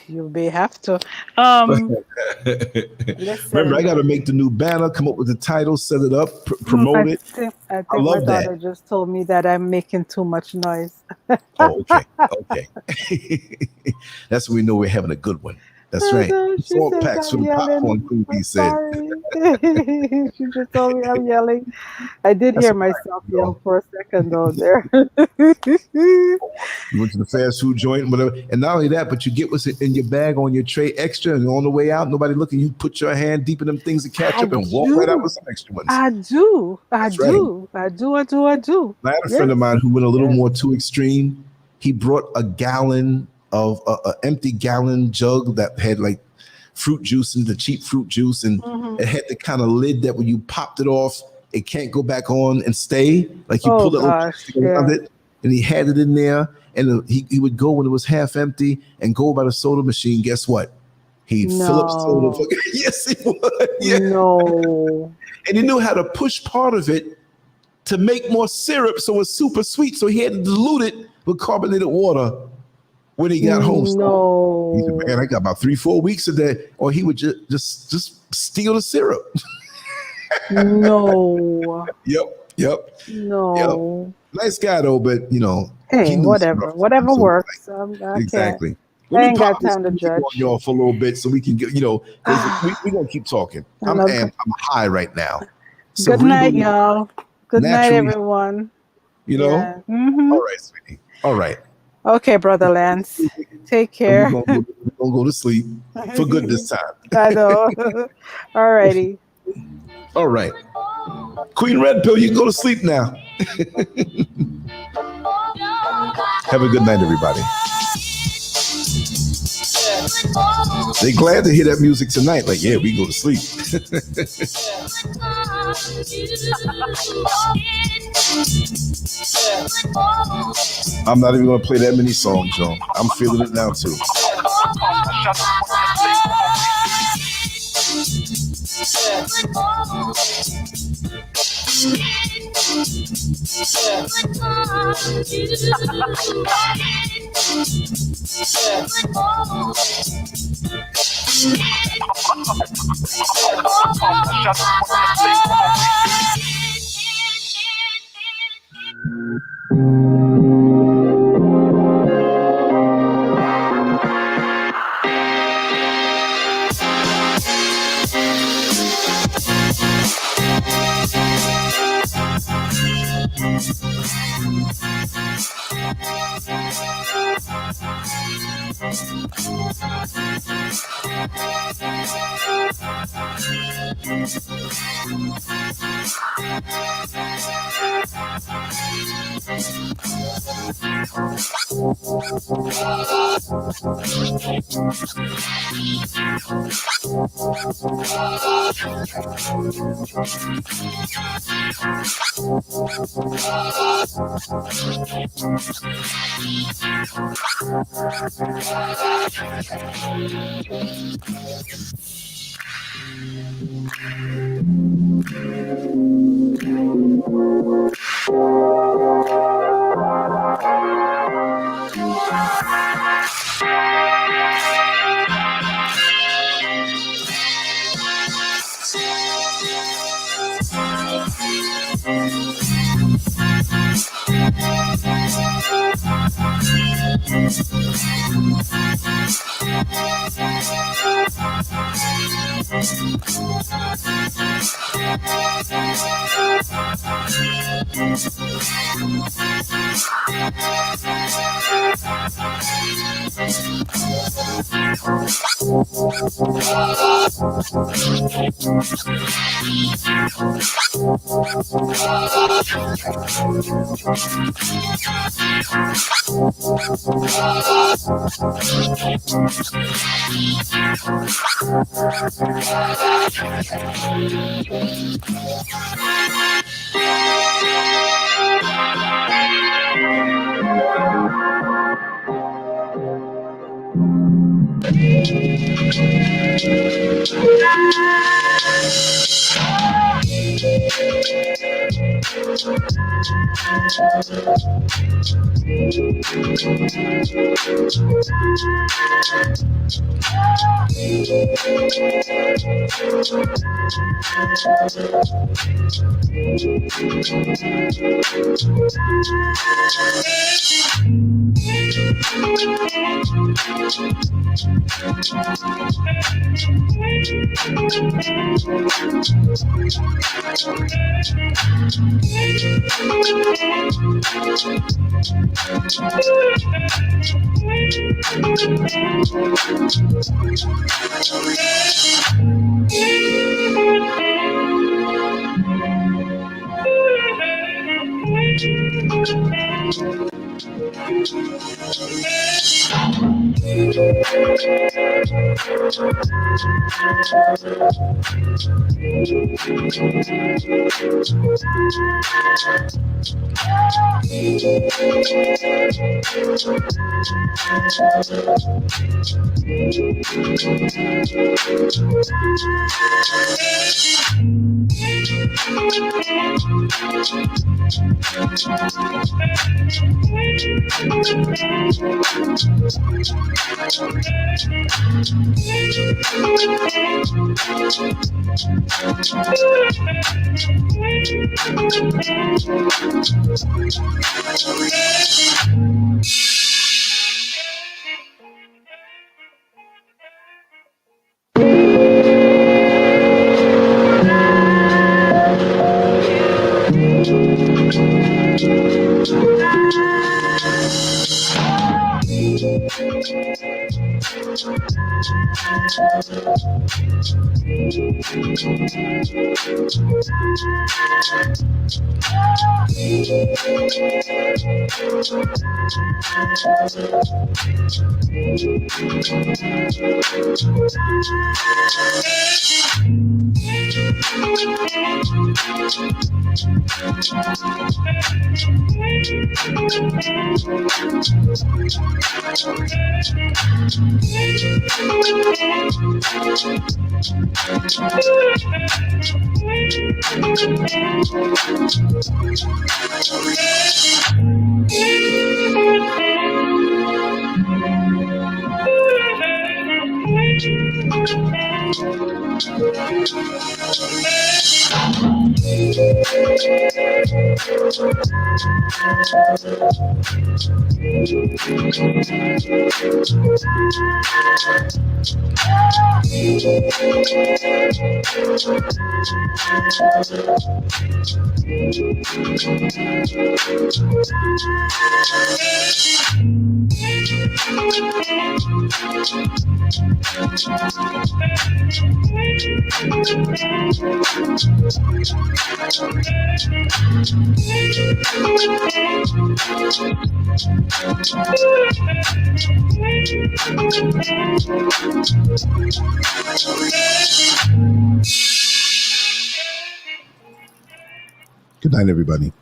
You may have to. Remember, I got to make the new banner, come up with the title, set it up, promote it. I think my daughter just told me that I'm making too much noise. Oh, okay. That's when we know we're having a good one. That's right. She 4 says packs for I'm the yelling. popcorn crew, he I'm said. sorry. She just told me I'm yelling. I did That's hear all right, myself you know. yell for a second though there. You went to the fast food joint, whatever. And not only that, but you get what's in your bag on your tray extra, and on the way out, nobody looking. You put your hand deep in them things to catch up and walk right out with some extra ones. I do. That's right. I do. I had a friend of mine who went a little more too extreme. He brought a gallon of an empty gallon jug that had like fruit juice and the cheap fruit juice, and it had the kind of lid that when you popped it off, it can't go back on and stay. Like you pull it around it, and he had it in there, and he would go when it was half empty and go by the soda machine. Guess what? He'd fill up soda. Yes, he would. Yeah. No. And he knew how to push part of it to make more syrup, so it's super sweet. So he had to dilute it with carbonated water when he got home. No. He said, man, I got about 3-4 weeks of that. Or he would just steal the syrup. No. Yep. No. Yep. Nice guy though, but you know. Hey, whatever works. Exactly. I ain't got time to judge. On y'all for a little bit so we can get, we gonna keep talking. I'm high right now. Good night, y'all. Good night, everyone. You know? Yeah. Mm-hmm. All right, sweetie. All right. Okay, Brother Lance. Take care. We're gonna go to sleep for good this time. I know. All righty. All right. Queen Red Pill, you can go to sleep now. Have a good night, everybody. They glad to hear that music tonight. Like, yeah, we go to sleep. I'm not even going to play that many songs, John. I'm feeling it now, too. Good night, everybody.